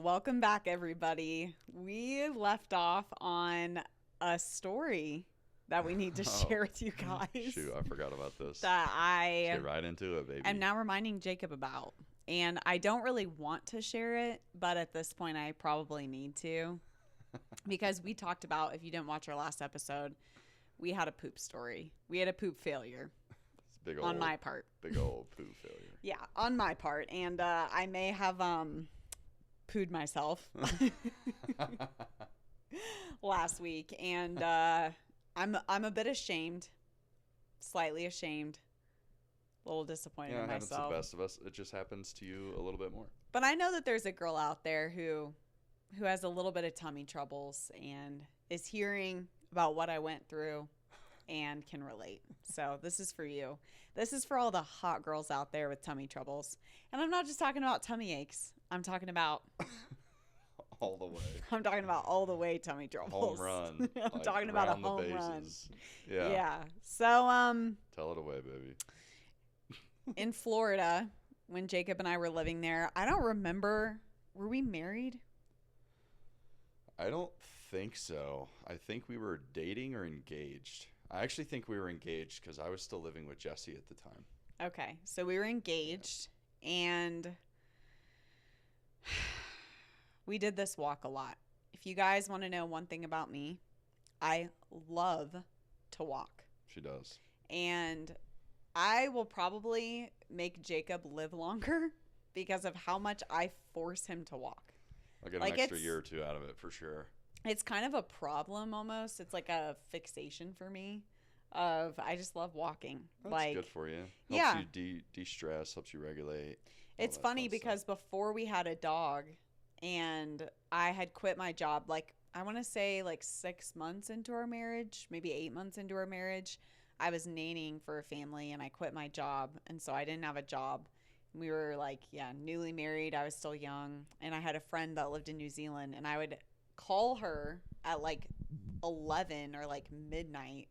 welcome back, everybody. We left off on a story that we need to share with you guys. Shoot, I forgot about this. That I Let's get right into it, baby. am now reminding Jacob about. And I don't really want to share it, but at this point I probably need to. Because we talked about, if you didn't watch our last episode, we had a poop story. We had a poop failure. It's big old, on my part. Big old poop failure. Yeah, on my part. And I may have pooed myself last week. And I'm a bit ashamed, slightly ashamed, a little disappointed in myself. Yeah, it happens to the best of us. It just happens to you a little bit more. But I know that there's a girl out there who has a little bit of tummy troubles and is hearing about what I went through and can relate. So this is for you. This is for all the hot girls out there with tummy troubles. And I'm not just talking about tummy aches. I'm talking about all the way. I'm talking about all the way tummy troubles. Home run. I'm talking about a home run. Yeah. Yeah. So tell it away, baby. in Florida, when Jacob and I were living there, I don't remember, were we married? I don't think so. I think we were dating or engaged. I actually think we were engaged because I was still living with Jesse at the time. Okay, so we were engaged, and we did this walk a lot. If you guys want to know one thing about me, I love to walk. She does. And I will probably make Jacob live longer because of how much I force him to walk. I'll get an extra year or two out of it for sure. It's kind of a problem almost. It's like a fixation for me of I just love walking. That's good for you. Helps you de-stress, helps you regulate. It's funny because before we had a dog and I had quit my job, like I want to say like 6 months into our marriage, maybe 8 months into our marriage, I was nannying for a family and I quit my job. And so I didn't have a job. We were like, newly married. I was still young. And I had a friend that lived in New Zealand. And I would call her at like 11 or like midnight,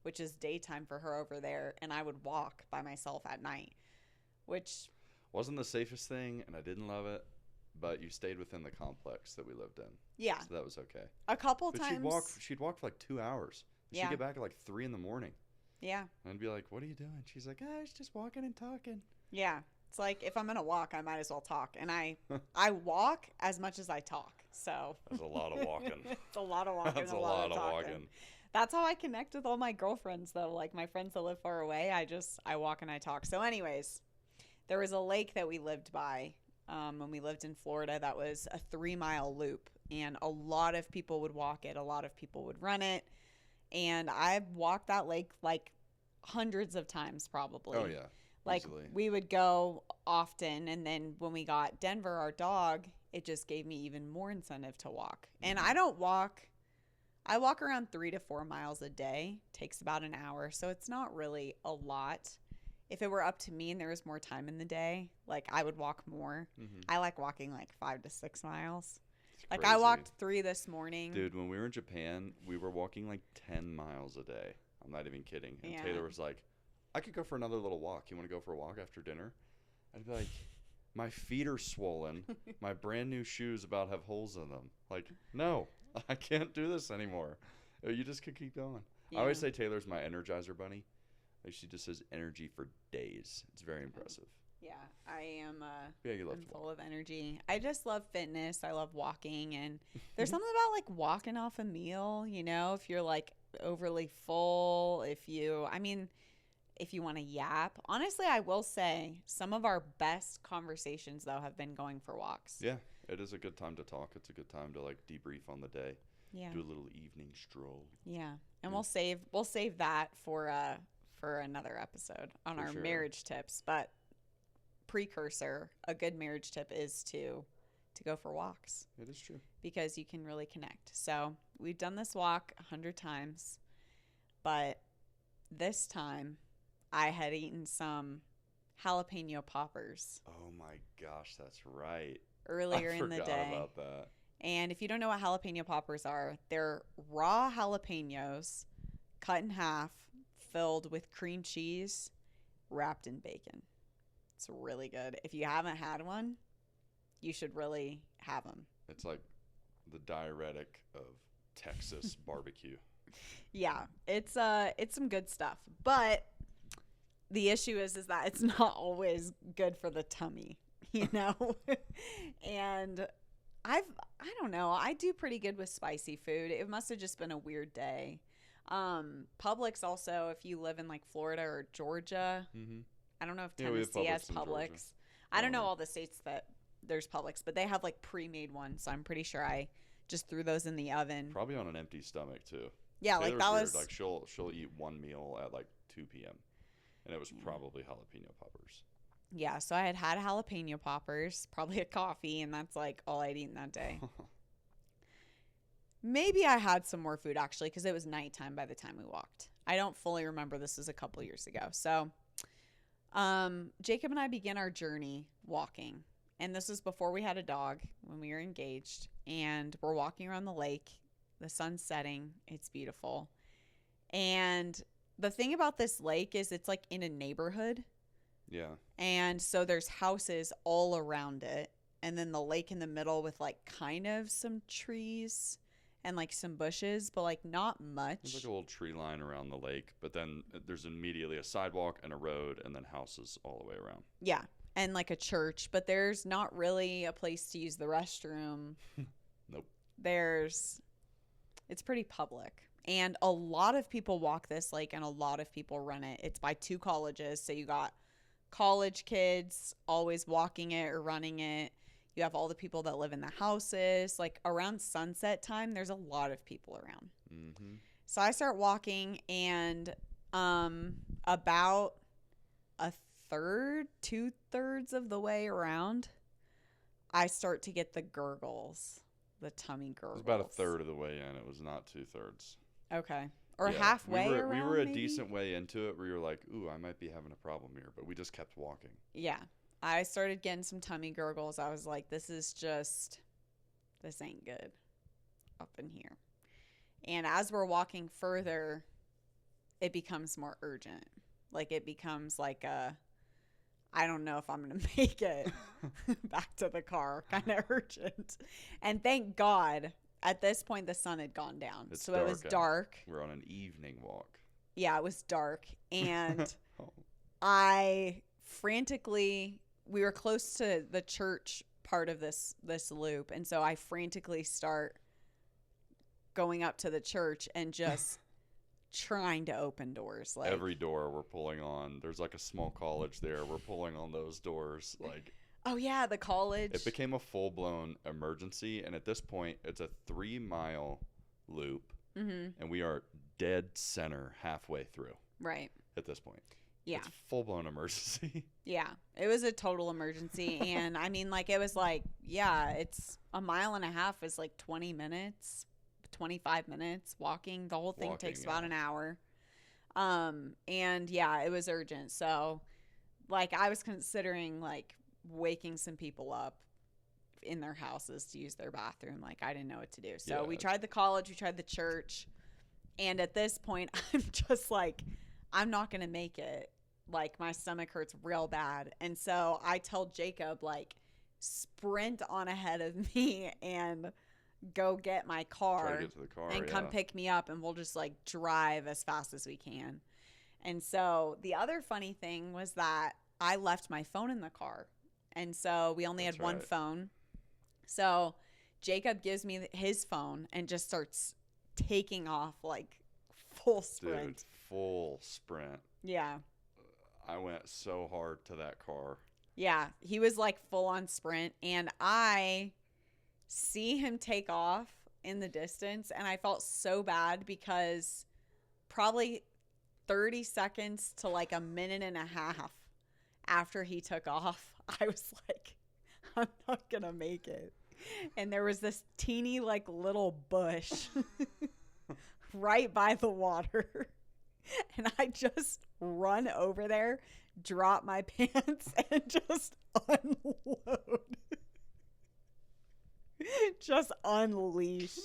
which is daytime for her over there. And I would walk by myself at night, which wasn't the safest thing. And I didn't love it. But you stayed within the complex that we lived in. Yeah. So that was okay. A couple times. She'd walk for like 2 hours. She'd get back at like 3 in the morning. Yeah. And I'd be like, what are you doing? She's like, I was just walking and talking. Yeah. It's like, if I'm going to walk, I might as well talk. And I walk as much as I talk. So that's a lot of walking. It's a lot of walking. That's a lot of walking. That's how I connect with all my girlfriends, though. Like my friends that live far away, I walk and I talk. So anyways, there was a lake that we lived by when we lived in Florida that was a 3-mile loop. And a lot of people would walk it. A lot of people would run it. And I've walked that lake like hundreds of times probably. Oh, yeah. Like easily. We would go often. And then when we got Denver, our dog, it just gave me even more incentive to walk. And I don't walk. I walk around 3 to 4 miles a day. Takes about an hour. So it's not really a lot. If it were up to me and there was more time in the day, like I would walk more. Mm-hmm. I like walking like 5 to 6 miles. Like crazy. I walked 3 this morning. Dude, when we were in Japan, we were walking like 10 miles a day. I'm not even kidding. And Taylor was like, I could go for another little walk. You want to go for a walk after dinner? I'd be like, my feet are swollen. My brand new shoes about have holes in them. Like, no, I can't do this anymore. You just could keep going. Yeah. I always say Taylor's my Energizer bunny. Like she just has energy for days. It's very impressive. Yeah, I am I'm full of energy. I just love fitness. I love walking. And there's something about like walking off a meal, you know, if you're like overly full, if you want to yap. Honestly, I will say some of our best conversations, though, have been going for walks. Yeah, it is a good time to talk. It's a good time to like debrief on the day. Yeah. Do a little evening stroll. Yeah. And we'll save that for another episode on our marriage tips. But precursor, a good marriage tip is to go for walks. It is true. Because you can really connect. So we've done this walk 100 times, but this time I had eaten some jalapeno poppers. Oh my gosh, that's right. Earlier in the day. I forgot about that. And if you don't know what jalapeno poppers are, they're raw jalapenos cut in half, filled with cream cheese, wrapped in bacon. It's really good. If you haven't had one, you should really have them. It's like the diuretic of Texas barbecue. Yeah, it's some good stuff. But the issue is that it's not always good for the tummy, you know? And I don't know. I do pretty good with spicy food. It must have just been a weird day. Publix also, if you live in like Florida or Georgia, I don't know if Tennessee has Publix. I don't know all the states that there's Publix, but they have like pre-made ones. So I'm pretty sure I just threw those in the oven. Probably on an empty stomach too. Yeah, Taylor's like that weird. was Like she'll eat one meal at like 2 p.m. and it was probably jalapeno poppers. Yeah, so I had jalapeno poppers, probably a coffee, and that's like all I'd eaten that day. Maybe I had some more food actually because it was nighttime by the time we walked. I don't fully remember. This was a couple years ago. So Jacob and I began our journey walking. And this was before we had a dog, when we were engaged. And we're walking around the lake. The sun's setting. It's beautiful. And the thing about this lake is it's like in a neighborhood. Yeah. And so there's houses all around it. And then the lake in the middle with like kind of some trees and like some bushes, but like not much. There's like a little tree line around the lake, but then there's immediately a sidewalk and a road and then houses all the way around. Yeah. And like a church, but there's not really a place to use the restroom. Nope. It's pretty public. And a lot of people walk this lake and a lot of people run it. It's by two colleges. So you got college kids always walking it or running it. You have all the people that live in the houses. Like around sunset time, there's a lot of people around. Mm-hmm. So I start walking, and about a third, 2/3 of the way around, I start to get the gurgles, the tummy gurgles. It was about a third of the way in. It was not 2/3. Okay. Or halfway around, we were a maybe? decent way into it where you were like, ooh, I might be having a problem here. But we just kept walking. Yeah. I started getting some tummy gurgles. I was like, this ain't good up in here. And as we're walking further, it becomes more urgent. Like it becomes like I don't know if I'm going to make it back to the car, kind of urgent. And thank God, at this point, the sun had gone down. So it was dark. We're on an evening walk. Yeah, it was dark. And I frantically... We were close to the church part of this loop, and so I frantically start going up to the church and just trying to open doors. Like every door we're pulling on. There's like a small college there. We're pulling on those doors. Like, oh yeah, the college. It became a full-blown emergency, and at this point, it's a 3-mile loop, and we are dead center halfway through. Right. At this point. Yeah. It's full-blown emergency. Yeah. It was a total emergency. And I mean, like, it was like, yeah, it's a mile and a half is like 20 minutes, 25 minutes walking. The whole thing takes about an hour. And yeah, it was urgent. So like I was considering like waking some people up in their houses to use their bathroom. Like I didn't know what to do. So we tried the college, we tried the church. And at this point, I'm just like, I'm not going to make it. Like my stomach hurts real bad. And so I tell Jacob, like, sprint on ahead of me and go get my car. Try to get to the car, and come pick me up, and we'll just like drive as fast as we can. And so the other funny thing was that I left my phone in the car. And so we only had one phone. So Jacob gives me his phone and just starts taking off like full sprint. Dude, full sprint. Yeah. I went so hard to that car. Yeah. He was like full on sprint, and I see him take off in the distance, and I felt so bad because probably 30 seconds to like a minute and a half after he took off, I was like, I'm not going to make it. And there was this teeny like little bush right by the water. And I just run over there, drop my pants, and just unload. Just unleash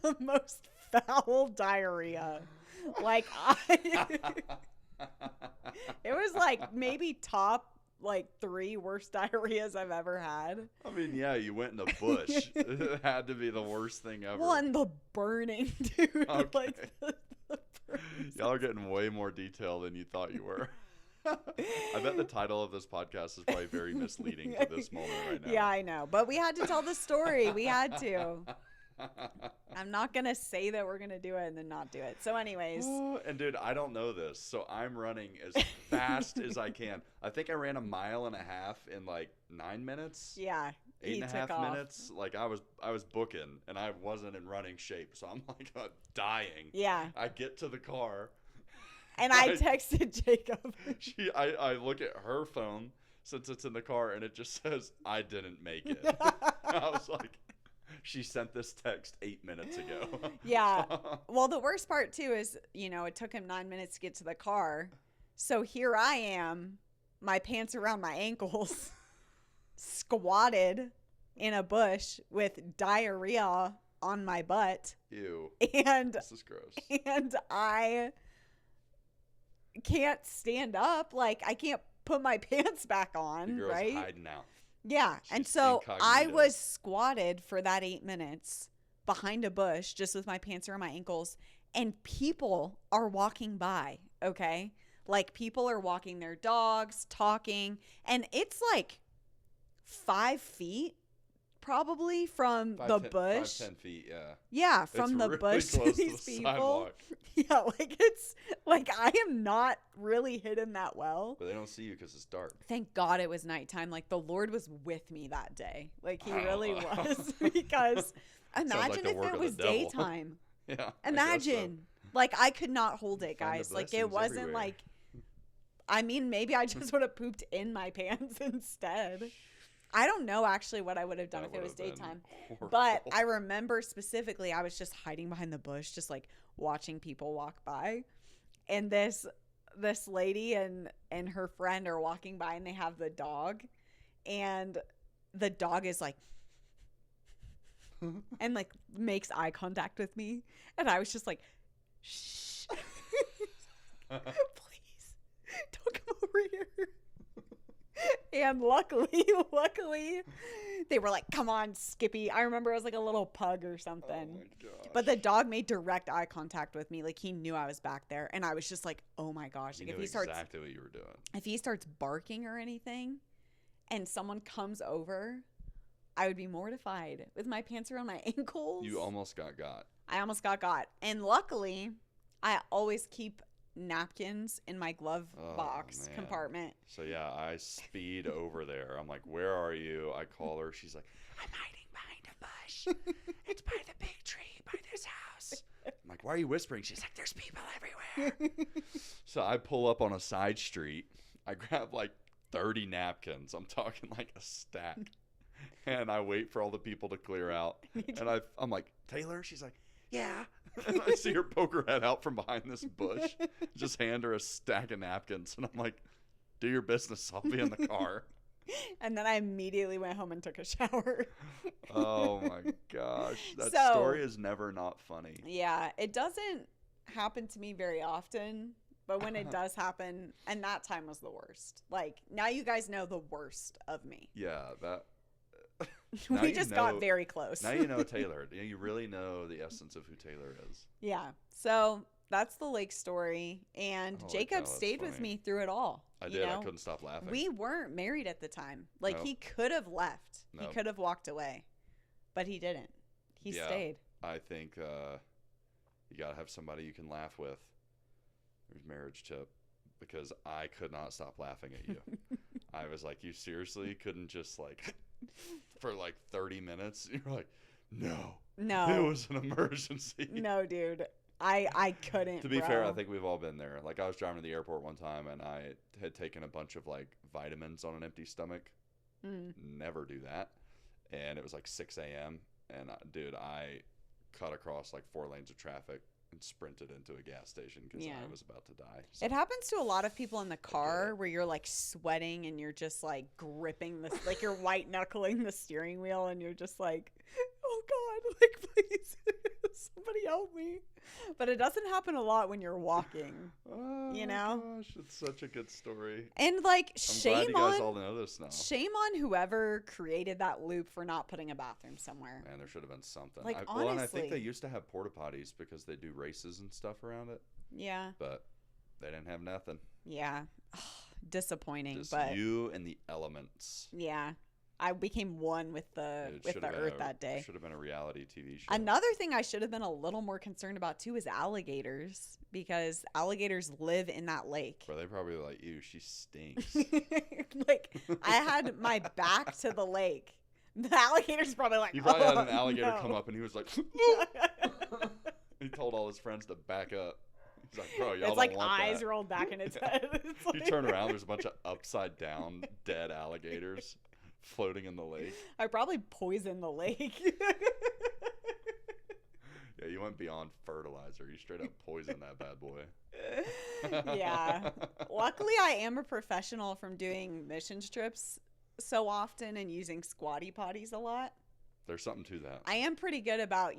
the most foul diarrhea. Like it was like maybe top like 3 worst diarrheas I've ever had. I mean, yeah, you went in the bush. It had to be the worst thing ever. Well, and the burning, dude. Okay. Like the burning. Y'all are getting way more detail than you thought you were. I bet the title of this podcast is probably very misleading to this moment right now. Yeah, I know. But we had to tell the story. We had to. I'm not going to say that we're going to do it and then not do it. So anyways. And dude, I don't know this. So I'm running as fast as I can. I think I ran 1.5 miles in like 9 minutes. Yeah. 8.5 minutes. Like I was booking and I wasn't in running shape. So I'm like dying. Yeah. I get to the car. And I texted Jacob. I look at her phone since it's in the car and it just says, I didn't make it. I was like, she sent this text 8 minutes ago. Yeah. Well, the worst part too is, it took him 9 minutes to get to the car. So here I am, my pants around my ankles, squatted in a bush with diarrhea on my butt. Ew. And this is gross. And I can't stand up. Like, I can't put my pants back on, The girl's right? hiding out. Yeah. She's And so I incognito. was squatted for that 8 minutes behind a bush just with my pants around my ankles, and people are walking by, okay? Like, people are walking their dogs, talking, and it's like 5 feet probably from the bush. 5-10 feet, yeah. Yeah, from It's the really bush to close these the people. sidewalk. Yeah, like it's like I am not really hidden that well. But they don't see you because it's dark. Thank God it was nighttime. Like the Lord was with me that day. Like he Wow. really was. Because imagine the if work it of the was devil. daytime. Yeah. I guess so. Imagine. Like I could not hold it, Find the guys. Like it blessings wasn't everywhere. like I mean, maybe I just would have pooped in my pants instead. I don't know actually what I would have done That if it was would have been daytime. horrible. But I remember specifically I was just hiding behind the bush, just like watching people walk by. And this lady and her friend are walking by and they have the dog. And the dog is like and like makes eye contact with me. And I was just like, shh. Please don't come over here. And luckily, they were like, come on, Skippy. I remember it was like a little pug or something. Oh my gosh. But the dog made direct eye contact with me. Like he knew I was back there. And I was just like, oh my gosh. You Like knew exactly what you were doing. if he starts barking or anything and someone comes over, I would be mortified with my pants around my ankles. You almost got. I almost got. And luckily, I always keep napkins in my glove box man. compartment. So yeah, I speed over there. I'm like, where are you? I call her. She's like, I'm hiding behind a bush. It's by the big tree by this house. I'm like, why are you whispering? She's like, there's people everywhere. So I pull up on a side street. I grab like 30 napkins. I'm talking like a stack. And I wait for all the people to clear out. And I'm like, Taylor? She's like, yeah. And I see her poke her head out from behind this bush. Just hand her a stack of napkins. And I'm like, do your business. I'll be in the car. And then I immediately went home and took a shower. Oh, my gosh. That So- story is never not funny. Yeah, it doesn't happen to me very often. But when it does happen, and that time was the worst. Like, now you guys know the worst of me. Yeah, that. Now We you just know- got very close. Now you know Taylor. You really know the essence of who Taylor is. Yeah. So that's the lake story. And Oh, Jacob that's stayed with funny. me through it all. I you did. I know? couldn't stop laughing. We weren't married at the time. Like, Nope. he could have left. He Nope. could have walked away. But he didn't. He Yeah. stayed. I think you got to have somebody you can laugh with. There's marriage tip. Because I could not stop laughing at you. I was like, you seriously couldn't just like, for like 30 minutes? You're like, no. No. It was an emergency. No, dude. I couldn't. To be bro. fair, I think we've all been there. Like, I was driving to the airport one time and I had taken a bunch of like vitamins on an empty stomach. Never do that. And it was like 6 a.m. And dude, I cut across like 4 lanes of traffic and sprinted into a gas station because Yeah. I was about to die. So, It happens to a lot of people in the car where you're like sweating and you're just like gripping the, like you're white knuckling the steering wheel and you're just like, oh God, like please, somebody help me. But it doesn't happen a lot when you're walking, Oh you my know? gosh, it's such a good story. And like I'm glad you guys all know this now. shame on whoever created that loop for not putting a bathroom somewhere. Man, there should have been something. Like, Well, and I think they honestly. used to have porta potties because they do races and stuff around it, Yeah. but they didn't have nothing. Yeah. Disappointing, Just but you and the elements. yeah. I became one with the earth that day. Should have been a reality TV show. Another thing I should have been a little more concerned about too is alligators, because alligators live in that lake. Bro, they probably were like, ew, she stinks. Like, I had my back to the lake. The alligator's probably like, You probably oh, had an alligator no. come up and he was like, he told all his friends to back up. He's like, bro, y'all It's don't like want eyes that. rolled back in its head. It's You like- turn around, there's a bunch of upside down dead alligators floating in the lake. I probably poisoned the lake. Yeah, you went beyond fertilizer. You straight up poisoned that bad boy. Yeah. Luckily, I am a professional from doing missions trips so often and using squatty potties a lot. There's something to that. I am pretty good about,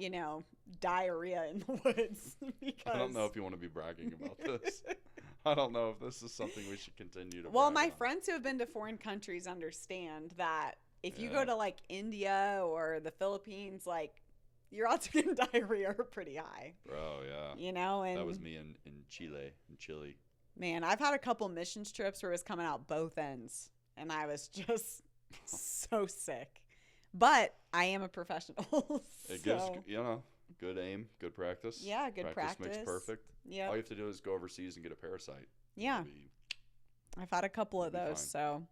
diarrhea in the woods. Because I don't know if you want to be bragging about this. I don't know if this is something we should continue to Well, brag my on. friends who have been to foreign countries understand that if you Yeah. go to like India or the Philippines, like your odds of getting diarrhea are pretty high. Bro, yeah. And That was me in Chile. man, I've had a couple missions trips where it was coming out both ends and I was just so sick. But I am a professional. It gives, good aim, good practice. Yeah, good Practice makes practice. perfect. Yeah. All you have to do is go overseas and get a parasite. Yeah. It'll be- I've had a couple of You'll be those, so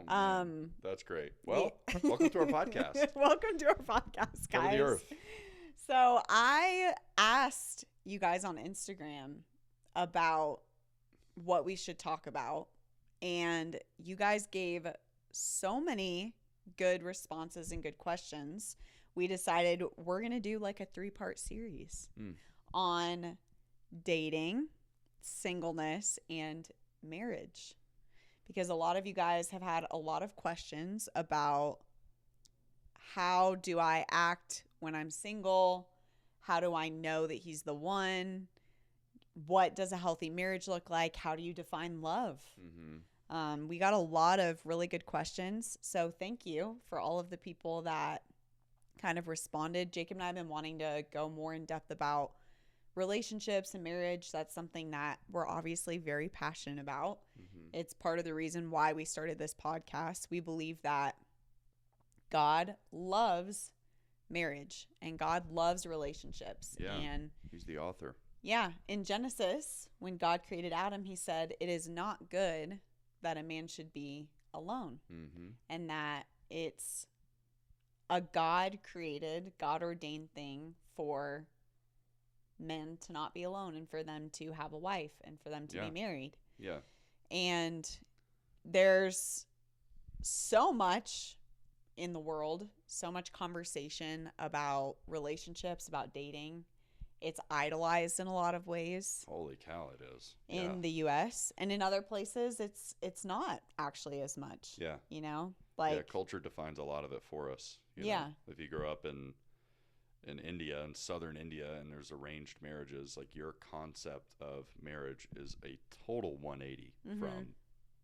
Oh, man. That's great. Well, yeah. welcome to our podcast. Welcome to our podcast, Cover guys. the earth. So I asked you guys on Instagram about what we should talk about, and you guys gave so many good responses and good questions. We decided we're going to do like a 3-part series on dating, singleness, and marriage. Because a lot of you guys have had a lot of questions about how do I act when I'm single? How do I know that he's the one? What does a healthy marriage look like? How do you define love? Mm-hmm. We got a lot of really good questions. So thank you for all of the people that kind of responded. Jacob and I have been wanting to go more in depth about relationships and marriage. That's something that we're obviously very passionate about. Mm-hmm. It's part of the reason why we started this podcast. We believe that God loves marriage and God loves relationships. Yeah. And He's the author. yeah, in Genesis, when God created Adam, he said, "It is not good that a man should be alone," Mm-hmm. and that it's a God created, God ordained thing for men to not be alone and for them to have a wife and for them to Yeah. be married. Yeah. And there's so much in the world, so much conversation about relationships, about dating. It's idolized in a lot of ways Holy cow, it is. in the US, and in other places it's not actually as much. Yeah. Like Culture defines a lot of it for us. you know? Yeah. If you grow up in India, in southern India, and there's arranged marriages, like your concept of marriage is a total 180 Mhm. from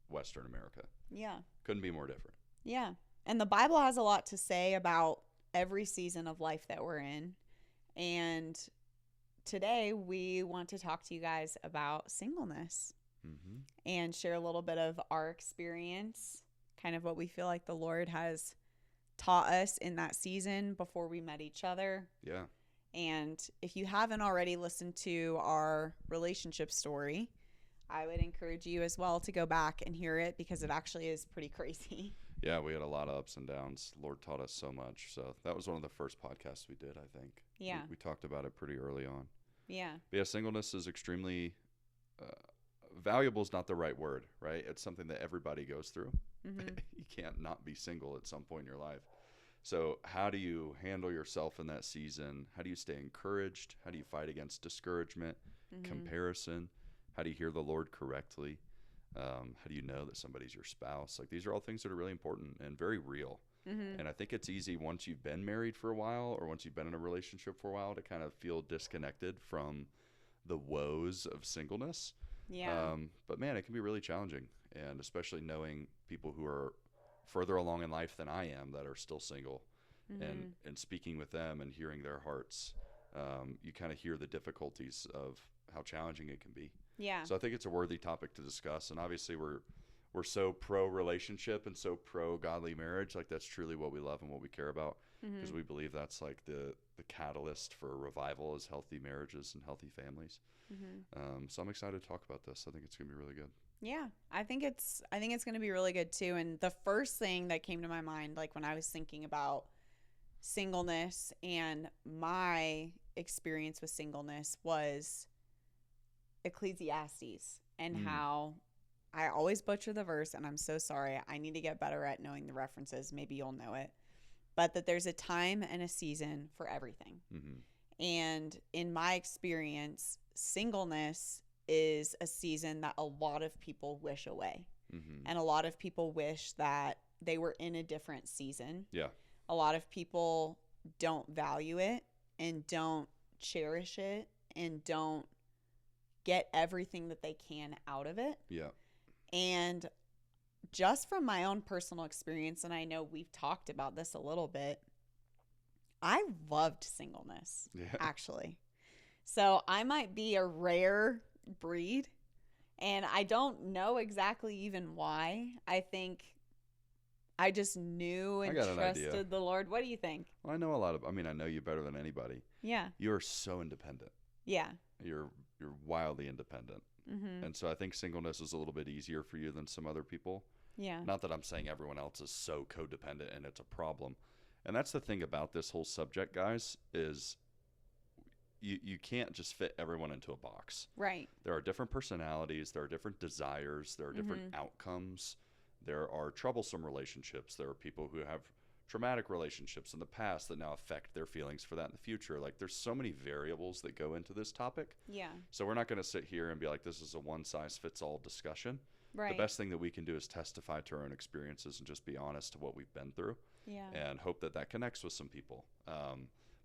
Western America. yeah. Couldn't be more different. Yeah. And the Bible has a lot to say about every season of life that we're in. And today we want to talk to you guys about singleness Mm-hmm. and share a little bit of our experience, kind of what we feel like the Lord has taught us in that season before we met each other. Yeah. And if you haven't already listened to our relationship story, I would encourage you as well to go back and hear it because it actually is pretty crazy. Yeah, we had a lot of ups and downs. Lord taught us so much. So that was one of the first podcasts we did, I think. Yeah. We talked about it pretty early on. Yeah. But yeah, singleness is extremely valuable is not the right word, right? It's something that everybody goes through. Mm-hmm. You can't not be single at some point in your life. So how do you handle yourself in that season? How do you stay encouraged? How do you fight against discouragement, Mm-hmm. comparison? How do you hear the Lord correctly? How do you know that somebody's your spouse? Like, these are all things that are really important and very real. Mm-hmm. And I think it's easy once you've been married for a while or once you've been in a relationship for a while to kind of feel disconnected from the woes of singleness. Yeah. But man, it can be really challenging, and especially knowing people who are further along in life than I am that are still single, and speaking with them and hearing their hearts, you kind of hear the difficulties of how challenging it can be. Yeah. So I think it's a worthy topic to discuss, and obviously we're so pro relationship and so pro godly marriage. Like that's truly what we love and what we care about, because we believe that's like the catalyst for revival is healthy marriages and healthy families. So I'm excited to talk about this. I think it's gonna be really good. Yeah, I think it's going to be really good too. And the first thing that came to my mind, like when I was thinking about singleness and my experience with singleness, was Ecclesiastes, and how I always butcher the verse, and I'm so sorry. I need to get better at knowing the references. Maybe you'll know it. But that there's a time and a season for everything. And in my experience, singleness is a season that a lot of people wish away. And a lot of people wish that they were in a different season. Yeah. A lot of people don't value it and don't cherish it and don't get everything that they can out of it. Yeah. And just from my own personal experience, and I know we've talked about this a little bit, I loved singleness, actually. So I might be a rare breed, and I don't know exactly even why. I think I just knew and trusted the Lord. What do you think? Well, I know you better than anybody. Yeah. You're so independent. Yeah. You're wildly independent. And so I think singleness is a little bit easier for you than some other people. Yeah. Not that I'm saying everyone else is so codependent and it's a problem. And that's the thing about this whole subject, guys, is you can't just fit everyone into a box. Right. There are different personalities. There are different desires. There are different outcomes. There are troublesome relationships. There are people who have traumatic relationships in the past that now affect their feelings for that in the future. Like there's so many variables that go into this topic. Yeah. So we're not going to sit here and be like, this is a one size fits all discussion. Right. The best thing that we can do is testify to our own experiences and just be honest to what we've been through. Yeah. And hope that connects with some people.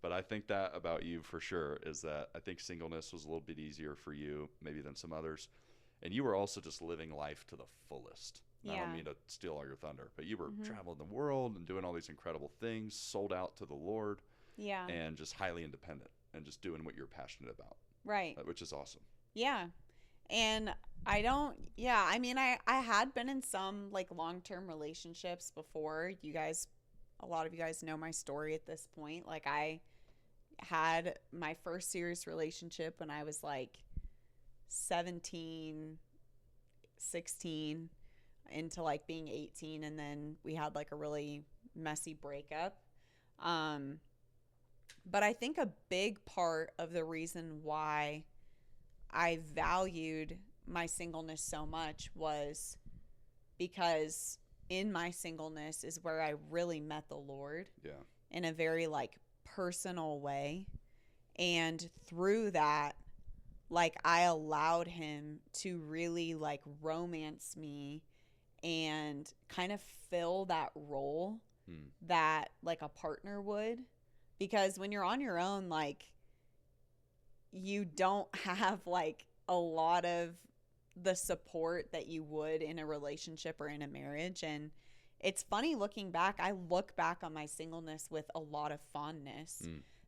But I think that about you for sure is that I think singleness was a little bit easier for you maybe than some others. And you were also just living life to the fullest. I don't mean to steal all your thunder, but you were traveling the world and doing all these incredible things, sold out to the Lord. Yeah. And just highly independent and just doing what you're passionate about. Right. Which is awesome. Yeah. And I mean, I had been in some like long-term relationships before. A lot of you guys know my story at this point. Like I had my first serious relationship when I was like 17, 16 into like being 18. And then we had like a really messy breakup. But I think a big part of the reason why I valued my singleness so much was because in my singleness is where I really met the Lord in a very like personal way. And through that, like I allowed him to really like romance me and kind of fill that role that like a partner would. Because when you're on your own, like you don't have like a lot of the support that you would in a relationship or in a marriage. And it's funny looking back. I look back on my singleness with a lot of fondness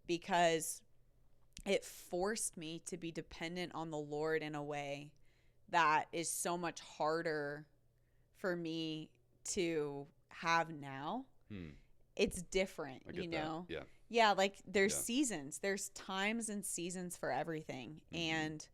because it forced me to be dependent on the Lord in a way that is so much harder for me to have now. It's different, you know? Yeah. Yeah, like there's seasons. There's times and seasons for everything. And,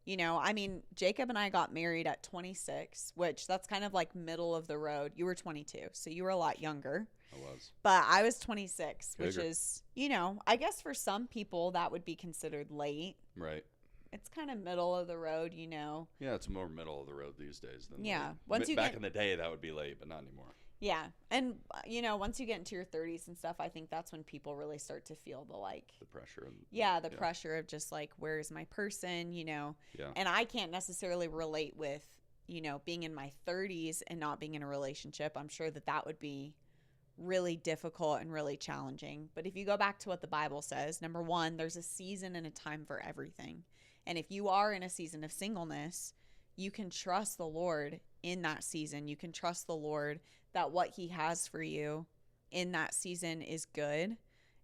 you know, I mean, Jacob and I got married at 26, which that's kind of like middle of the road. You were 22, so you were a lot younger. I was. But I was 26, Bigger. which is, you know, I guess for some people that would be considered late. Right. It's kind of middle of the road, you know. Yeah, it's more middle of the road these days than late. Back in the day, that would be late, but not anymore. Yeah. And, you know, once you get into your 30s and stuff, I think that's when people really start to feel the like the pressure. Pressure of just like, where's my person, you know? Yeah. And I can't necessarily relate with, you know, being in my 30s and not being in a relationship. I'm sure that would be really difficult and really challenging. But if you go back to what the Bible says, number one, there's a season and a time for everything. And if you are in a season of singleness, you can trust the Lord in that season. You can trust the Lord that what he has for you in that season is good.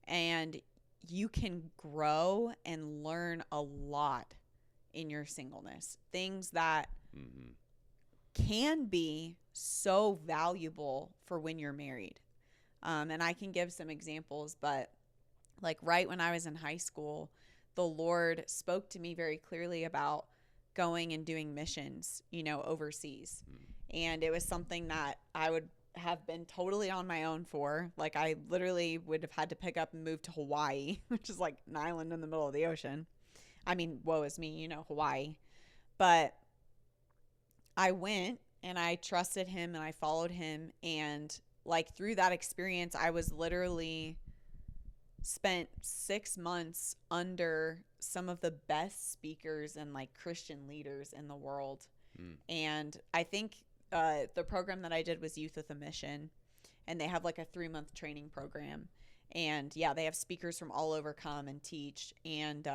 And you can grow and learn a lot in your singleness. Things that can be so valuable for when you're married. And I can give some examples, but like right when I was in high school, the Lord spoke to me very clearly about going and doing missions, overseas. And it was something that I would have been totally on my own for. Like I literally would have had to pick up and move to Hawaii, which is like an island in the middle of the ocean. I mean, woe is me, Hawaii. But I went and I trusted him and I followed him. And like through that experience, I was literally spent 6 months under some of the best speakers and like Christian leaders in the world. And I think the program that I did was Youth with a Mission, and they have like a 3-month training program. And yeah, they have speakers from all over come and teach. And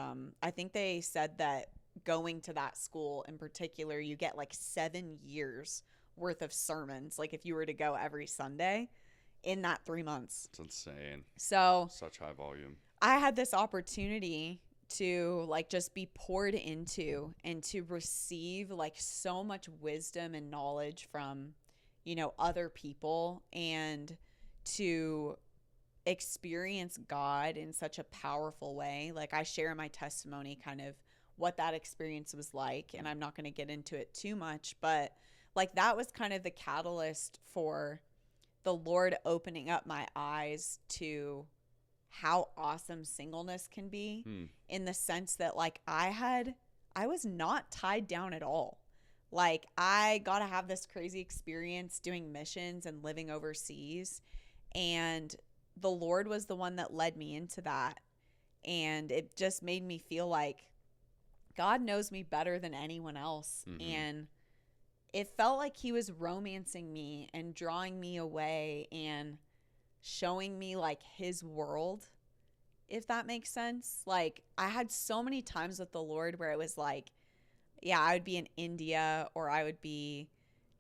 I think they said that going to that school in particular, you get like 7 years worth of sermons. Like if you were to go every Sunday in that 3 months. It's insane. So such high volume. I had this opportunity to like just be poured into and to receive like so much wisdom and knowledge from, other people, and to experience God in such a powerful way. Like I share in my testimony kind of what that experience was like, and I'm not going to get into it too much, but like that was kind of the catalyst for the Lord opening up my eyes to how awesome singleness can be, in the sense that like I was not tied down at all. Like I got to have this crazy experience doing missions and living overseas, and the Lord was the one that led me into that. And it just made me feel like God knows me better than anyone else. And it felt like he was romancing me and drawing me away and showing me like his world, if that makes sense. Like I had so many times with the Lord where it was like, yeah, I would be in India, or I would be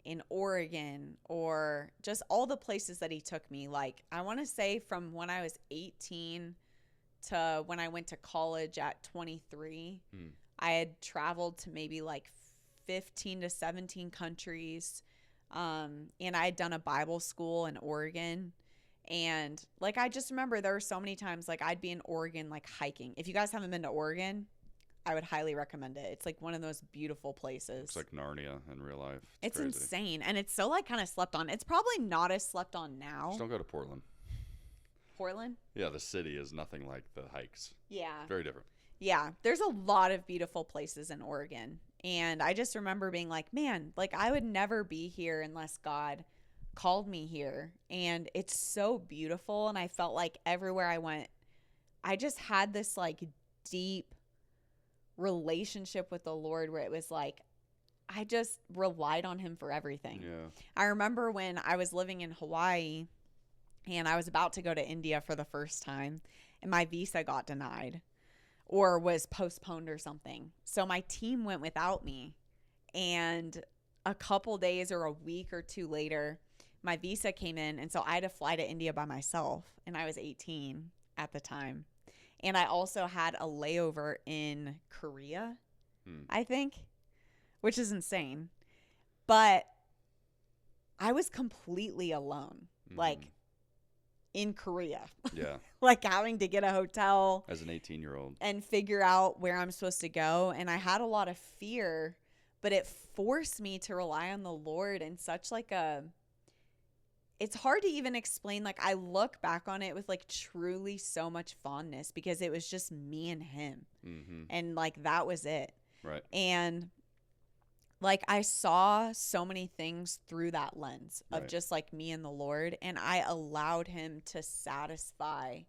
in Oregon, or just all the places that he took me. Like I want to say from when I was 18 to when I went to college at 23, I had traveled to maybe like 15 to 17 countries. And I had done a Bible school in Oregon. And like, I just remember there were so many times like I'd be in Oregon, like hiking. If you guys haven't been to Oregon, I would highly recommend it. It's like one of those beautiful places. It's like Narnia in real life. It's crazy. insane. And it's so like kind of slept on. It's probably not as slept on now. Just don't go to Portland. Portland? Yeah, the city is nothing like the hikes. Yeah. Very different. Yeah. There's a lot of beautiful places in Oregon. And I just remember being like, man, like I would never be here unless God called me here. And it's so beautiful. And I felt like everywhere I went, I just had this like deep relationship with the Lord where it was like, I just relied on him for everything. Yeah. I remember when I was living in Hawaii and I was about to go to India for the first time, and my visa got denied or was postponed or something. So my team went without me, and a couple days or a week or two later, my visa came in, and so I had to fly to India by myself, and I was 18 at the time. And I also had a layover in Korea, I think, which is insane. But I was completely alone, like in Korea. Yeah. Like having to get a hotel As an 18-year-old. and figure out where I'm supposed to go. And I had a lot of fear, but it forced me to rely on the Lord in such like a... It's hard to even explain. Like I look back on it with like truly so much fondness because it was just me and him. And like that was it. Right. And like I saw so many things through that lens of Right. just like me and the Lord, and I allowed him to satisfy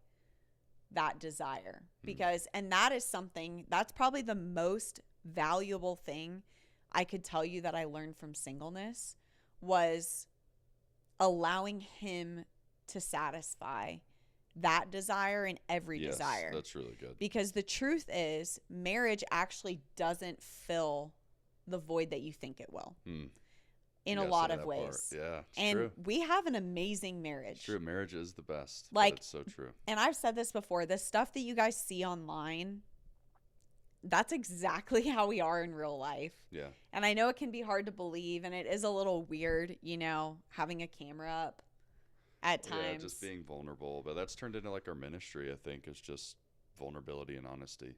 that desire because, and that is something that's probably the most valuable thing I could tell you that I learned from singleness was allowing him to satisfy that desire in every Yes, desire. that's really good. Because the truth is, marriage actually doesn't fill the void that you think it will. In a lot of ways. Yeah, it's and true. we have an amazing marriage. It's true. Marriage is the best. Like, it's so true. And I've said this before, the stuff that you guys see online, that's exactly how we are in real life. Yeah. And I know it can be hard to believe, and it is a little weird, you know, having a camera up at times. Yeah, just being vulnerable. But that's turned into like our ministry, I think, is just vulnerability and honesty.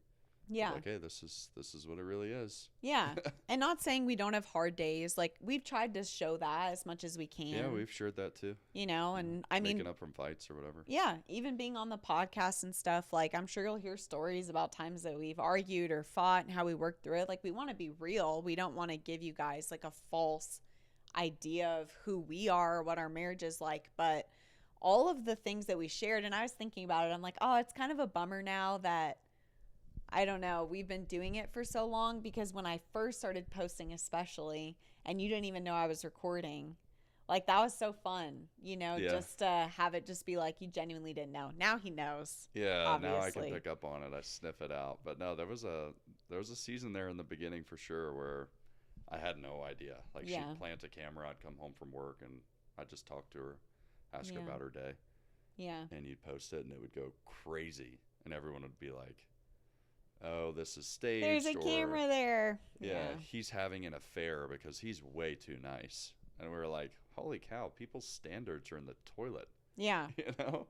Yeah. Like, hey, this is what it really is. Yeah. And not saying we don't have hard days. Like, we've tried to show that as much as we can. Yeah, we've shared that too. You know, and I mean, making up from fights or whatever. Yeah, even being on the podcast and stuff, like, I'm sure you'll hear stories about times that we've argued or fought and how we worked through it. Like, we want to be real. We don't want to give you guys like a false idea of who we are, what our marriage is like. But all of the things that we shared, and I was thinking about it, I'm like, oh, it's kind of a bummer now that, I don't know, we've been doing it for so long, because when I first started posting especially, and you didn't even know I was recording, like, that was so fun, you know, just to have it just be like you genuinely didn't know. Now he knows. Yeah, obviously. Now I can pick up on it. I sniff it out. But no, there was a season there in the beginning for sure where I had no idea. Like, she'd plant a camera, I'd come home from work, and I'd just talk to her, ask her about her day. Yeah. And you'd post it, and it would go crazy, and everyone would be like, oh, this is staged. There's a camera there. Yeah, he's having an affair because he's way too nice. And we were like, holy cow, people's standards are in the toilet. Yeah. You know?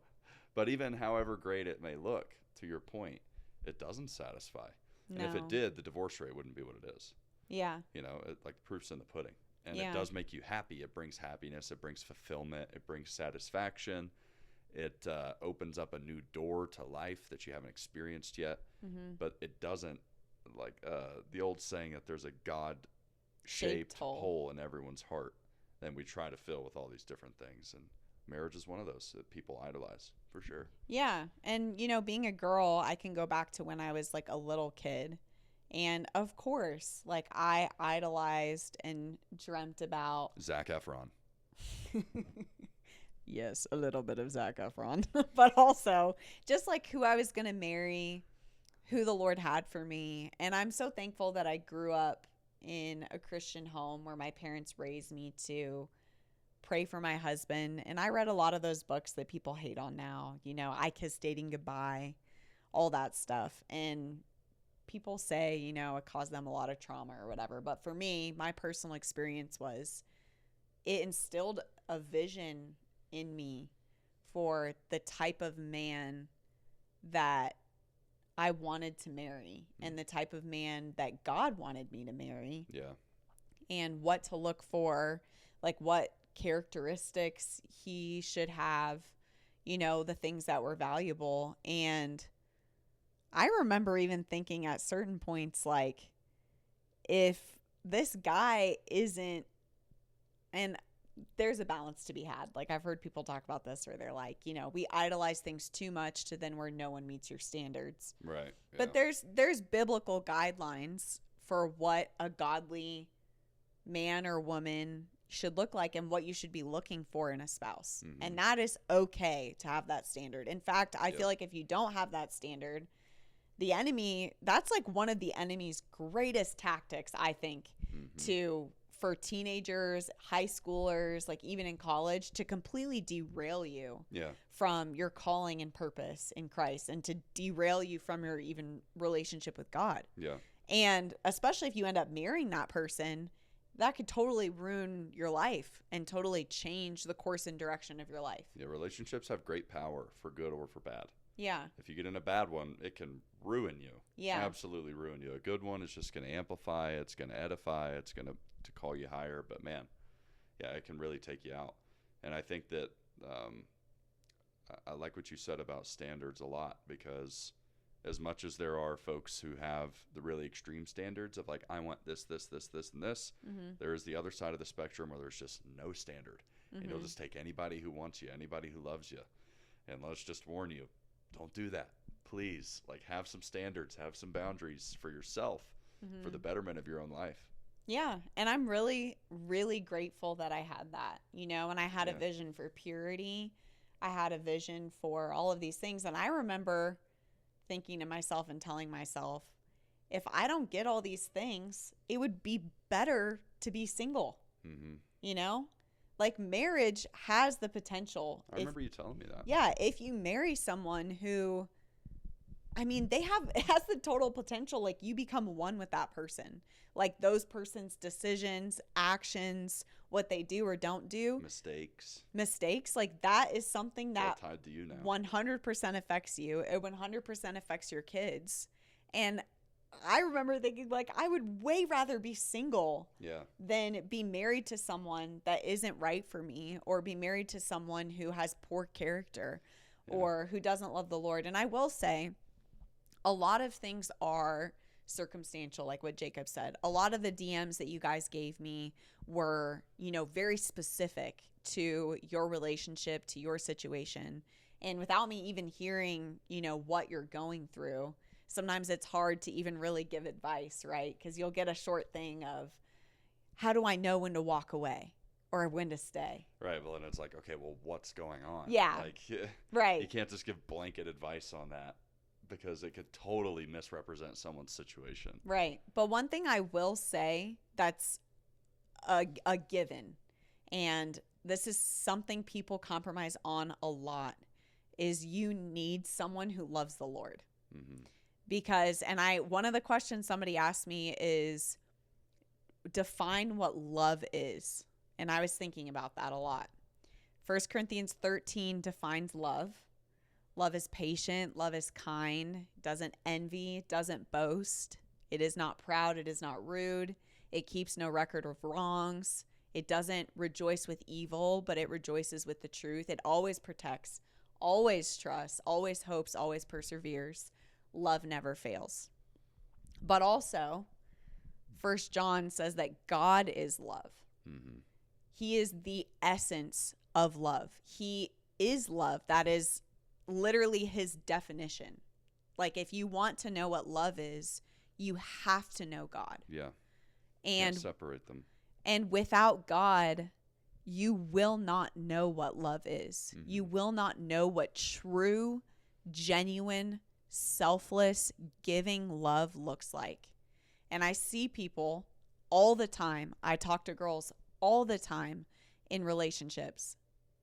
But even however great it may look, to your point, it doesn't satisfy. No. And if it did, the divorce rate wouldn't be what it is. Yeah. You know, like, proof's in the pudding. And it does make you happy. It brings happiness. It brings fulfillment. It brings satisfaction. It opens up a new door to life that you haven't experienced yet. But it doesn't, like the old saying that there's a God-shaped hole in everyone's heart that we try to fill with all these different things. And marriage is one of those that people idolize, for sure. Yeah. And, you know, being a girl, I can go back to when I was like a little kid. And of course, like, I idolized and dreamt about Zac Efron. Yes, a little bit of Zac Efron, but also just like who I was going to marry, who the Lord had for me. And I'm so thankful that I grew up in a Christian home where my parents raised me to pray for my husband. And I read a lot of those books that people hate on now, you know, I Kissed Dating Goodbye, all that stuff. And people say, you know, it caused them a lot of trauma or whatever. But for me, my personal experience was it instilled a vision in me for the type of man that I wanted to marry and the type of man that God wanted me to marry. Yeah. And what to look for, like what characteristics he should have, you know, the things that were valuable. And I remember even thinking at certain points, like, if this guy isn't, and there's a balance to be had. Like, I've heard people talk about this where they're like, you know, we idolize things too much to then where no one meets your standards. Right. Yeah. But there's biblical guidelines for what a godly man or woman should look like and what you should be looking for in a spouse. And that is okay to have that standard. In fact, I feel like if you don't have that standard, the enemy, that's like one of the enemy's greatest tactics, I think, for teenagers, high schoolers, like even in college, to completely derail you from your calling and purpose in Christ, and to derail you from your even relationship with God. Yeah. And especially if you end up marrying that person, that could totally ruin your life and totally change the course and direction of your life. Yeah, relationships have great power for good or for bad. Yeah. If you get in a bad one, it can ruin you. Yeah. Absolutely ruin you. A good one is just going to amplify, it's going to edify, it's going to call you higher. But man, yeah, it can really take you out. And I think that I like what you said about standards a lot, because as much as there are folks who have the really extreme standards of like, I want this, this, this, this, and this, there is the other side of the spectrum where there's just no standard. And you'll just take anybody who wants you, anybody who loves you. And let's just warn you, don't do that. Please, like, have some standards, have some boundaries for yourself, for the betterment of your own life. Yeah. And I'm really, really grateful that I had that, you know, and I had a vision for purity. I had a vision for all of these things. And I remember thinking to myself and telling myself, if I don't get all these things, it would be better to be single. Mm-hmm. You know, like marriage has the potential. I remember you telling me that. Yeah. If you marry someone who, I mean, it has the total potential. Like you become one with that person. Like those person's decisions, actions, what they do or don't do. Mistakes. Like that is something that tied to you now. 100% affects you. It 100% affects your kids. And I remember thinking, like, I would way rather be single than be married to someone that isn't right for me, or be married to someone who has poor character or who doesn't love the Lord. And I will say, a lot of things are circumstantial, like what Jacob said. A lot of the DMs that you guys gave me were, you know, very specific to your relationship, to your situation. And without me even hearing, you know, what you're going through, sometimes it's hard to even really give advice, right? Because you'll get a short thing of, how do I know when to walk away or when to stay? Right. Well, then it's like, okay, well, what's going on? Yeah. Like, right. You can't just give blanket advice on that, because it could totally misrepresent someone's situation. Right. But one thing I will say that's a given, and this is something people compromise on a lot, is you need someone who loves the Lord. Mm-hmm. Because, one of the questions somebody asked me is, define what love is. And I was thinking about that a lot. 1 Corinthians 13 defines love. Love is patient. Love is kind. Doesn't envy. Doesn't boast. It is not proud. It is not rude. It keeps no record of wrongs. It doesn't rejoice with evil, but it rejoices with the truth. It always protects, always trusts, always hopes, always perseveres. Love never fails. But also, 1 John says that God is love. Mm-hmm. He is the essence of love. He is love. That is literally his definition. Like, if you want to know what love is, you have to know God. Yeah. And can't separate them. And without God, you will not know what love is. Mm-hmm. You will not know what true, genuine, selfless, giving love looks like. And I see people all the time. I talk to girls all the time in relationships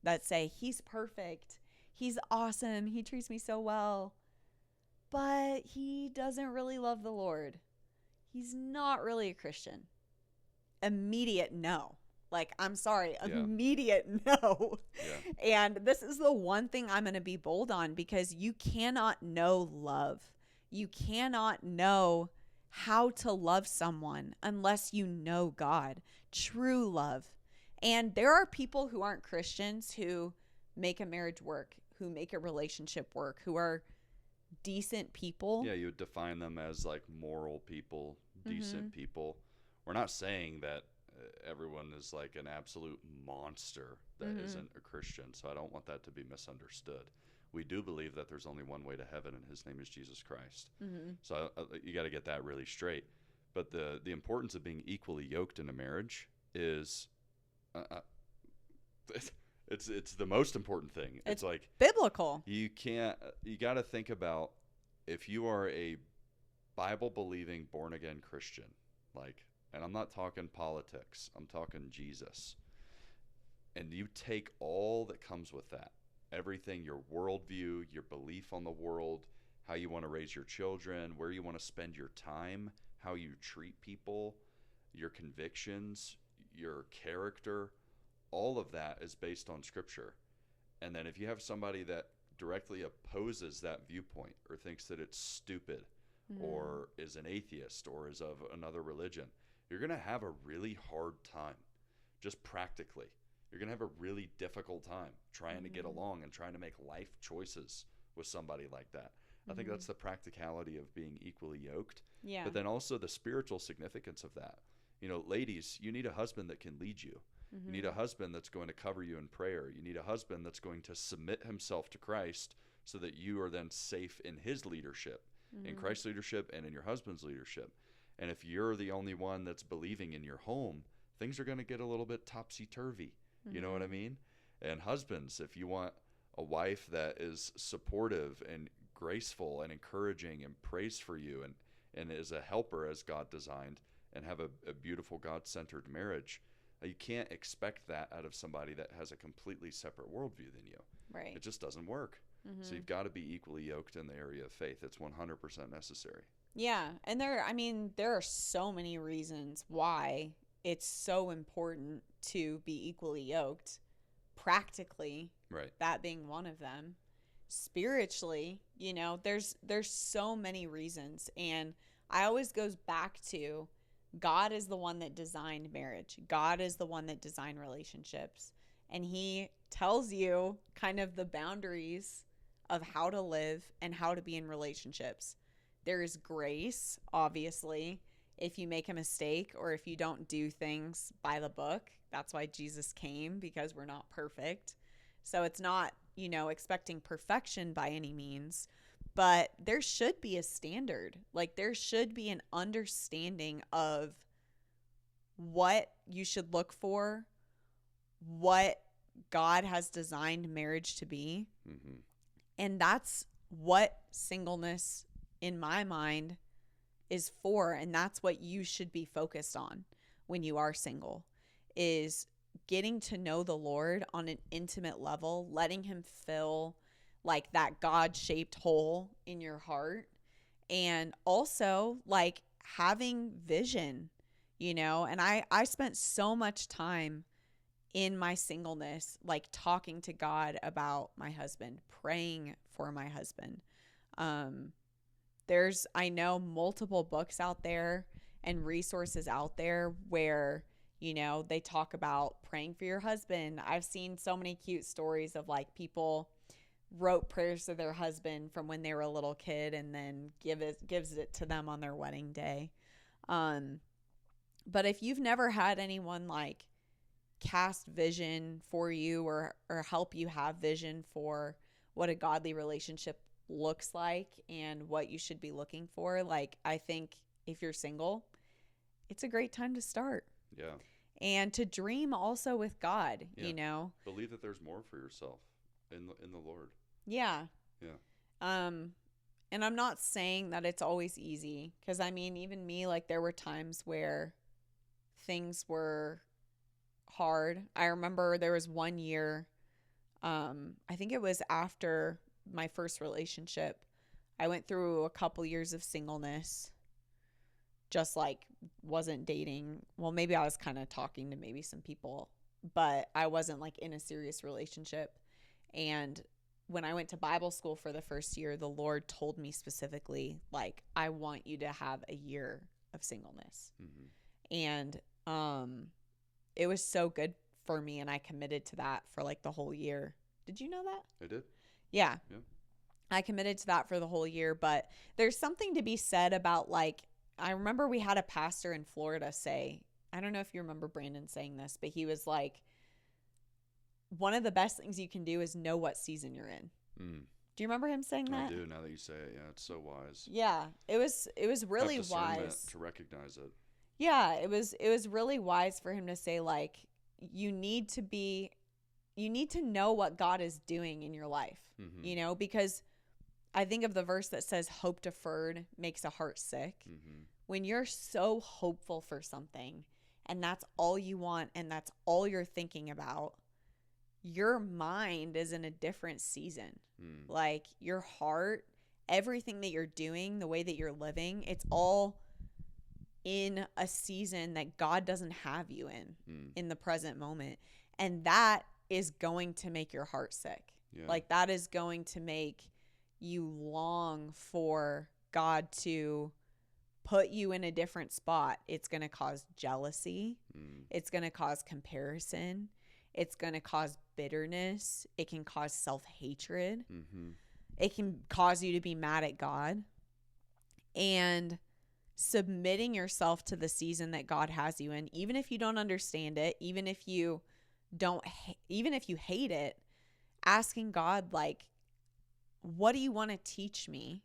that say, he's perfect. He's awesome. He treats me so well. But he doesn't really love the Lord. He's not really a Christian. Immediate no. Like, I'm sorry, immediate no. Yeah. And this is the one thing I'm going to be bold on, because you cannot know love. You cannot know how to love someone unless you know God. True love. And there are people who aren't Christians who make a marriage work, who make a relationship work, who are decent people. Yeah, you would define them as like moral people, decent people. We're not saying that everyone is like an absolute monster that isn't a Christian, so I don't want that to be misunderstood. We do believe that there's only one way to heaven, and his name is Jesus Christ. So you got to get that really straight. But the importance of being equally yoked in a marriage is it's the most important thing. It's like biblical. You got to think about, if you are a Bible believing born again Christian, like, and I'm not talking politics, I'm talking Jesus, and you take all that comes with that, everything, your worldview, your belief on the world, how you want to raise your children, where you want to spend your time, how you treat people, your convictions, your character, all of that is based on Scripture. And then if you have somebody that directly opposes that viewpoint, or thinks that it's stupid, or is an atheist, or is of another religion, you're going to have a really hard time, just practically. You're going to have a really difficult time trying to get along and trying to make life choices with somebody like that. I think that's the practicality of being equally yoked. Yeah. But then also the spiritual significance of that. You know, ladies, you need a husband that can lead you. You need a husband that's going to cover you in prayer. You need a husband that's going to submit himself to Christ, so that you are then safe in his leadership, in Christ's leadership and in your husband's leadership. And if you're the only one that's believing in your home, things are going to get a little bit topsy-turvy. You know what I mean? And husbands, if you want a wife that is supportive and graceful and encouraging and prays for you and is a helper as God designed, and have a beautiful God-centered marriage, you can't expect that out of somebody that has a completely separate worldview than you. Right. It just doesn't work. Mm-hmm. So you've got to be equally yoked in the area of faith. It's 100% necessary. Yeah. And there are so many reasons why it's so important to be equally yoked. Practically, Right. that being one of them. Spiritually, there's so many reasons. And I always goes back to God is the one that designed marriage. God is the one that designed relationships. And he tells you kind of the boundaries of how to live and how to be in relationships. There is grace, obviously, if you make a mistake or if you don't do things by the book. That's why Jesus came, because we're not perfect. So it's not, expecting perfection by any means, but there should be a standard. Like, there should be an understanding of what you should look for, what God has designed marriage to be. Mm-hmm. And that's what singleness, in my mind, is for. And that's what you should be focused on when you are single, is getting to know the Lord on an intimate level, letting him fill like that God-shaped hole in your heart. And also like having vision, and I spent so much time in my singleness, like talking to God about my husband, praying for my husband. I know multiple books out there and resources out there where, they talk about praying for your husband. I've seen so many cute stories of like people wrote prayers to their husband from when they were a little kid and then gives it to them on their wedding day. But if you've never had anyone like cast vision for you or help you have vision for what a godly relationship looks like and what you should be looking for, like, I think if you're single, it's a great time to start. Yeah. And to dream also with God, Believe that there's more for yourself in the Lord. Yeah. Yeah. And I'm not saying that it's always easy, because even me, like, there were times where things were hard. I remember there was one year, I think it was after my first relationship, I went through a couple years of singleness, just like wasn't dating. Well, maybe I was kind of talking to maybe some people, but I wasn't like in a serious relationship. And when I went to Bible school for the first year, the Lord told me specifically, like, I want you to have a year of singleness. Mm-hmm. And it was so good for me, and I committed to that for like the whole year. Did you know that? I did. Yeah. I committed to that for the whole year, but there's something to be said about, like, I remember we had a pastor in Florida say, I don't know if you remember Brandon saying this, but he was like, one of the best things you can do is know what season you're in. Mm. Do you remember him saying that? I do, now that you say it. Yeah, it's so wise. Yeah, it was really wise to recognize it. Yeah, it was really wise for him to say, like, you need to know what God is doing in your life, mm-hmm. Because I think of the verse that says hope deferred makes a heart sick. Mm-hmm. When you're so hopeful for something and that's all you want and that's all you're thinking about, your mind is in a different season. Mm. Like, your heart, everything that you're doing, the way that you're living, it's all in a season that God doesn't have you in the present moment. And that is going to make your heart sick. Yeah. Like, that is going to make you long for God to put you in a different spot. It's going to cause jealousy. It's going to cause comparison. It's going to cause bitterness. It can cause self-hatred. Mm-hmm. It can cause you to be mad at God. And submitting yourself to the season that God has you in, even if you don't understand it, even if you hate it, asking God, like, what do you want to teach me?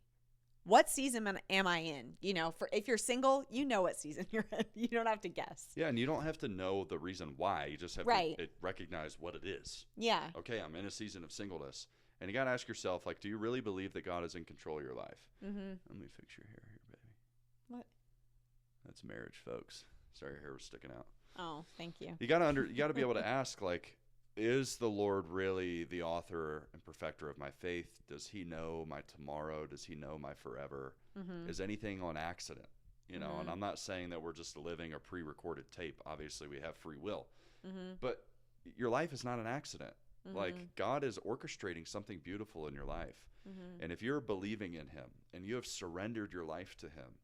what season am I in? You know, for if you're single, you know what season you're in. You don't have to guess. Yeah, and you don't have to know the reason why. You just have Right. to recognize what it is. Yeah. Okay, I'm in a season of singleness. And you got to ask yourself, like, do you really believe that God is in control of your life? Mm-hmm. Let me fix your hair here, baby. What? That's marriage, folks. Sorry, your hair was sticking out. Oh, thank you. You got to be able to ask, like, is the Lord really the author and perfecter of my faith? Does he know my tomorrow? Does he know my forever? Mm-hmm. Is anything on accident? You know, Mm-hmm. and I'm not saying that we're just living a pre-recorded tape. Obviously, we have free will. Mm-hmm. But your life is not an accident. Mm-hmm. Like, God is orchestrating something beautiful in your life. Mm-hmm. And if you're believing in him and you have surrendered your life to him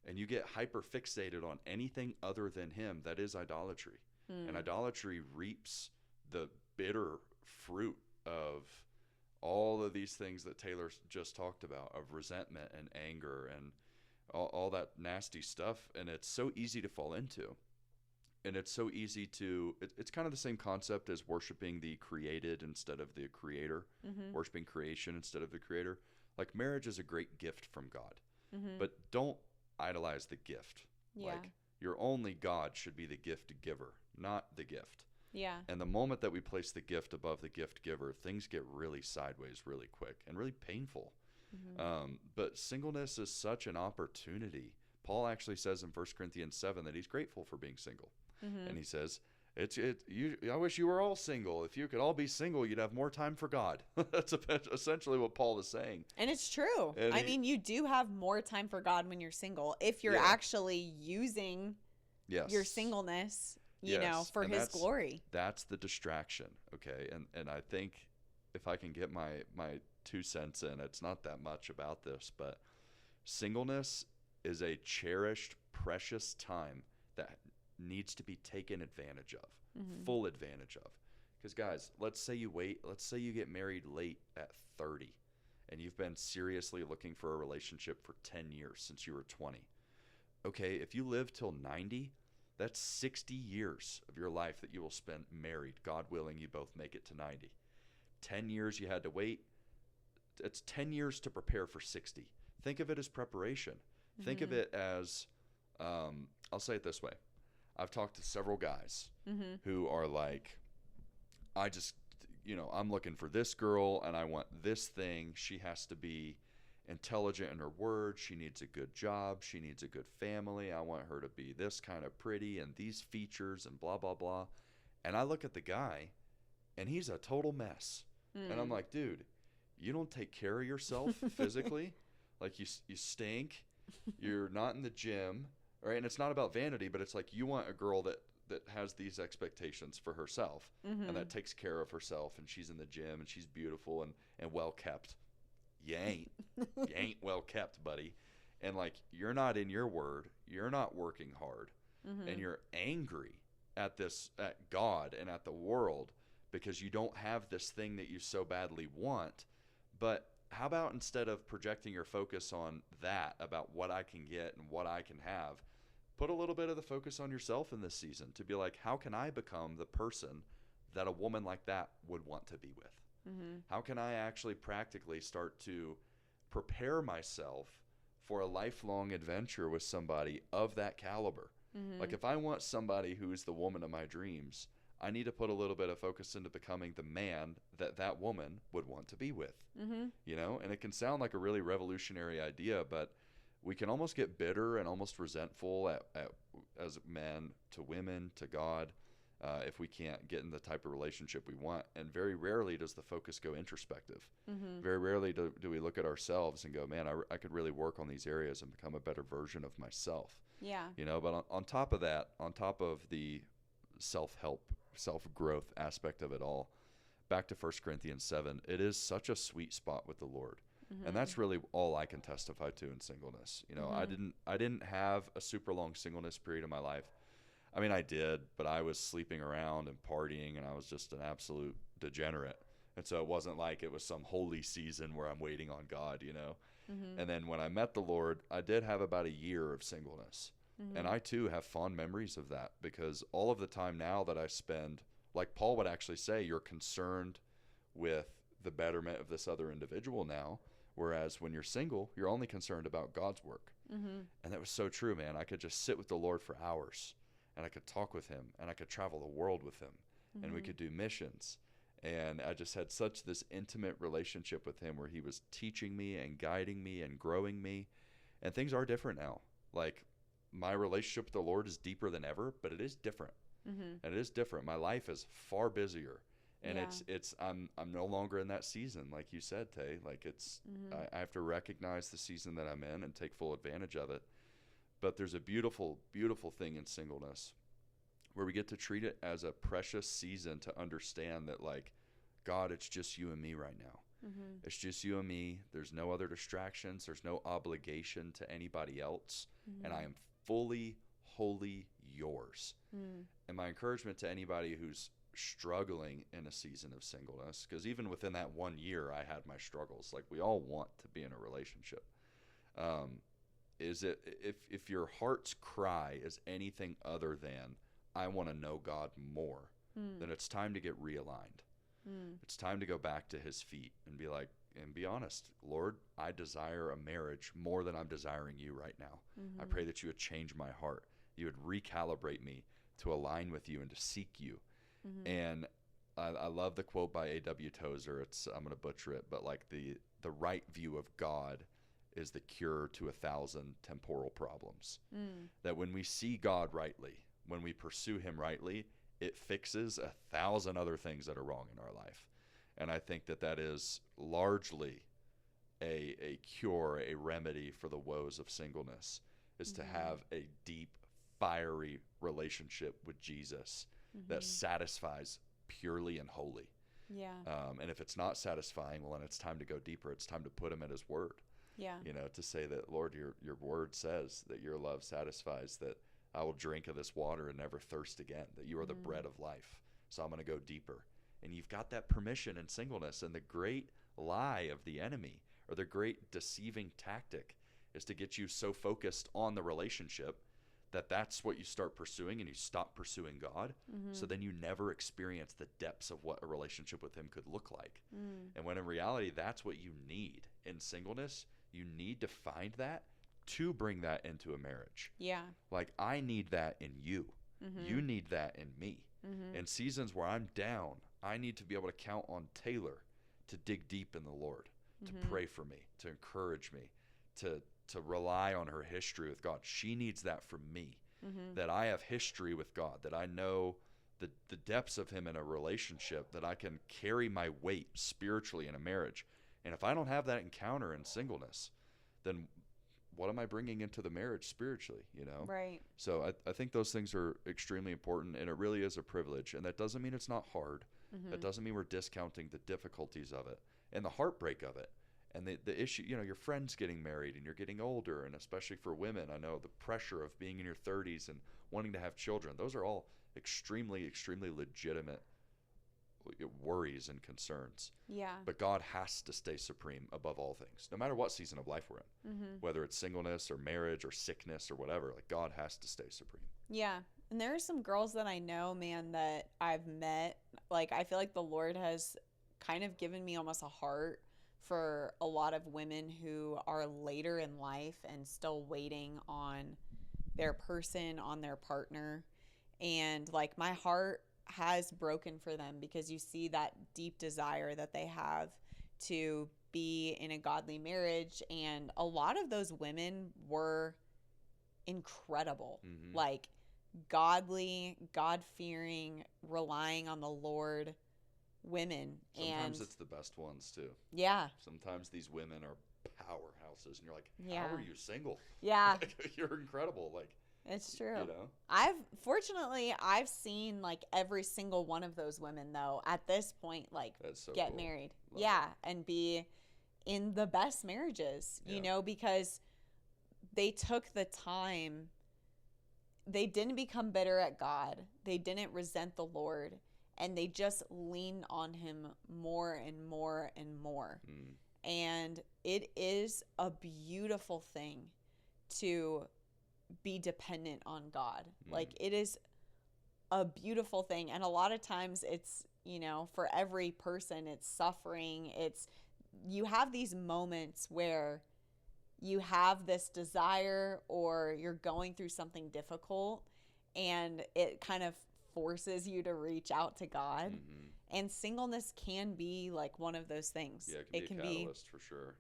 and you get hyper fixated on anything other than him, that is idolatry. Mm. And idolatry reaps the bitter fruit of all of these things that Taylor just talked about, of resentment and anger and all that nasty stuff. And it's so easy to fall into. And it's so easy to, it's kind of the same concept as worshiping the created instead of the creator, Mm-hmm. worshiping creation instead of the creator. Like, marriage is a great gift from God, Mm-hmm. but don't idolize the gift. Yeah. Like, your only God should be the gift giver, not the gift. Yeah. And the moment that we place the gift above the gift giver, things get really sideways really quick and really painful. Mm-hmm. But singleness is such an opportunity. Paul actually says in 1 Corinthians 7 that he's grateful for being single. Mm-hmm. And he says, I wish you were all single. If you could all be single, you'd have more time for God. That's essentially what Paul is saying. And it's true. And I mean, you do have more time for God when you're single if you're actually using your singleness, you know, for and his glory. That's the distraction, okay? And I think if I can get my 2 cents in, it's not that much about this, but singleness is a cherished, precious time that needs to be taken advantage of, Mm-hmm. full advantage of. Because, guys, let's say you get married late at 30 and you've been seriously looking for a relationship for 10 years since you were 20. Okay, if you live till 90, that's 60 years of your life that you will spend married, God willing, you both make it to 90. 10 years you had to wait. It's 10 years to prepare for 60. Think of it as preparation. Mm-hmm. Think of it as, I'll say it this way. I've talked to several guys Mm-hmm. who are like, I'm looking for this girl and I want this thing. She has to be intelligent in her words. She needs a good job. She needs a good family. I want her to be this kind of pretty and these features and blah, blah, blah. And I look at the guy and he's a total mess. Mm. And I'm like, dude, you don't take care of yourself physically. Like, you stink. You're not in the gym. Right? And it's not about vanity, but it's like you want a girl that has these expectations for herself Mm-hmm. and that takes care of herself and she's in the gym and she's beautiful and well kept. You ain't well kept, buddy. And like, you're not in your word. You're not working hard. Mm-hmm. And you're angry at God and at the world because you don't have this thing that you so badly want. But how about instead of projecting your focus on that, about what I can get and what I can have, put a little bit of the focus on yourself in this season to be like, how can I become the person that a woman like that would want to be with? Mm-hmm. How can I actually practically start to prepare myself for a lifelong adventure with somebody of that caliber? Mm-hmm. Like, if I want somebody who is the woman of my dreams, I need to put a little bit of focus into becoming the man that woman would want to be with. Mm-hmm. You know, and it can sound like a really revolutionary idea, but we can almost get bitter and almost resentful as men to women, to God, if we can't get in the type of relationship we want. And very rarely does the focus go introspective. Mm-hmm. Very rarely do we look at ourselves and go, man, I could really work on these areas and become a better version of myself. Yeah. You know, but on top of that, on top of the self-help, self-growth aspect of it all, back to 1 Corinthians 7, it is such a sweet spot with the Lord. Mm-hmm. And that's really all I can testify to in singleness. You know, mm-hmm. I didn't have a super long singleness period in my life. I mean, I did, but I was sleeping around and partying, and I was just an absolute degenerate. And so it wasn't like it was some holy season where I'm waiting on God, you know. Mm-hmm. And then when I met the Lord, I did have about a year of singleness. Mm-hmm. And I, too, have fond memories of that, because all of the time now that I spend, like Paul would actually say, you're concerned with the betterment of this other individual now, Whereas when you're single, you're only concerned about God's work. And that was so true, man. I could just sit with the Lord for hours, and I could talk with him, and I could travel the world with him, and we could do missions. And I just had such this intimate relationship with him where he was teaching me and guiding me and growing me. And things are different now. Like, my relationship with the Lord is deeper than ever, but it is different. And it is different. My life is far busier. And I'm no longer in that season, like you said, Tay. Like, I have to recognize the season that I'm in and take full advantage of it. But there's a beautiful, beautiful thing in singleness where we get to treat it as a precious season to understand that, like, God, it's just you and me right now. It's just you and me. There's no other distractions. There's no obligation to anybody else. And I am fully, wholly yours. And my encouragement to anybody who's struggling in a season of singleness, because even within that 1 year, I had my struggles. Like, we all want to be in a relationship. Is it if your heart's cry is anything other than, I want to know God more, then it's time to get realigned. It's time to go back to his feet and be like, and be honest, Lord, I desire a marriage more than I'm desiring you right now. I pray that you would change my heart. You would recalibrate me to align with you and to seek you. And I love the quote by A.W. Tozer. I'm going to butcher it, but like the right view of God is the cure to 1,000 temporal problems. That when we see God rightly, when we pursue him rightly, it fixes 1,000 other things that are wrong in our life. And I think that is largely a cure, a remedy for the woes of singleness, is to have a deep, fiery relationship with Jesus that satisfies purely and wholly. And if it's not satisfying, well, then it's time to go deeper. It's time to put him at his word. To say that, Lord, your word says that your love satisfies, that I will drink of this water and never thirst again, that you are the bread of life. So I'm going to go deeper. And you've got that permission in singleness. And the great lie of the enemy, or the great deceiving tactic, is to get you so focused on the relationship that that's what you start pursuing, and you stop pursuing God. So then you never experience the depths of what a relationship with him could look like. And when in reality, that's what you need in singleness. You need to find that to bring that into a marriage. Like, I need that in you. You need that in me. In seasons where I'm down, I need to be able to count on Taylor to dig deep in the Lord, to pray for me, to encourage me, to rely on her history with God. She needs that from me, that I have history with God, that I know the depths of him in a relationship, that I can carry my weight spiritually in a marriage. And if I don't have that encounter in singleness, then what am I bringing into the marriage spiritually, Right. So I think those things are extremely important, and it really is a privilege. And that doesn't mean it's not hard. That doesn't mean we're discounting the difficulties of it and the heartbreak of it. And the issue, your friend's getting married and you're getting older, and especially for women, I know the pressure of being in your 30s and wanting to have children. Those are all extremely, extremely legitimate worries and concerns. But God has to stay supreme above all things, no matter what season of life we're in, whether it's singleness or marriage or sickness or whatever. Like, God has to stay supreme. And there are some girls that I know, man, that I've met. Like, I feel like the Lord has kind of given me almost a heart for a lot of women who are later in life and still waiting on their person, on their partner. And like, my heart has broken for them, because you see that deep desire that they have to be in a godly marriage. And a lot of those women were incredible, like godly, God-fearing, relying on the Lord women. Sometimes it's the best ones too. Sometimes these women are powerhouses, and you're like, how are you single? Like, you're incredible. Like, it's true. I've seen like every single one of those women, though, at this point, like, so get cool. married. Love it. And be in the best marriages, because they took the time. They didn't become bitter at God. They didn't resent the Lord, and they just leaned on him more and more and more. And it is a beautiful thing to be dependent on God. Like, it is a beautiful thing. And a lot of times it's, for every person, it's suffering. It's you have these moments where you have this desire or you're going through something difficult and it kind of forces you to reach out to God. And singleness can be like one of those things. Yeah, it can be a catalyst for sure.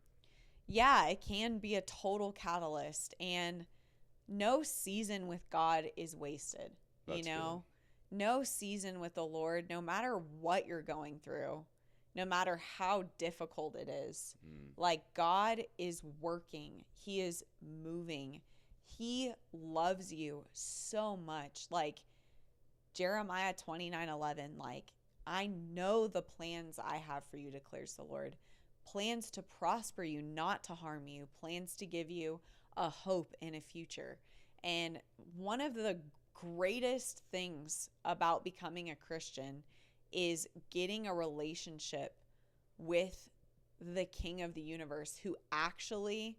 Yeah, it can be a total catalyst. And no season with God is wasted. That's good. No season with the Lord, no matter what you're going through, no matter how difficult it is, like God is working. He is moving. He loves you so much. Like Jeremiah 29:11, like, I know the plans I have for you, declares the Lord. Plans to prosper you, not to harm you. Plans to give you a hope and a future. And one of the greatest things about becoming a Christian is getting a relationship with the King of the universe who actually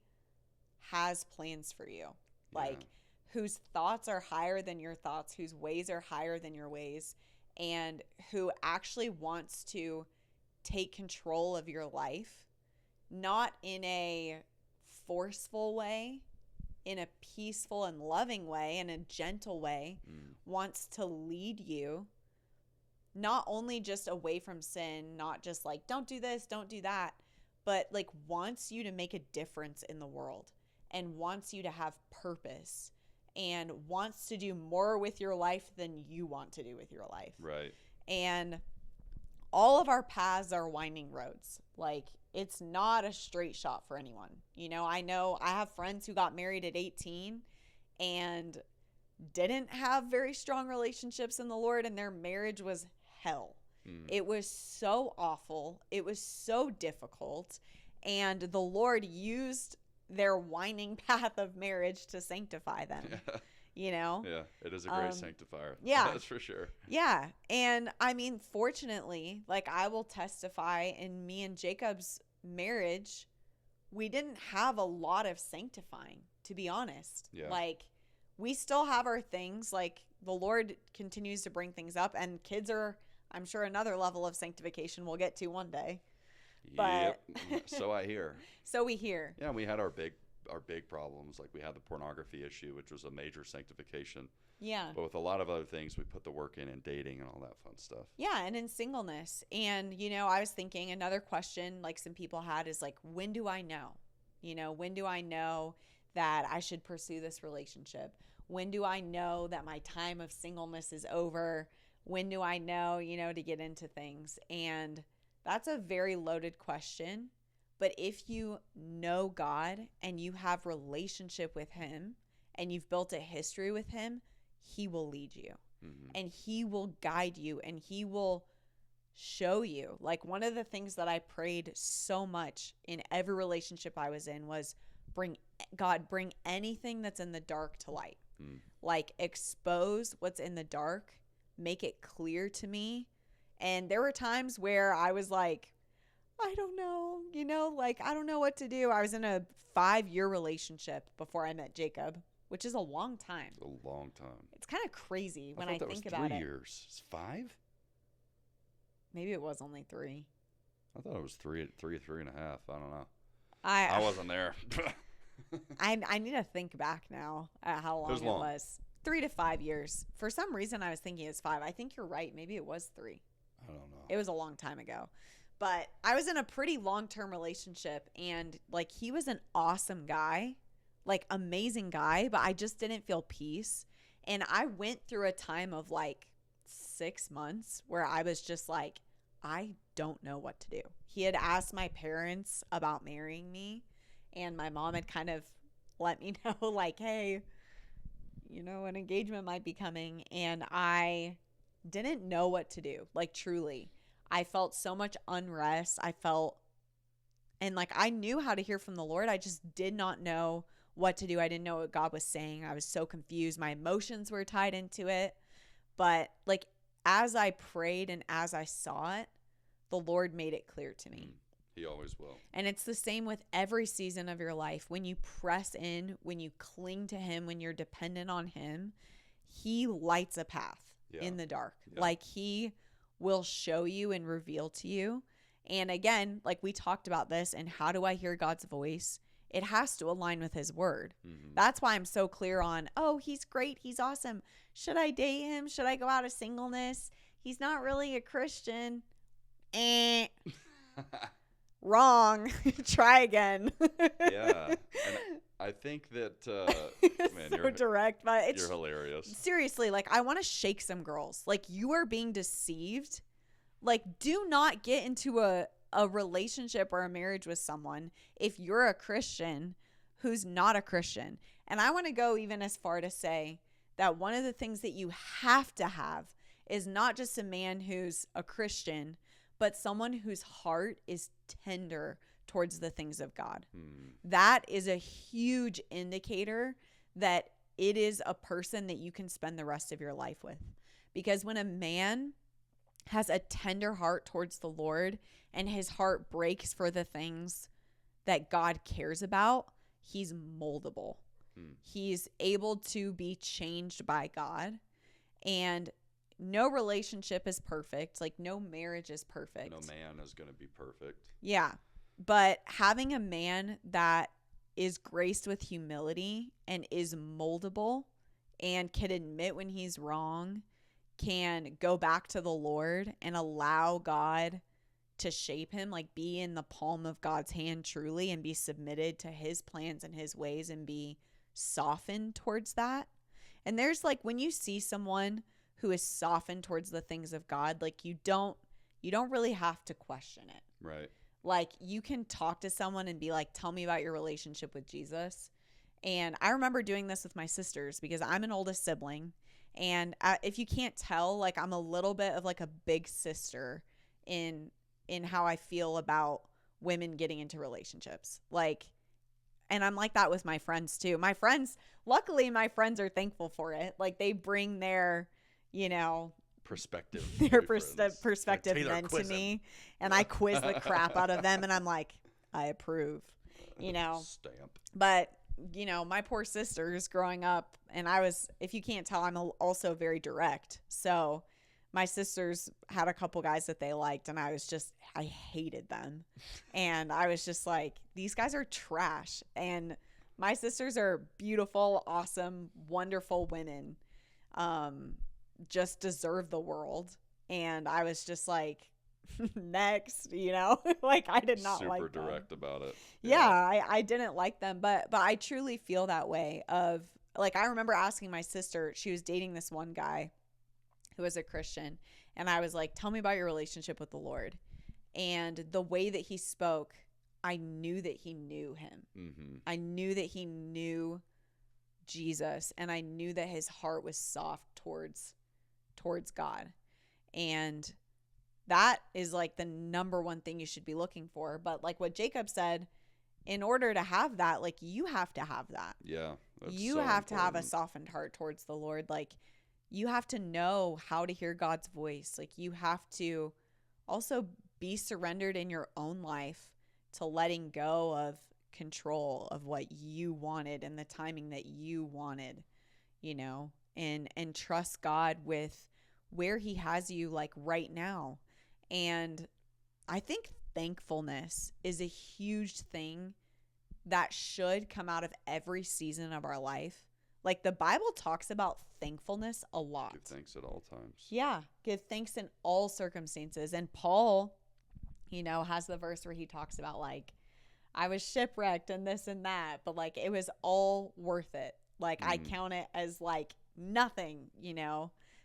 has plans for you. Like, whose thoughts are higher than your thoughts, whose ways are higher than your ways, and who actually wants to take control of your life, not in a forceful way, in a peaceful and loving way, in a gentle way, wants to lead you, not only just away from sin, not just like, don't do this, don't do that, but like wants you to make a difference in the world and wants you to have purpose and wants to do more with your life than you want to do with your life. Right. And all of our paths are winding roads. Like, it's not a straight shot for anyone. I know I have friends who got married at 18 and didn't have very strong relationships in the Lord, and their marriage was hell. It was so awful. It was so difficult. And the Lord used their winding path of marriage to sanctify them. Yeah, it is a great sanctifier. Yeah. That's for sure. Yeah. And I mean, fortunately, like, I will testify, in me and Jacob's marriage, we didn't have a lot of sanctifying, to be honest. Yeah. Like, we still have our things. Like, the Lord continues to bring things up, and kids are, I'm sure, another level of sanctification we'll get to one day. But so I hear. So we hear. Yeah, we had our big problems. Like, we had the pornography issue, which was a major sanctification. Yeah. But with a lot of other things, we put the work in dating and all that fun stuff. Yeah, and in singleness. And, I was thinking another question like some people had is like, when do I know? When do I know that I should pursue this relationship? When do I know that my time of singleness is over? When do I know, to get into things? And that's a very loaded question. But if you know God and you have relationship with him and you've built a history with him, he will lead you and he will guide you and he will show you. Like, one of the things that I prayed so much in every relationship I was in was, bring anything that's in the dark to light. Like, expose what's in the dark, make it clear to me. And there were times where I was like, I don't know, like, I don't know what to do. I was in a 5-year relationship before I met Jacob, which is a long time. It's a long time. It's kind of crazy when I think about it. I thought that was 3 years. It's 5? Maybe it was only 3. I thought it was 3.5. I don't know. I wasn't there. I need to think back now at how long it was. 3 to 5 years. For some reason, I was thinking it's 5. I think you're right. Maybe it was 3. I don't know. It was a long time ago. But I was in a pretty long-term relationship, and like, he was an awesome guy, like, amazing guy, but I just didn't feel peace. And I went through a time of like 6 months where I was just like, I don't know what to do. He had asked my parents about marrying me, and my mom had kind of let me know, like, hey, an engagement might be coming. And I didn't know what to do. Like, truly. I felt so much unrest. And like, I knew how to hear from the Lord. I just did not know what to do. I didn't know what God was saying. I was so confused. My emotions were tied into it. But like, as I prayed and as I saw it, the Lord made it clear to me. He always will. And it's the same with every season of your life. When you press in, when you cling to him, when you're dependent on him, he lights a path in the dark. Yeah. Like, he will show you and reveal to you. And again, like we talked about this, and how do I hear God's voice? It has to align with his word. Mm-hmm. That's why I'm so clear on, oh, he's great. He's awesome. Should I date him? Should I go out of singleness? He's not really a Christian. Wrong. Try again. Yeah. And I think that, man, so you're direct, but it's you're hilarious. Seriously, like I want to shake some girls. Like you are being deceived. Like do not get into a relationship or a marriage with someone if you're a Christian who's not a Christian. And I want to go even as far to say that one of the things that you have to have is not just a man who's a Christian, but someone whose heart is tender towards the things of God. That is a huge indicator that it is a person that you can spend the rest of your life with. Because when a man has a tender heart towards the Lord and his heart breaks for the things that God cares about, he's moldable. He's able to be changed by God. And no relationship is perfect. Like no marriage is perfect. No man is going to be perfect. Yeah. But having a man that is graced with humility and is moldable and can admit when he's wrong, can go back to the Lord and allow God to shape him, like be in the palm of God's hand truly and be submitted to his plans and his ways and be softened towards that. And there's like when you see someone who is softened towards the things of God, like you don't really have to question it. Right. Like you can talk to someone and be like, tell me about your relationship with Jesus. And I remember doing this with my sisters because I'm an oldest sibling. And if you can't tell, like I'm a little bit of like a big sister in how I feel about women getting into relationships. Like, and I'm like that with my friends too. Luckily my friends are thankful for it. Like they bring their, Perspective. their perspective men to me, and I quiz the crap out of them, and I'm like, I approve, Stamp. But my poor sisters growing up, and if you can't tell, I'm also very direct. So my sisters had a couple guys that they liked, and I hated them, and I was just like, these guys are trash. And my sisters are beautiful, awesome, wonderful women. Just deserve the world. And I was just like, next, like I did not like them. Super direct about it. Yeah, I didn't like them, but I truly feel that way of like, I remember asking my sister, she was dating this one guy who was a Christian, and I was like, tell me about your relationship with the Lord. And the way that he spoke, I knew that he knew him. Mm-hmm. I knew that he knew Jesus, and I knew that his heart was soft towards God. And that is like the number one thing you should be looking for. But like what Jacob said, in order to have that, like you have to have that. Yeah. You have to have a softened heart towards the Lord. Like you have to know how to hear God's voice. Like you have to also be surrendered in your own life to letting go of control of what you wanted and the timing that you wanted, and trust God with where he has you like right now. And I think thankfulness is a huge thing that should come out of every season of our life. Like the Bible talks about thankfulness a lot. Give thanks at all times. Yeah, give thanks in all circumstances. And Paul, has the verse where he talks about like, I was shipwrecked and this and that, but like it was all worth it. Like I count it as like nothing,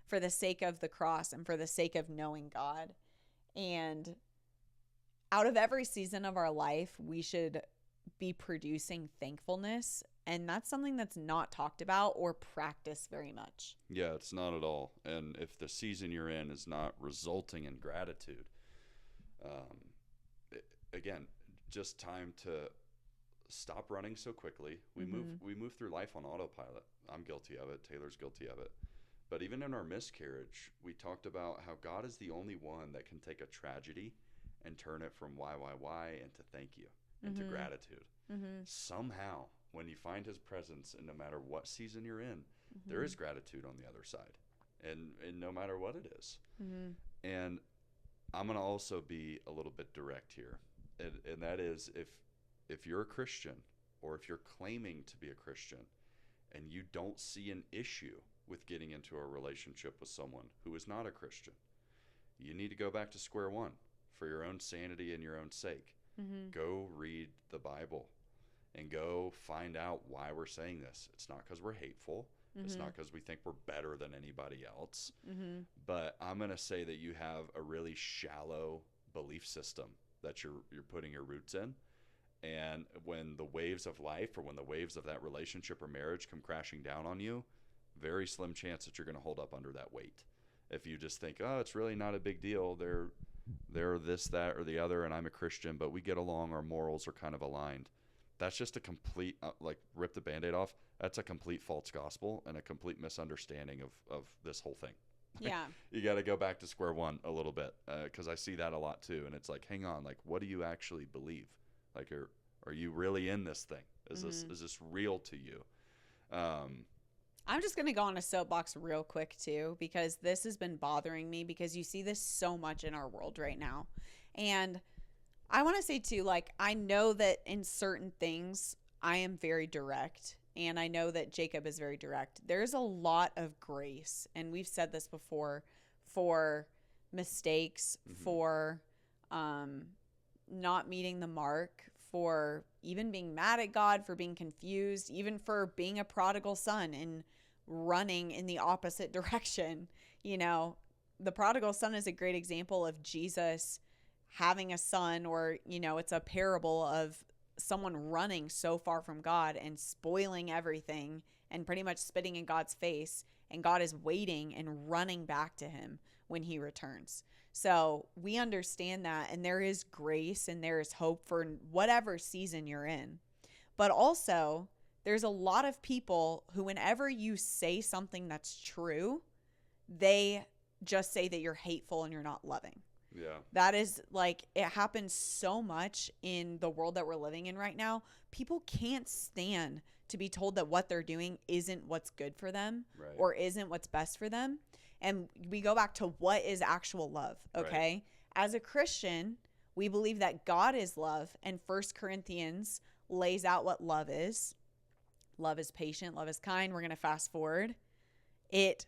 for the sake of the cross and for the sake of knowing God. And out of every season of our life, we should be producing thankfulness. And that's something that's not talked about or practiced very much. Yeah, it's not at all. And if the season you're in is not resulting in gratitude, again, just time to stop running so quickly. We move through life on autopilot. I'm guilty of it. Taylor's guilty of it. But even in our miscarriage, we talked about how God is the only one that can take a tragedy and turn it from why into thank you, into gratitude. Somehow, when you find his presence, and no matter what season you're in, there is gratitude on the other side, and no matter what it is. And I'm going to also be a little bit direct here. And that is, if you're a Christian, or if you're claiming to be a Christian, and you don't see an issue with getting into a relationship with someone who is not a Christian, you need to go back to square one for your own sanity and your own sake. Mm-hmm. Go read the Bible and go find out why we're saying this. It's not because we're hateful. Mm-hmm. It's not because we think we're better than anybody else. Mm-hmm. But I'm going to say that you have a really shallow belief system that you're putting your roots in. And when the waves of life, or when the waves of that relationship or marriage come crashing down on you, very slim chance that you're going to hold up under that weight. If you just think, oh, it's really not a big deal, they're this, that, or the other, and I'm a Christian, but we get along, our morals are kind of aligned. That's just a complete, like, rip the Band-Aid off. That's a complete false gospel and a complete misunderstanding of this whole thing. Yeah. You got to go back to square one a little bit, because I see that a lot too. And it's like, hang on, like, what do you actually believe? Like, are you really in this thing? Is this real to you? I'm just going to go on a soapbox real quick too, because this has been bothering me, because you see this so much in our world right now. And I want to say too, like, I know that in certain things I am very direct, and I know that Jacob is very direct. There's a lot of grace, and we've said this before, for mistakes, for not meeting the mark, for even being mad at God, for being confused, even for being a prodigal son and running in the opposite direction. You know, the prodigal son is a great example of Jesus having a son, or, you know, it's a parable of someone running so far from God and spoiling everything and pretty much spitting in God's face, and God is waiting and running back to him when he returns. So we understand that, and there is grace and there is hope for whatever season you're in. But also, there's a lot of people who, whenever you say something that's true, they just say that you're hateful and you're not loving. Yeah. That is, like, it happens so much in the world that we're living in right now. People can't stand to be told that what they're doing isn't what's good for them, right, or isn't what's best for them. And we go back to what is actual love, okay? Right. As a Christian, we believe that God is love, and 1 Corinthians lays out what love is. Love is patient, love is kind. We're going to fast forward. It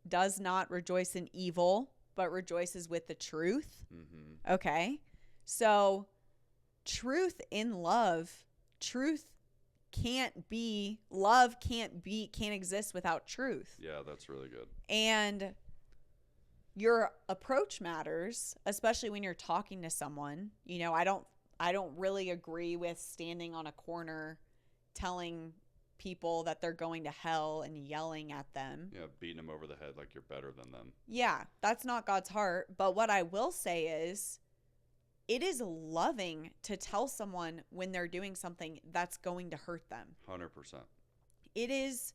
does not rejoice in evil, but rejoices with the truth. Mm-hmm. Okay? So truth in love, can't exist without truth. Yeah, that's really good. And your approach matters, especially when you're talking to someone. You know, I don't really agree with standing on a corner telling people that they're going to hell and yelling at them. Yeah, beating them over the head like you're better than them. Yeah, that's not God's heart. But what I will say is, it is loving to tell someone when they're doing something that's going to hurt them. 100%. It is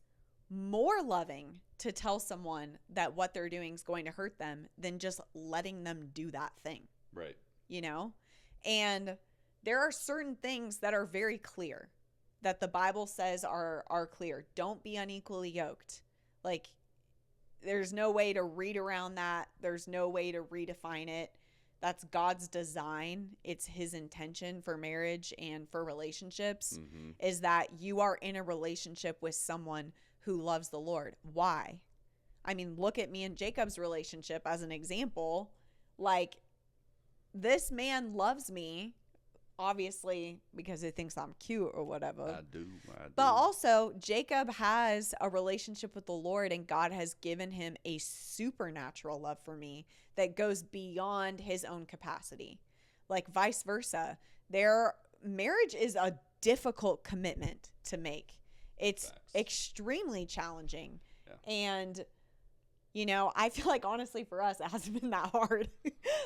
more loving to tell someone that what they're doing is going to hurt them than just letting them do that thing. Right. You know? And there are certain things that are very clear, that the Bible says are clear. Don't be unequally yoked. Like, there's no way to read around that. There's no way to redefine it. That's God's design. It's his intention for marriage and for relationships, is that you are in a relationship with someone who loves the Lord. Why? I mean, look at me and Jacob's relationship as an example. Like, this man loves me, obviously, because he thinks I'm cute or whatever. I do. But also, Jacob has a relationship with the Lord, and God has given him a supernatural love for me that goes beyond his own capacity. Like, vice versa. Their marriage is a difficult commitment to make. It's extremely challenging. Yeah. And, you know, I feel like, honestly, for us, it hasn't been that hard.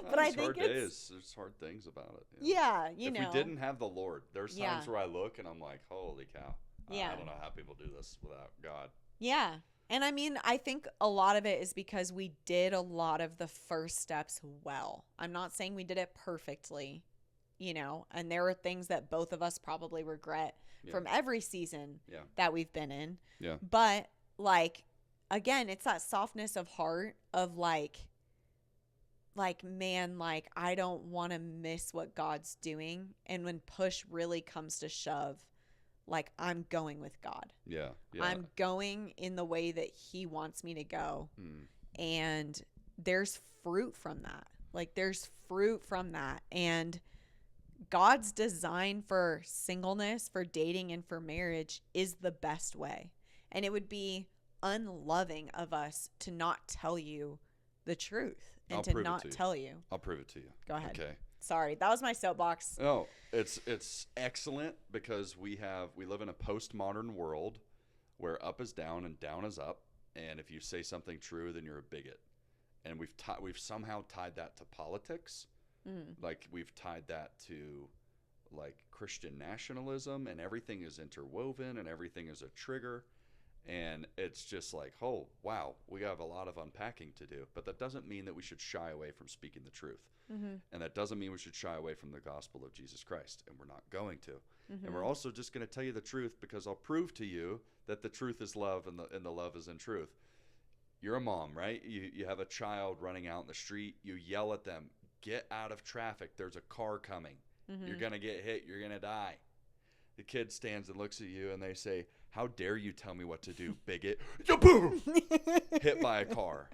But I think there's hard things about it. Yeah, if we didn't have the Lord, there's times where I look and I'm like, holy cow. I don't know how people do this without God. Yeah. And I mean, I think a lot of it is because we did a lot of the first steps well. I'm not saying we did it perfectly, you know, and there are things that both of us probably regret from every season that we've been in. Yeah. But, like, again, it's that softness of heart of, like like, man, like, I don't want to miss what God's doing. And when push really comes to shove, like, I'm going with God. Yeah. Yeah. I'm going in the way that he wants me to go. Hmm. And there's fruit from that. Like, there's fruit from that. And God's design for singleness, for dating, and for marriage is the best way. And it would be unloving of us to not tell you the truth and I'll to prove it not to you. tell you. I'll prove it to you. Go ahead. Okay. Sorry, that was my soapbox. No, it's excellent because we live in a postmodern world where up is down and down is up, and if you say something true, then you're a bigot. And we've somehow tied that to politics. Like, we've tied that to, like, Christian nationalism, and everything is interwoven and everything is a trigger. And it's just like, oh, wow, we have a lot of unpacking to do. But that doesn't mean that we should shy away from speaking the truth. And that doesn't mean we should shy away from the gospel of Jesus Christ. And we're not going to. And we're also just going to tell you the truth, because I'll prove to you that the truth is love and the love is in truth. You're a mom, right? You have a child running out in the street. You yell at them, get out of traffic. There's a car coming. You're going to get hit. You're going to die. The kid stands and looks at you and they say, how dare you tell me what to do, bigot? Boom! Hit by a car.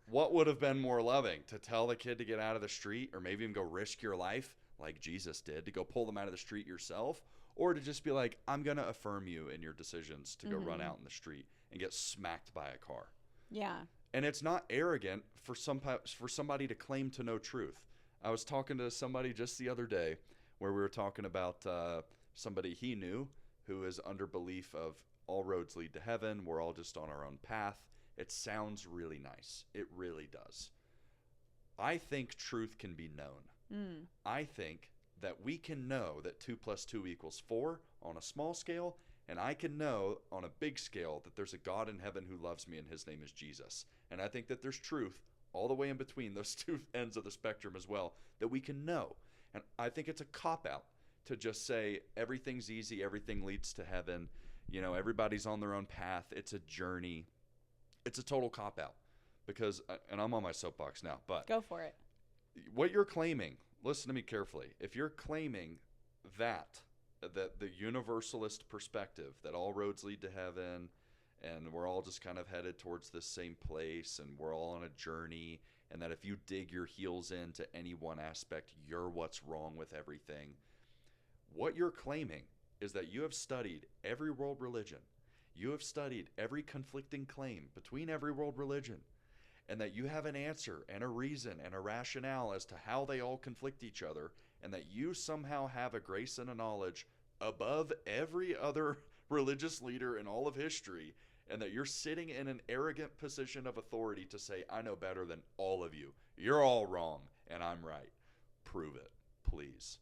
What would have been more loving? To tell the kid to get out of the street, or maybe even go risk your life like Jesus did, to go pull them out of the street yourself? Or to just be like, I'm going to affirm you in your decisions to go run out in the street and get smacked by a car. Yeah. And it's not arrogant for somebody to claim to know truth. I was talking to somebody just the other day where we were talking about somebody he knew who is under belief of all roads lead to heaven. We're all just on our own path. It sounds really nice. It really does. I think truth can be known. I think that we can know that 2 + 2 = 4 on a small scale, and I can know on a big scale that there's a God in heaven who loves me and his name is Jesus. And I think that there's truth all the way in between those two ends of the spectrum as well that we can know. And I think it's a cop-out to just say everything's easy, everything leads to heaven, everybody's on their own path, it's a journey. It's a total cop-out because, and I'm on my soapbox now, but Go for it. What you're claiming, listen to me carefully, if you're claiming that the universalist perspective, that all roads lead to heaven and we're all just kind of headed towards this same place and we're all on a journey, and that if you dig your heels into any one aspect, you're what's wrong with everything. What you're claiming is that you have studied every world religion. You have studied every conflicting claim between every world religion, and that you have an answer and a reason and a rationale as to how they all conflict each other, and that you somehow have a grace and a knowledge above every other religious leader in all of history, and that you're sitting in an arrogant position of authority to say, I know better than all of you. You're all wrong, and I'm right. Prove it, please.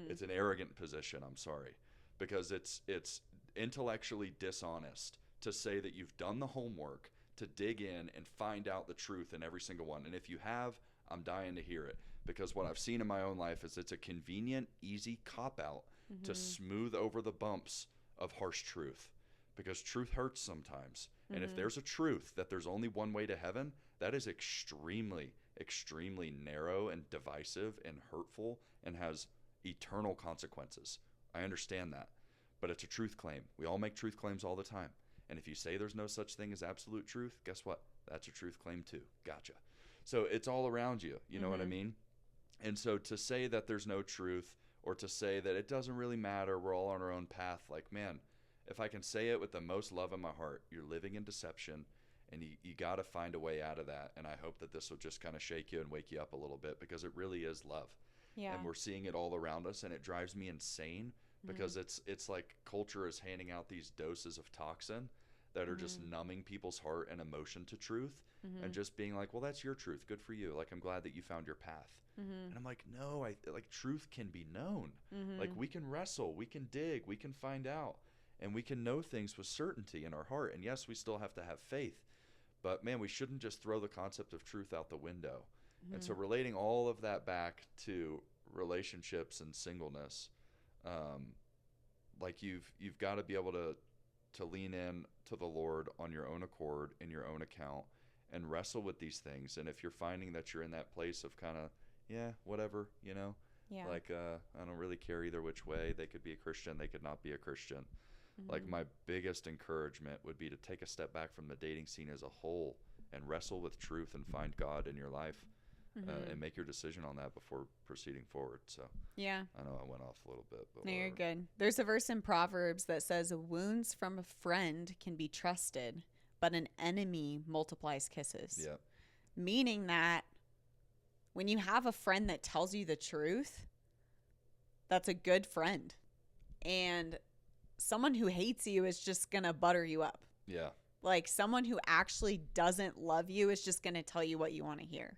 It's an arrogant position, I'm sorry, because it's intellectually dishonest to say that you've done the homework to dig in and find out the truth in every single one. And if you have, I'm dying to hear it, because what I've seen in my own life is it's a convenient, easy cop-out to smooth over the bumps of harsh truth, because truth hurts sometimes. And if there's a truth that there's only one way to heaven, that is extremely, extremely narrow and divisive and hurtful and has eternal consequences. I understand that. But it's a truth claim. We all make truth claims all the time. And if you say there's no such thing as absolute truth, guess what? That's a truth claim too. Gotcha. So it's all around you. You know what I mean? And so to say that there's no truth, or to say that it doesn't really matter, we're all on our own path, like, man, if I can say it with the most love in my heart, you're living in deception, and you got to find a way out of that. And I hope that this will just kind of shake you and wake you up a little bit, because it really is love. Yeah. And we're seeing it all around us, and it drives me insane, because it's like culture is handing out these doses of toxin that are just numbing people's heart and emotion to truth, and just being like, well, that's your truth. Good for you. Like, I'm glad that you found your path. And I'm like, no, like, truth can be known. Like, we can wrestle, we can dig, we can find out, and we can know things with certainty in our heart. And yes, we still have to have faith, but man, we shouldn't just throw the concept of truth out the window. And so relating all of that back to relationships and singleness, like, you've got to be able to lean in to the Lord on your own accord, in your own account, and wrestle with these things. And if you're finding that you're in that place of kind of, yeah, whatever, Yeah. like, I don't really care either which way. They could be a Christian, they could not be a Christian. Like, my biggest encouragement would be to take a step back from the dating scene as a whole and wrestle with truth and find God in your life, and make your decision on that before proceeding forward. So Yeah. I know I went off a little bit, but No, you're whatever. good. There's a verse in Proverbs that says, wounds from a friend can be trusted, but an enemy multiplies kisses. Yeah. Meaning that when you have a friend that tells you the truth, that's a good friend. And someone who hates you is just going to butter you up. Yeah. Like, someone who actually doesn't love you is just going to tell you what you want to hear.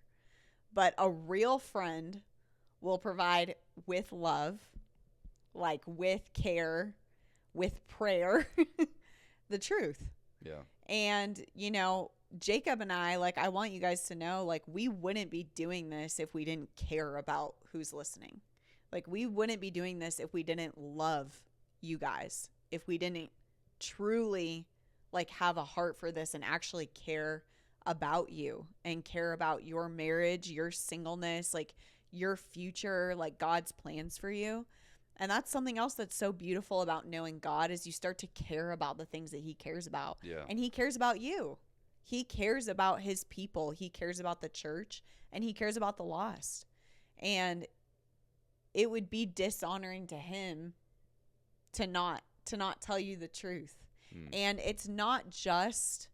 But a real friend will provide with love, like with care, with prayer, the truth. Yeah. And, Jacob and I, like, I want you guys to know, like, we wouldn't be doing this if we didn't care about who's listening. Like, we wouldn't be doing this if we didn't love you guys, if we didn't truly, like, have a heart for this and actually care about you and care about your marriage, your singleness, like your future, like God's plans for you. And that's something else that's so beautiful about knowing God, is you start to care about the things that he cares about. Yeah. And he cares about you. He cares about his people. He cares about the church, and he cares about the lost. And it would be dishonoring to him to not tell you the truth. And it's not just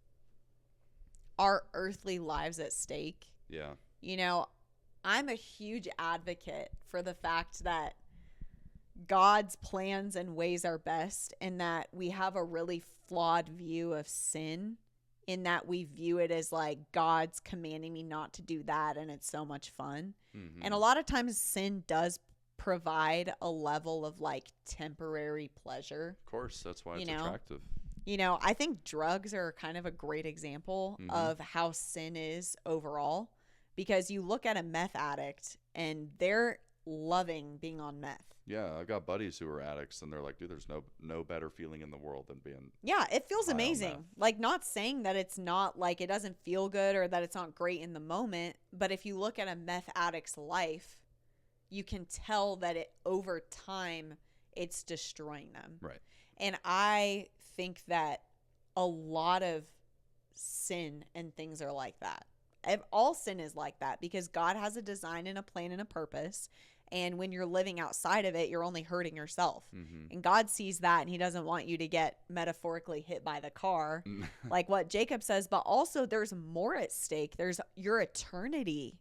our earthly lives at stake. Yeah. I'm a huge advocate for the fact that God's plans and ways are best, and that we have a really flawed view of sin, in that we view it as like God's commanding me not to do that, and it's so much fun. And a lot of times sin does provide a level of like temporary pleasure. Of course, that's why it's attractive. I think drugs are kind of a great example of how sin is overall, because you look at a meth addict and they're loving being on meth. Yeah, I've got buddies who are addicts, and they're like, dude, there's no better feeling in the world than being Yeah, it feels high on amazing. meth. Like, not saying that it's not, like, it doesn't feel good or that it's not great in the moment, but if you look at a meth addict's life, you can tell that it over time it's destroying them. Right. And I think that a lot of sin and things are like that. All sin is like that, because God has a design and a plan and a purpose. And when you're living outside of it, you're only hurting yourself. And God sees that, and he doesn't want you to get metaphorically hit by the car, like what Jacob says. But also there's more at stake. There's your eternity,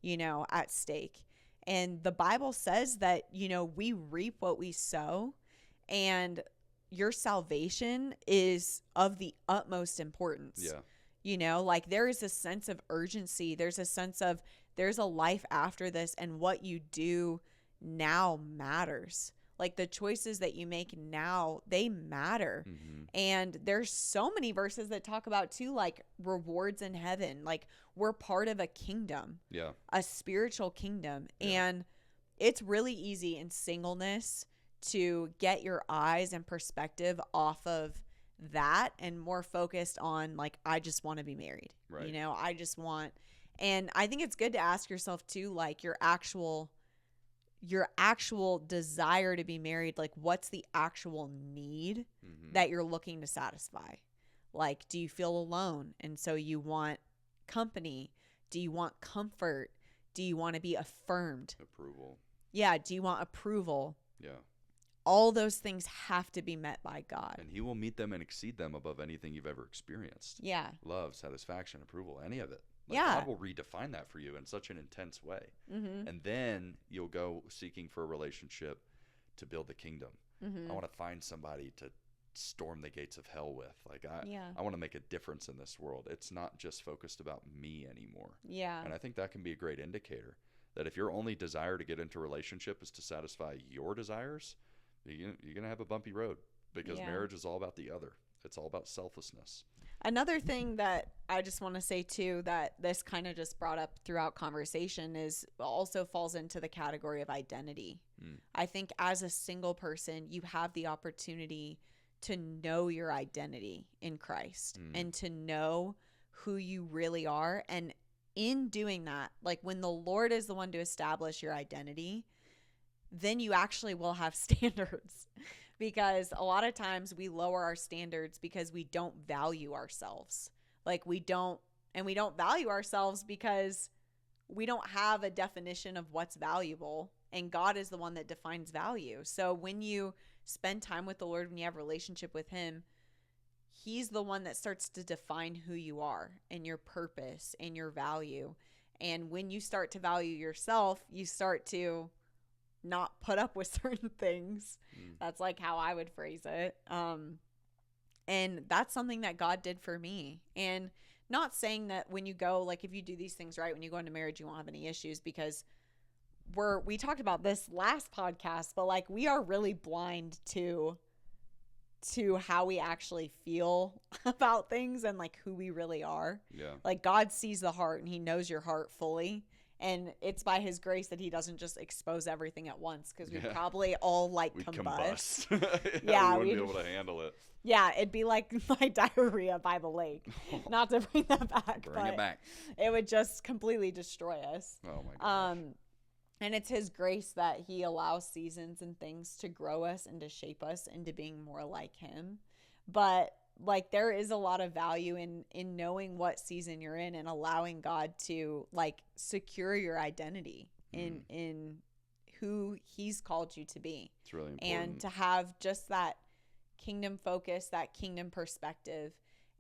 at stake. And the Bible says that, we reap what we sow, and your salvation is of the utmost importance. Yeah. Like, there is a sense of urgency. There's a sense of there's a life after this, and what you do now matters. Like, the choices that you make now, they matter. And there's so many verses that talk about too, like rewards in heaven. Like, we're part of a kingdom, a spiritual kingdom. And it's really easy in singleness to get your eyes and perspective off of that and more focused on, like, I just want to be married. Right. I just want, and I think it's good to ask yourself too, like, your actual desire to be married. Like, what's the actual need that you're looking to satisfy? Like, do you feel alone, and so you want company? Do you want comfort? Do you want to be affirmed? Approval. Yeah. Do you want approval? Yeah. All those things have to be met by God. And he will meet them and exceed them above anything you've ever experienced. Yeah. Love, satisfaction, approval, any of it. Like, Yeah. God will redefine that for you in such an intense way. And then you'll go seeking for a relationship to build the kingdom. I want to find somebody to storm the gates of hell with. Like, I want to make a difference in this world. It's not just focused about me anymore. Yeah. And I think that can be a great indicator that if your only desire to get into a relationship is to satisfy your desires, you're going to have a bumpy road, because marriage is all about the other. It's all about selflessness. Another thing that I just want to say too, that this kind of just brought up throughout conversation, is also falls into the category of identity. I think as a single person, you have the opportunity to know your identity in Christ and to know who you really are. And in doing that, like when the Lord is the one to establish your identity, then you actually will have standards. Because a lot of times we lower our standards because we don't value ourselves. Like we don't value ourselves because we don't have a definition of what's valuable, and God is the one that defines value. So when you spend time with the Lord, when you have a relationship with him, he's the one that starts to define who you are and your purpose and your value. And when you start to value yourself, you start to not put up with certain things. That's like how I would phrase it. And that's something that God did for me. And not saying that when you go, like if you do these things right, when you go into marriage, you won't have any issues, because we talked about this last podcast, but like we are really blind to how we actually feel about things and like who we really are. Yeah. Like God sees the heart and he knows your heart fully. And it's by his grace that he doesn't just expose everything at once, because we'd probably all like combust. Yeah, we wouldn't be able to handle it. Yeah, it'd be like my diarrhea by the lake. Not to bring that back. Bring it back. It would just completely destroy us. Oh my gosh. And it's his grace that he allows seasons and things to grow us and to shape us into being more like him. But like there is a lot of value in knowing what season you're in and allowing God to like secure your identity in who he's called you to be. It's really important. And to have just that kingdom focus, that kingdom perspective,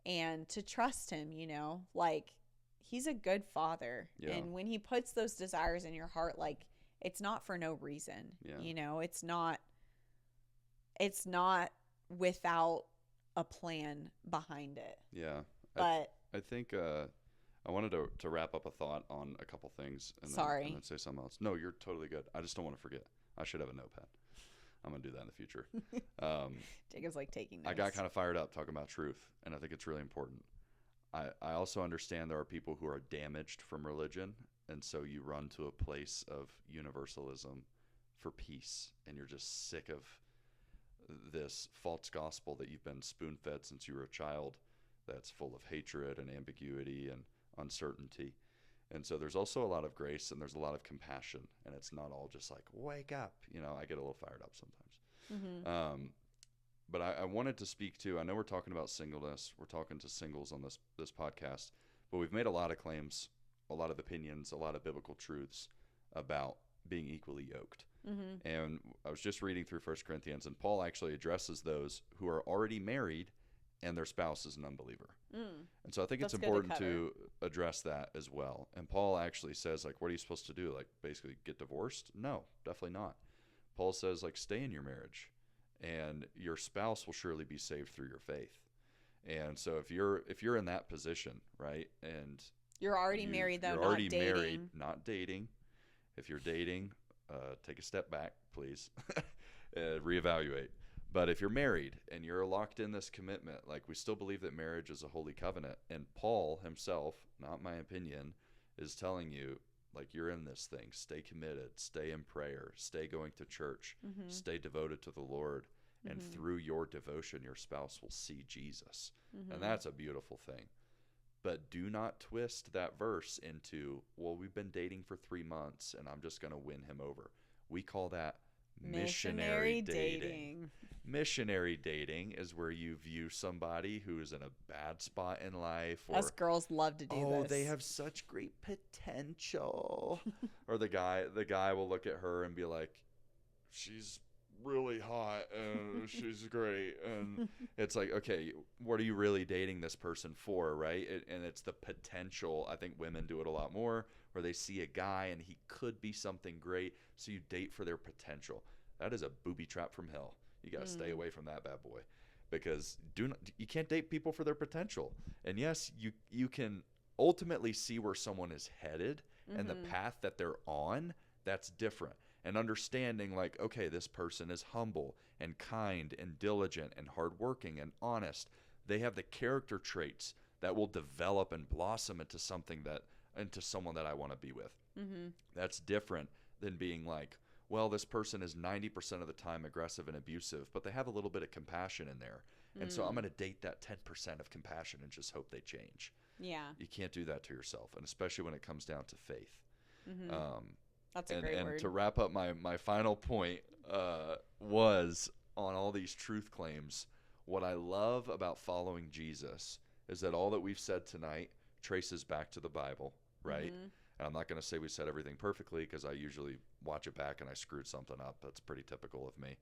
and to trust him, you know, like he's a good father. Yeah. And when he puts those desires in your heart, like it's not for no reason. Yeah. You know, it's not without a plan behind it. Yeah. But I think I wanted to wrap up a thought on a couple things and then say something else. No, you're totally good. I just don't want to forget. I should have a notepad. I'm going to do that in the future. Jacob's like taking notes. I got kind of fired up talking about truth, and I think it's really important. I also understand there are people who are damaged from religion, and so you run to a place of universalism for peace, and you're just sick of this false gospel that you've been spoon-fed since you were a child that's full of hatred and ambiguity and uncertainty. And so there's also a lot of grace and there's a lot of compassion, and it's not all just like, wake up. You know, I get a little fired up sometimes. Mm-hmm. But I wanted to speak to, I know we're talking about singleness. We're talking to singles on this podcast, but we've made a lot of claims, a lot of opinions, a lot of biblical truths about being equally yoked. Mm-hmm. And I was just reading through 1 Corinthians, and Paul actually addresses those who are already married and their spouse is an unbeliever. And so I think it's important to address that as well. And Paul actually says, like, what are you supposed to do? Like, basically get divorced? No, definitely not. Paul says, like, stay in your marriage, and your spouse will surely be saved through your faith. And so if you're in that position, right, and you're already married, though, you're not already dating. married, not dating. If you're dating, take a step back, please. Reevaluate. But if you're married and you're locked in this commitment, like, we still believe that marriage is a holy covenant. And Paul himself, not my opinion, is telling you, like, you're in this thing. Stay committed. Stay in prayer. Stay going to church. Mm-hmm. Stay devoted to the Lord. And Mm-hmm. through your devotion, your spouse will see Jesus. Mm-hmm. And that's a beautiful thing. But do not twist that verse into, well, we've been dating for 3 months and I'm just going to win him over. We call that missionary dating. Missionary dating is where you view somebody who is in a bad spot in life. Or, us girls love to do this. Oh, they have such great potential. Or the guy will look at her and be like, she's really hot and she's great, and it's like, okay, what are you really dating this person for, right? And it's the potential. I think women do it a lot more, where they see a guy and he could be something great, so you date for their potential. That is a booby trap from hell. You got to stay away from that bad boy, because you can't date people for their potential. And yes, you can ultimately see where someone is headed and the path that they're on. That's different. And understanding, like, okay, this person is humble and kind and diligent and hardworking and honest. They have the character traits that will develop and blossom into someone that I want to be with. Mm-hmm. That's different than being like, well, this person is 90% of the time aggressive and abusive, but they have a little bit of compassion in there. And so I'm going to date that 10% of compassion and just hope they change. Yeah. You can't do that to yourself, and especially when it comes down to faith. Mm-hmm. That's a great word. And to wrap up my final point was on all these truth claims, what I love about following Jesus is that all that we've said tonight traces back to the Bible, right? Mm-hmm. And I'm not going to say we said everything perfectly, because I usually watch it back and I screwed something up. That's pretty typical of me.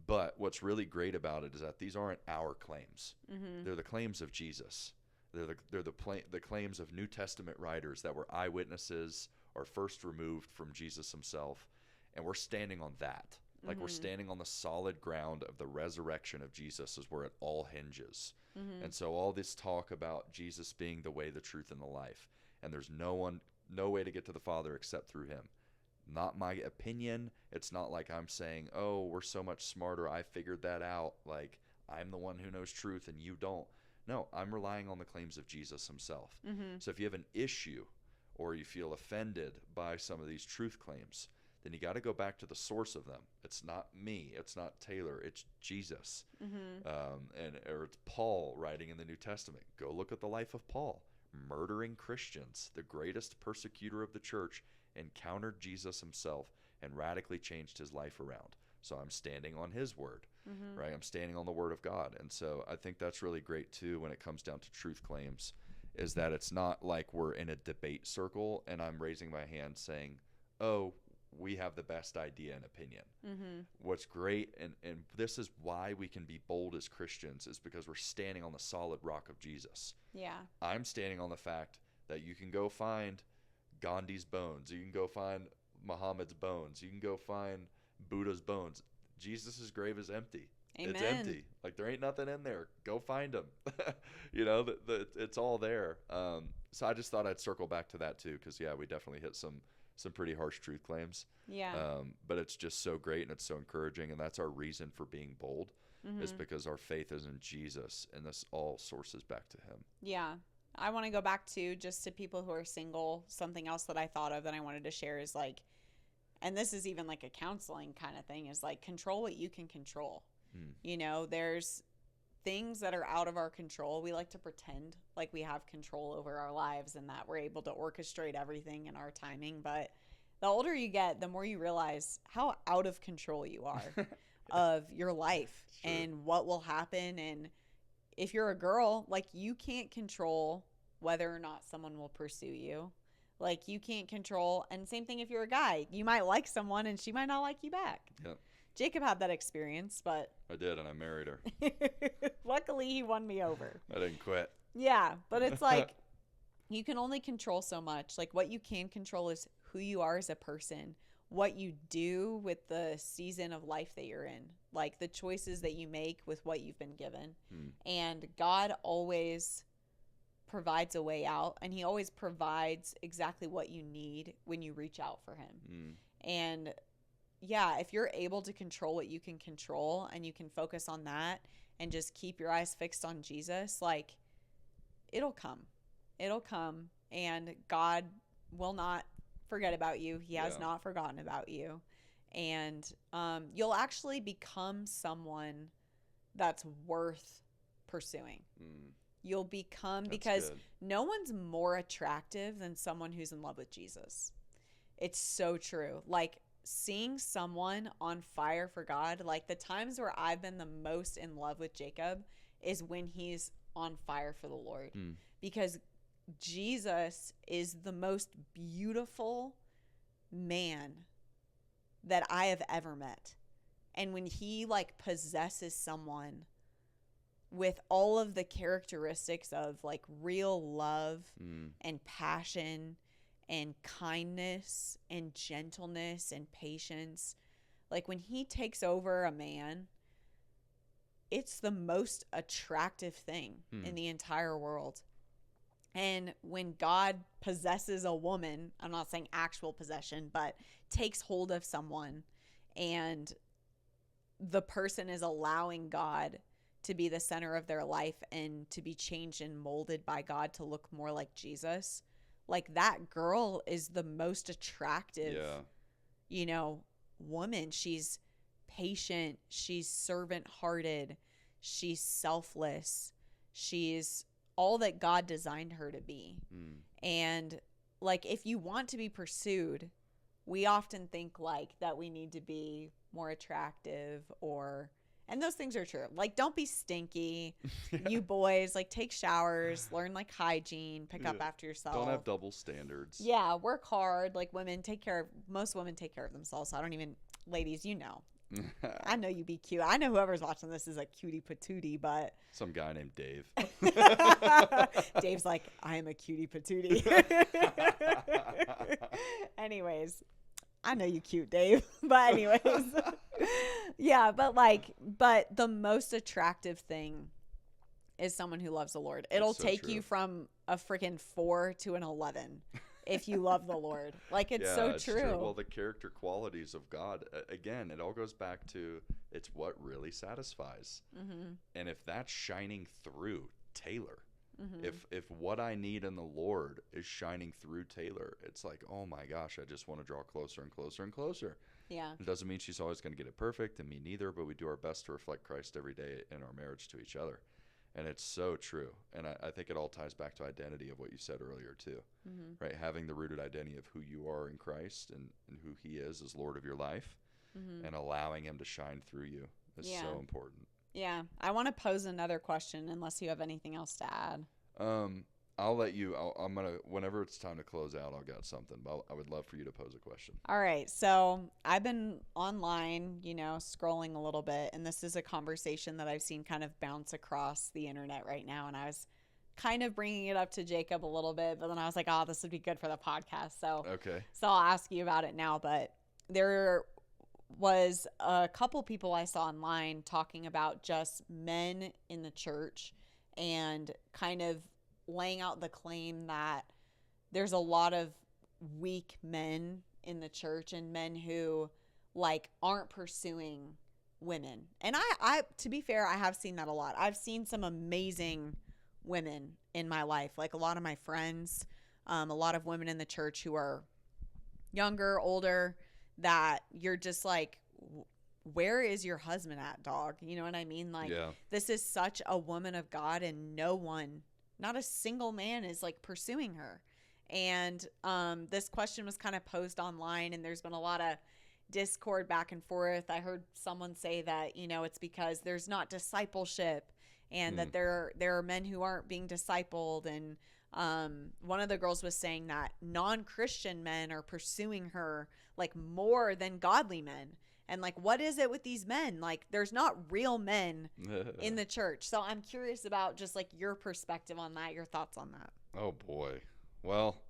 But what's really great about it is that these aren't our claims. Mm-hmm. They're the claims of Jesus. They're the claims of New Testament writers that were eyewitnesses or first removed from Jesus himself. And we're standing on that. Like, we're standing on the solid ground of the resurrection of Jesus is where it all hinges. Mm-hmm. And so all this talk about Jesus being the way, the truth, and the life, and there's no way to get to the Father except through him. Not my opinion. It's not like I'm saying, oh, we're so much smarter, I figured that out. Like, I'm the one who knows truth and you don't. No, I'm relying on the claims of Jesus himself. Mm-hmm. So if you have an issue or you feel offended by some of these truth claims, then you got to go back to the source of them. It's not me. It's not Taylor. It's Jesus. Mm-hmm. Or it's Paul writing in the New Testament. Go look at the life of Paul. Murdering Christians, the greatest persecutor of the church, encountered Jesus himself and radically changed his life around. So I'm standing on his word, right? I'm standing on the word of God. And so I think that's really great too when it comes down to truth claims, is that it's not like we're in a debate circle and I'm raising my hand saying, oh, we have the best idea and opinion. Mm-hmm. What's great, and this is why we can be bold as Christians, is because we're standing on the solid rock of Jesus. Yeah. I'm standing on the fact that you can go find Gandhi's bones. You can go find Muhammad's bones. You can go find Buddha's bones. Jesus' grave is empty. Amen. It's empty. Like, there ain't nothing in there. Go find them. You know, it's all there. So I just thought I'd circle back to that too, because, yeah, we definitely hit some pretty harsh truth claims. Yeah. But it's just so great and it's so encouraging, and that's our reason for being bold, is because our faith is in Jesus, and this all sources back to him. Yeah. I want to go back to, just to people who are single, something else that I thought of that I wanted to share is like, and this is even like a counseling kind of thing, is like, control what you can control. You know, there's things that are out of our control. We like to pretend like we have control over our lives and that we're able to orchestrate everything in our timing. But the older you get, the more you realize how out of control you are of your life and what will happen. And if you're a girl, like, you can't control whether or not someone will pursue you. Like, you can't control. And same thing if you're a guy. You might like someone and she might not like you back. Yep. Jacob had that experience, but I did, and I married her. luckily he won me over. I didn't quit. Yeah, but it's like, you can only control so much. Like, what you can control is who you are as a person, what you do with the season of life that you're in, like the choices that you make with what you've been given. And God always provides a way out, and he always provides exactly what you need when you reach out for him. And yeah, if you're able to control what you can control and you can focus on that and just keep your eyes fixed on Jesus, like, it'll come. It'll come, and God will not forget about you. He has not forgotten about you. And you'll actually become someone that's worth pursuing. You'll become, because no one's more attractive than someone who's in love with Jesus. It's so true. Like, seeing someone on fire for God, like, the times where I've been the most in love with Jacob is when he's on fire for the Lord. Because Jesus is the most beautiful man that I have ever met. And when he, like, possesses someone with all of the characteristics of, like, real love and passion and kindness and gentleness and patience, like, when he takes over a man, it's the most attractive thing in the entire world. And when God possesses a woman, I'm not saying actual possession, but takes hold of someone, and the person is allowing God to be the center of their life and to be changed and molded by God to look more like Jesus, like, that girl is the most attractive, you know, woman. She's patient. She's servant-hearted. She's selfless. She's all that God designed her to be. Mm. And like, if you want to be pursued, we often think like that we need to be more attractive, or, and those things are true. Like, don't be stinky. Yeah. You boys, like, take showers, learn like hygiene, pick up after yourself. Don't have double standards. Yeah, work hard. Like, most women take care of themselves. So I don't even, ladies, you know. I know you be cute. I know whoever's watching this is a cutie patootie, but some guy named Dave. Dave's like, I am a cutie patootie. Anyways, I know you cute, Dave. But anyways, yeah, but the most attractive thing is someone who loves the Lord. It'll take you from a freaking 4 to an 11. If you love the Lord. Like, it's so true. Well, the character qualities of God, again, it all goes back to it's what really satisfies. Mm-hmm. And if that's shining through Taylor, mm-hmm. if what I need in the Lord is shining through Taylor, it's like, oh my gosh, I just want to draw closer and closer and closer. Yeah. It doesn't mean she's always going to get it perfect, and me neither, but we do our best to reflect Christ every day in our marriage to each other. And it's so true. And I think it all ties back to identity of what you said earlier too, mm-hmm. right? Having the rooted identity of who you are in Christ and who he is as Lord of your life, mm-hmm. and allowing him to shine through you is so important. Yeah. I want to pose another question unless you have anything else to add. I'll let you, I'm going to, whenever it's time to close out, I'll got something, but I would love for you to pose a question. All right. So I've been online, scrolling a little bit, and this is a conversation that I've seen kind of bounce across the internet right now. And I was kind of bringing it up to Jacob a little bit, but then I was like, oh, this would be good for the podcast. So I'll ask you about it now. But there was a couple people I saw online talking about just men in the church and kind of laying out the claim that there's a lot of weak men in the church and men who aren't pursuing women. And I to be fair, I have seen that a lot. I've seen some amazing women in my life, like a lot of my friends, a lot of women in the church who are younger, older, that you're just like, where is your husband at, dog? You know what I mean? This is such a woman of God, and not a single man is pursuing her. And this question was kind of posed online, and there's been a lot of discord back and forth. I heard someone say that, it's because there's not discipleship, and that there are men who aren't being discipled. And one of the girls was saying that non-Christian men are pursuing her more than godly men. And what is it with these men? There's not real men in the church. So I'm curious about just your perspective on that, your thoughts on that. Oh boy. Well,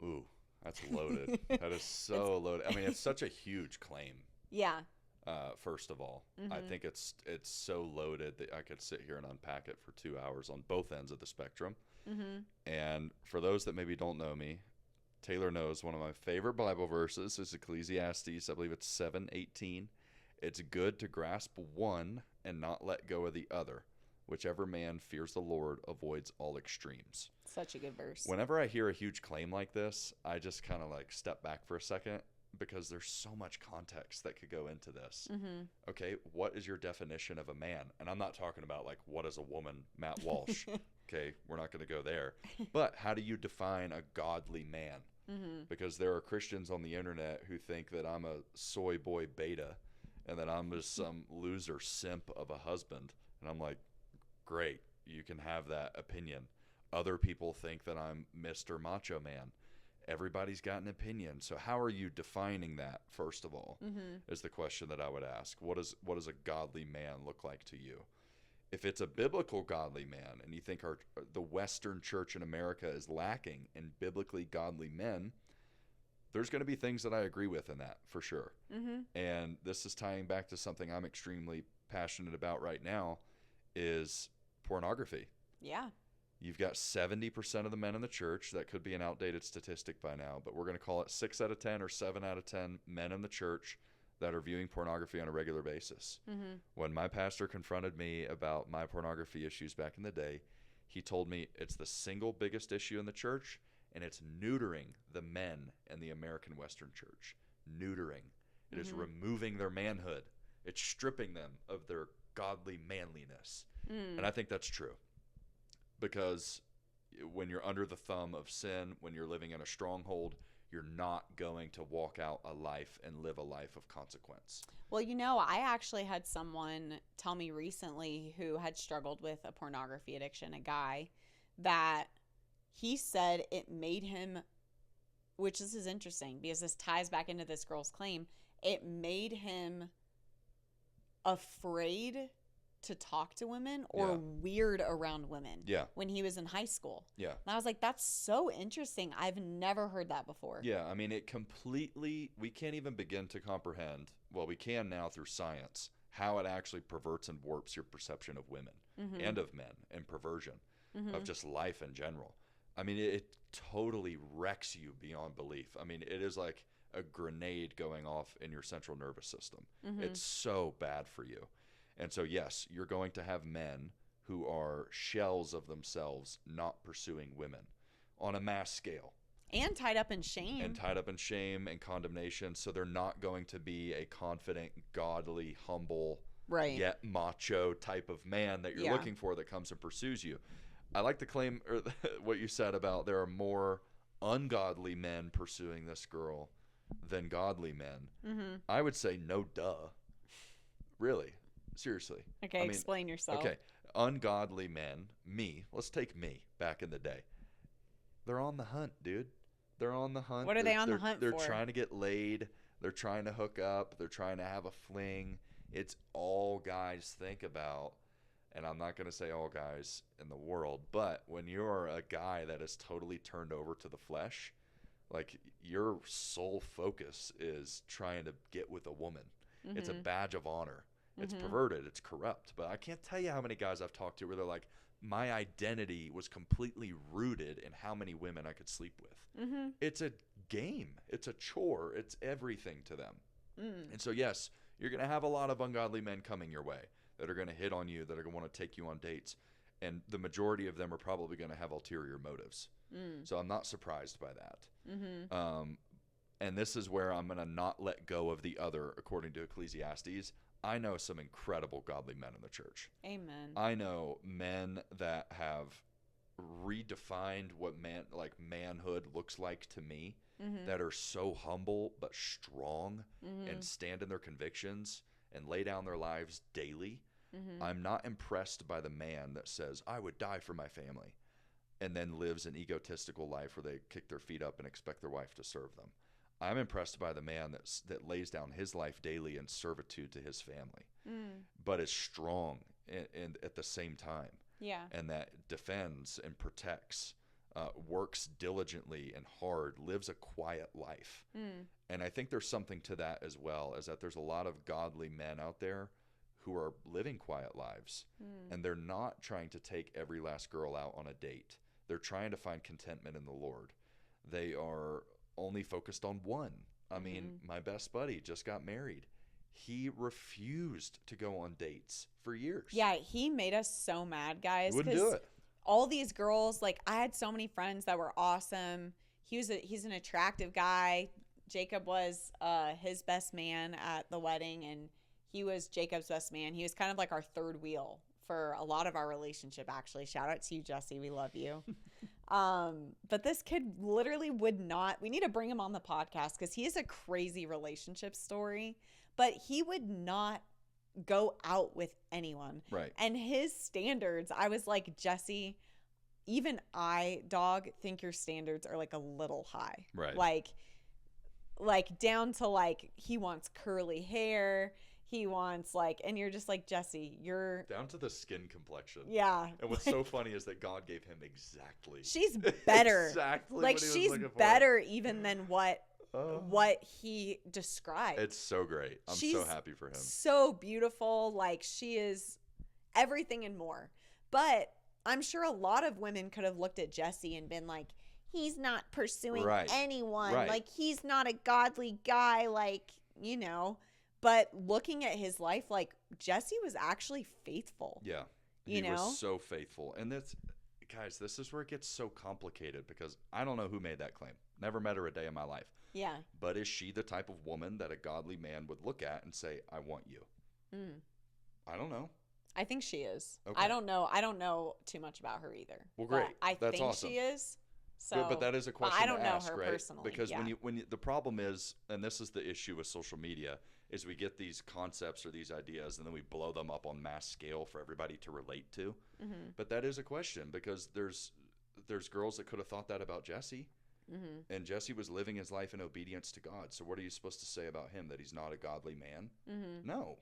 ooh, that's loaded. That is so loaded. I mean, it's such a huge claim. Yeah. First of all, mm-hmm. I think it's so loaded that I could sit here and unpack it for 2 hours on both ends of the spectrum. Mm-hmm. And for those that maybe don't know me, Taylor knows one of my favorite Bible verses is Ecclesiastes. I believe it's 7:18. It's good to grasp one and not let go of the other. Whichever man fears the Lord avoids all extremes. Such a good verse. Whenever I hear a huge claim like this, I just kind of step back for a second, because there's so much context that could go into this. Mm-hmm. Okay, what is your definition of a man? And I'm not talking about what is a woman, Matt Walsh. Okay, we're not going to go there. But how do you define a godly man? Mm-hmm. Because there are Christians on the internet who think that I'm a soy boy beta and that I'm just some loser simp of a husband. And I'm like, great, you can have that opinion. Other people think that I'm Mr. Macho Man. Everybody's got an opinion. So how are you defining that, first of all, mm-hmm. is the question that I would ask. What does a godly man look like to you? If it's a biblical godly man and you think the Western church in America is lacking in biblically godly men, there's going to be things that I agree with in that, for sure. Mm-hmm. And this is tying back to something I'm extremely passionate about right now, is pornography. Yeah. You've got 70% of the men in the church. That could be an outdated statistic by now, but we're going to call it 6 out of 10 or 7 out of 10 men in the church that are viewing pornography on a regular basis. Mm-hmm. When my pastor confronted me about my pornography issues back in the day, he told me it's the single biggest issue in the church, and it's neutering the men in the American Western church. Neutering. It is removing their manhood. It's stripping them of their godly manliness. And I think that's true. because when you're under the thumb of sin, when you're living in a stronghold, you're not going to walk out a life and live a life of consequence. Well, I actually had someone tell me recently who had struggled with a pornography addiction, a guy, that he said it made him, which this is interesting because this ties back into this girl's claim, it made him afraid to talk to women or weird around women when he was in high school. Yeah. And I was like, that's so interesting. I've never heard that before. Yeah, I mean, we can't even begin to comprehend, well, we can now through science, how it actually perverts and warps your perception of women and of men and perversion of just life in general. I mean, it totally wrecks you beyond belief. I mean, it is like a grenade going off in your central nervous system. It's so bad for you. And so, yes, you're going to have men who are shells of themselves not pursuing women on a mass scale. And tied up in shame. And condemnation. So they're not going to be a confident, godly, humble, yet macho type of man that you're looking for that comes and pursues you. I like the claim, or what you said about there are more ungodly men pursuing this girl than godly men. I would say no duh. Really. Seriously. Okay, explain yourself. Okay. Ungodly men, let's take me back in the day. They're on the hunt, dude. They're on the hunt. What are they on the hunt for? They're trying to get laid. They're trying to hook up. They're trying to have a fling. It's all guys think about. And I'm not going to say all guys in the world, but when you're a guy that is totally turned over to the flesh, like your sole focus is trying to get with a woman. It's a badge of honor. It's perverted. It's corrupt. But I can't tell you how many guys I've talked to where they're like, my identity was completely rooted in how many women I could sleep with. It's a game. It's a chore. It's everything to them. And so, yes, you're going to have a lot of ungodly men coming your way that are going to hit on you, that are going to want to take you on dates. And the majority of them are probably going to have ulterior motives. So I'm not surprised by that. And this is where I'm going to not let go of the other, according to Ecclesiastes. I know some incredible godly men in the church. Amen. I know men that have redefined what manhood looks like to me, that are so humble but strong and stand in their convictions and lay down their lives daily. I'm not impressed by the man that says, I would die for my family, and then lives an egotistical life where they kick their feet up and expect their wife to serve them. I'm impressed by the man that lays down his life daily in servitude to his family, but is strong and at the same time. Yeah. And that defends and protects, works diligently and hard, lives a quiet life. And I think there's something to that as well, is that there's a lot of godly men out there who are living quiet lives, and they're not trying to take every last girl out on a date. They're trying to find contentment in the Lord. They are only focused on one. I mean, my best buddy just got married. He refused to go on dates for years. Yeah, he made us so mad, guys. Wouldn't do it. All these girls, like, I had so many friends that were awesome. He's an attractive guy. Jacob was his best man at the wedding, and he was Jacob's best man. He was kind of like our third wheel for a lot of our relationship, actually. Shout out to you, Jesse. We love you. But this kid literally would not, we need to bring him on the podcast because he has a crazy relationship story, but he would not go out with anyone. Right. And his standards, I was like, Jesse, even I, dog, think your standards are like a little high. Right. Like down to like, he wants curly hair. He wants and you're just like, Jesse, you're down to the skin complexion. Yeah. And what's so funny is that God gave him exactly. She's better. Exactly. Like, what he she's was looking for. better even than what he described. It's so great. I'm so happy for him. So beautiful. Like, she is everything and more. But I'm sure a lot of women could have looked at Jesse and been like, he's not pursuing anyone. Right. Like, he's not a godly guy. Like, But looking at his life, like, Jesse was actually faithful. Yeah. He was so faithful. And guys, this is where it gets so complicated because I don't know who made that claim. Never met her a day in my life. Yeah. But is she the type of woman that a godly man would look at and say, I want you? I don't know. I think she is. Okay. I don't know too much about her either. Well, great. I That's think awesome. she is. So, Good, but that is a question I don't to know ask, her right? personally. Because yeah. the problem is, and this is the issue with social media, is we get these concepts or these ideas and then we blow them up on mass scale for everybody to relate to. Mm-hmm. But that is a question, because there's girls that could have thought that about Jesse. Mm-hmm. And Jesse was living his life in obedience to God. So what are you supposed to say about him? That he's not a godly man? Mm-hmm. No,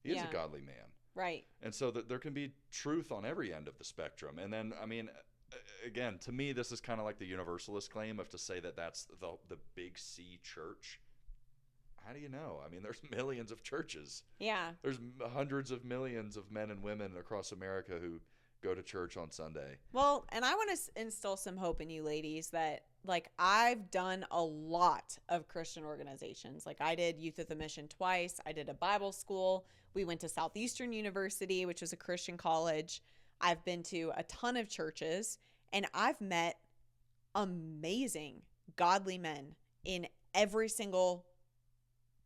he is a godly man. Right. And so that there can be truth on every end of the spectrum. And then, I mean, again, to me, this is kind of like the universalist claim of to say that that's the big C church. How do you know? I mean, there's millions of churches. Yeah. There's hundreds of millions of men and women across America who go to church on Sunday. Well, and I want to instill some hope in you ladies that, like, I've done a lot of Christian organizations. Like, I did Youth at the Mission twice. I did a Bible school. We went to Southeastern University, which was a Christian college. I've been to a ton of churches, and I've met amazing, godly men in every single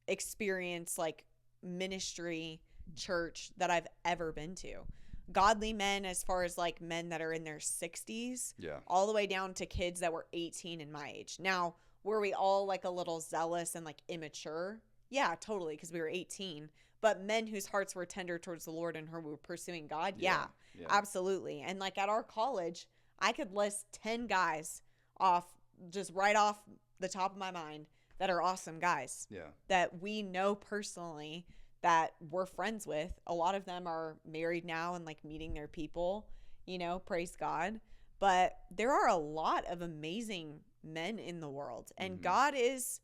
experience, like ministry, church that I've ever been to. Godly men as far as like men that are in their 60s, all the way down to kids that were 18 and my age. Now, were we all like a little zealous and like immature? Yeah, totally, because we were 18. But men whose hearts were tender towards the Lord and who were pursuing God, yeah, absolutely. And like at our college, I could list 10 guys off, just right off the top of my mind, that are awesome guys. Yeah. That we know personally, that we're friends with. A lot of them are married now and like meeting their people, you know, praise God. But there are a lot of amazing men in the world, and God is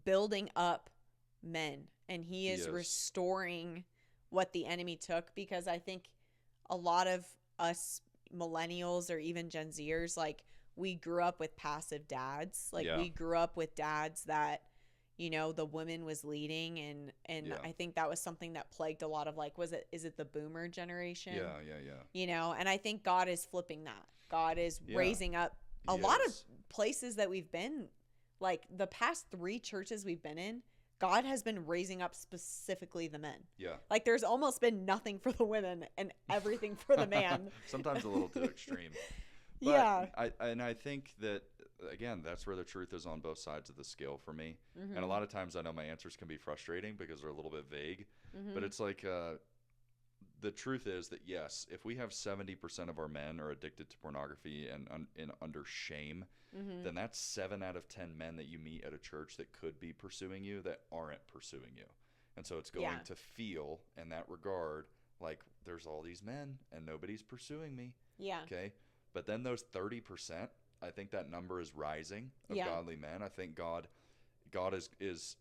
building up men, and he is restoring what the enemy took, because I think a lot of us millennials or even Gen Zers, like, we grew up with passive dads. Like, we grew up with dads that, you know, the woman was leading, and I think that was something that plagued a lot of, like, is it the boomer generation? Yeah. You know, and I think God is flipping that. God is raising up a lot of places that we've been, like the past 3 churches we've been in, God has been raising up specifically the men. Yeah. Like, there's almost been nothing for the women and everything for the man. Sometimes a little too extreme. But I think that, again, that's where the truth is on both sides of the scale for me. And a lot of times I know my answers can be frustrating because they're a little bit vague. But it's like, the truth is that, yes, if we have 70% of our men are addicted to pornography and under shame, then that's 7 out of 10 men that you meet at a church that could be pursuing you that aren't pursuing you. And so it's going to feel, in that regard, like there's all these men and nobody's pursuing me. Yeah. Okay. But then those 30%, I think that number is rising of godly men. I think God is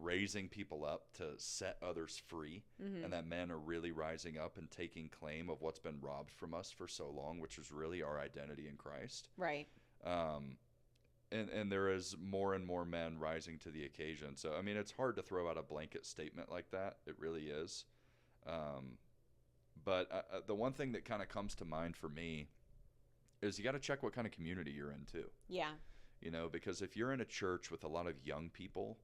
raising people up to set others free, and that men are really rising up and taking claim of what's been robbed from us for so long, which is really our identity in Christ. Right. And there is more and more men rising to the occasion. So, I mean, it's hard to throw out a blanket statement like that. It really is. But the one thing that kind of comes to mind for me is you got to check what kind of community you're in too. Yeah. You know, because if you're in a church with a lot of young people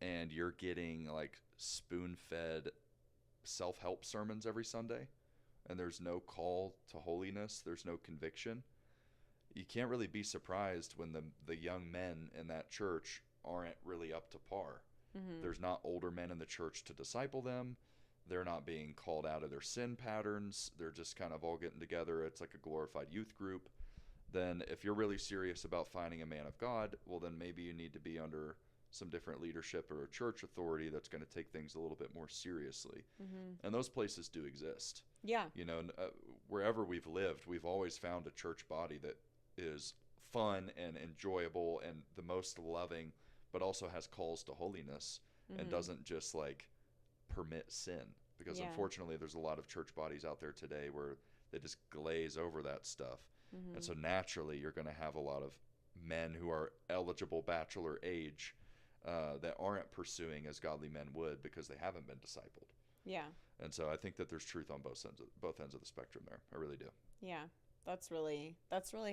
and you're getting like spoon-fed self-help sermons every Sunday and there's no call to holiness, there's no conviction, you can't really be surprised when the young men in that church aren't really up to par. There's not older men in the church to disciple them. They're not being called out of their sin patterns. They're just kind of all getting together. It's like a glorified youth group. Then if you're really serious about finding a man of God, well, then maybe you need to be under some different leadership or a church authority that's going to take things a little bit more seriously. And those places do exist. Yeah. You know, wherever we've lived, we've always found a church body that is fun and enjoyable and the most loving, but also has calls to holiness and doesn't just like permit sin. Because unfortunately, there's a lot of church bodies out there today where they just glaze over that stuff. And so naturally, you're going to have a lot of men who are eligible bachelor age that aren't pursuing as godly men would because they haven't been discipled. Yeah. And so I think that there's truth on both ends of the spectrum there. I really do. Yeah. That's really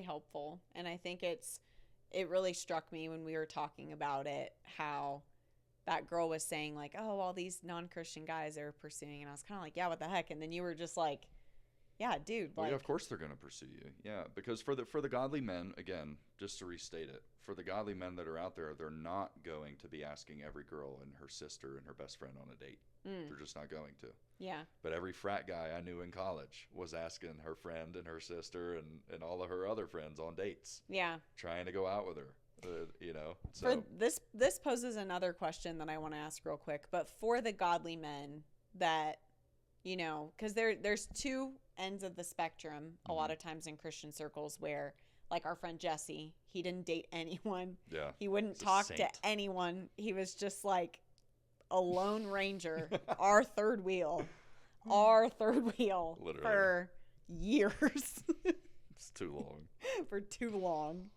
helpful. And I think it really struck me when we were talking about it, how that girl was saying like, oh, all these non-Christian guys are pursuing. And I was kind of like, yeah, what the heck? And then you were just like, yeah, dude. Well, Like, yeah, of course they're going to pursue you. Yeah, because for the godly men, again, just to restate it, for the godly men that are out there, they're not going to be asking every girl and her sister and her best friend on a date. They're just not going to. yeah. But every frat guy I knew in college was asking her friend and her sister and all of her other friends on dates. Yeah. Trying to go out with her. So For this poses another question that I want to ask real quick. But for the godly men that, because there's two ends of the spectrum a lot of times in Christian circles where, like our friend Jesse, he didn't date anyone. Yeah. He wouldn't talk to anyone. He was just like a lone ranger, our third wheel Literally. for years. It's too long. For too long.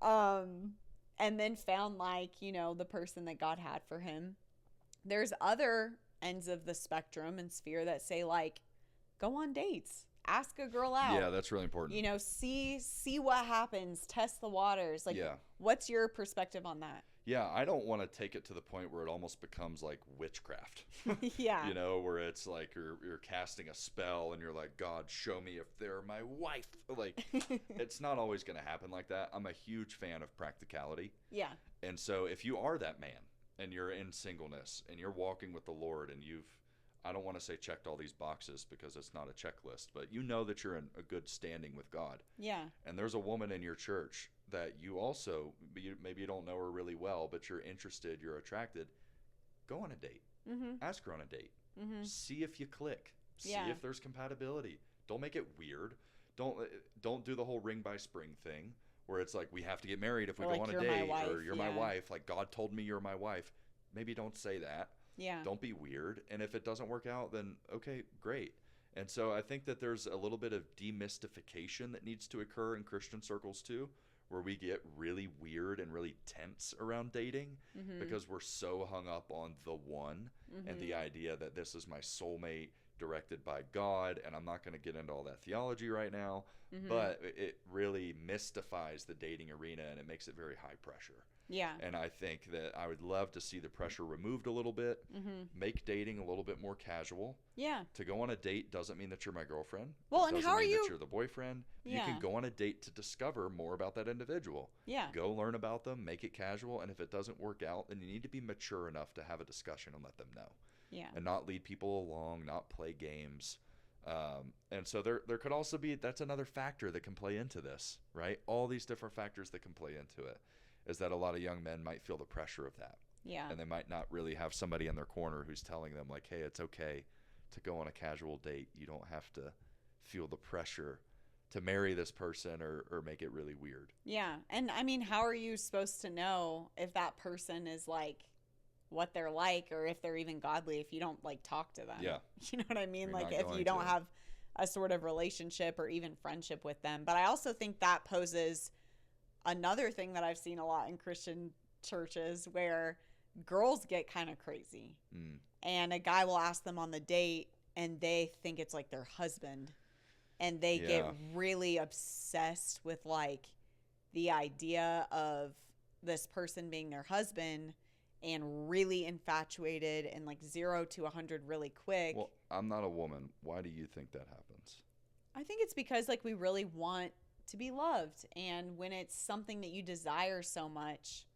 And then found the person that God had for him. There's other ends of the spectrum and sphere that say like, go on dates, ask a girl out. Yeah, that's really important. See what happens, test the waters. Like, what's your perspective on that? Yeah, I don't want to take it to the point where it almost becomes like witchcraft. Yeah. Where it's like you're casting a spell and you're like, God, show me if they're my wife. Like, it's not always going to happen like that. I'm a huge fan of practicality. Yeah. And so if you are that man and you're in singleness and you're walking with the Lord and I don't want to say checked all these boxes because it's not a checklist, but you know that you're in a good standing with God. Yeah. And there's a woman in your church that you also, maybe you don't know her really well, but you're interested, you're attracted, go on a date. Ask her on a date. See if you click. See if there's compatibility. Don't make it weird. Don't do the whole ring by spring thing where it's like we have to get married if we go on a date, or you're my wife. Like, God told me you're my wife. Maybe don't say that. Yeah. Don't be weird. And if it doesn't work out, then okay, great. And so I think that there's a little bit of demystification that needs to occur in Christian circles too, where we get really weird and really tense around dating because we're so hung up on the one and the idea that this is my soulmate directed by God. And I'm not going to get into all that theology right now, but it really mystifies the dating arena and it makes it very high pressure. Yeah. And I think that I would love to see the pressure removed a little bit, make dating a little bit more casual. Yeah. To go on a date doesn't mean that you're my girlfriend. Well, and how are you? That you're the boyfriend. Yeah. You can go on a date to discover more about that individual. Yeah. Go learn about them, make it casual, and if it doesn't work out, then you need to be mature enough to have a discussion and let them know. Yeah. And not lead people along, not play games. And so there could also be, that's another factor that can play into this, right? All these different factors that can play into it. Is that a lot of young men might feel the pressure of that. Yeah. And they might not really have somebody in their corner who's telling them like, hey, it's okay to go on a casual date. You don't have to feel the pressure to marry this person or make it really weird. Yeah. And I mean, how are you supposed to know if that person is like what they're like or if they're even godly if you don't like talk to them? Yeah. You know what I mean? You're like not if going you don't to. have a sort of relationship or even friendship with them. But I also think that poses another thing that I've seen a lot in Christian churches where girls get kind of crazy and a guy will ask them on the date and they think it's like their husband and they get really obsessed with like the idea of this person being their husband and really infatuated and like 0 to 100 really quick. Well, I'm not a woman. Why do you think that happens? I think it's because like we really want to be loved, and when it's something that you desire so much,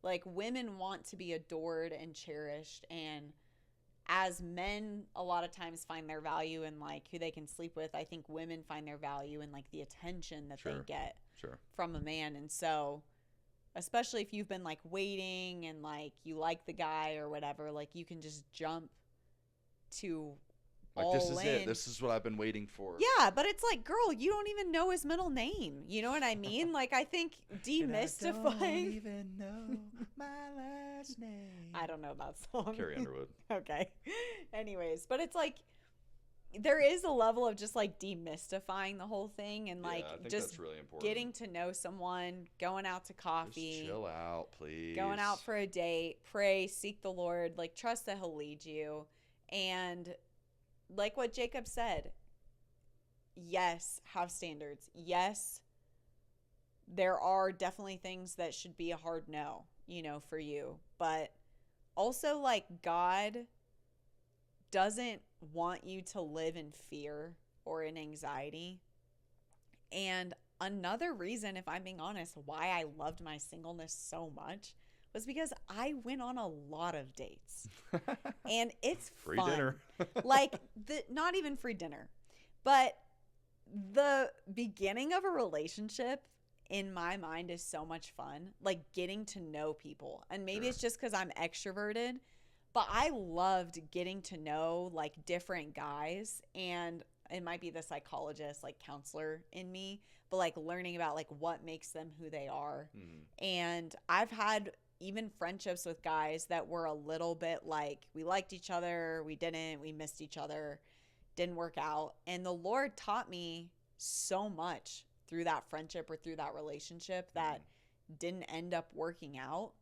like women want to be adored and cherished, and as men a lot of times find their value in like who they can sleep with, I think women find their value in like the attention that they get from a man. And so especially if you've been like waiting and like you like the guy or whatever, like you can just jump to like, this is it. This is what I've been waiting for. Yeah, but it's like, girl, you don't even know his middle name. You know what I mean? Like, I think demystifying. I don't even know my last name. I don't know that song. Carrie Underwood. Okay. Anyways, but it's like there is a level of just like demystifying the whole thing and like I think just that's really important. getting to know someone, going out to coffee. Just chill out, please. Going out for a date, pray, seek the Lord, like trust that he'll lead you. And like what Jacob said, yes, have standards. Yes, there are definitely things that should be a hard no, you know, for you. But also, like, God doesn't want you to live in fear or in anxiety. And another reason, if I'm being honest, why I loved my singleness so much was because I went on a lot of dates. And it's Free fun. dinner. Like, not even free dinner, but the beginning of a relationship in my mind is so much fun. Like, getting to know people. And maybe Sure. it's just because I'm extroverted, but I loved getting to know, like, different guys. And it might be the psychologist, like, counselor in me, but, like, learning about, like, what makes them who they are. And I've had even friendships with guys that were a little bit like, we liked each other, we missed each other, didn't work out. And the Lord taught me so much through that friendship or through that relationship that didn't end up working out,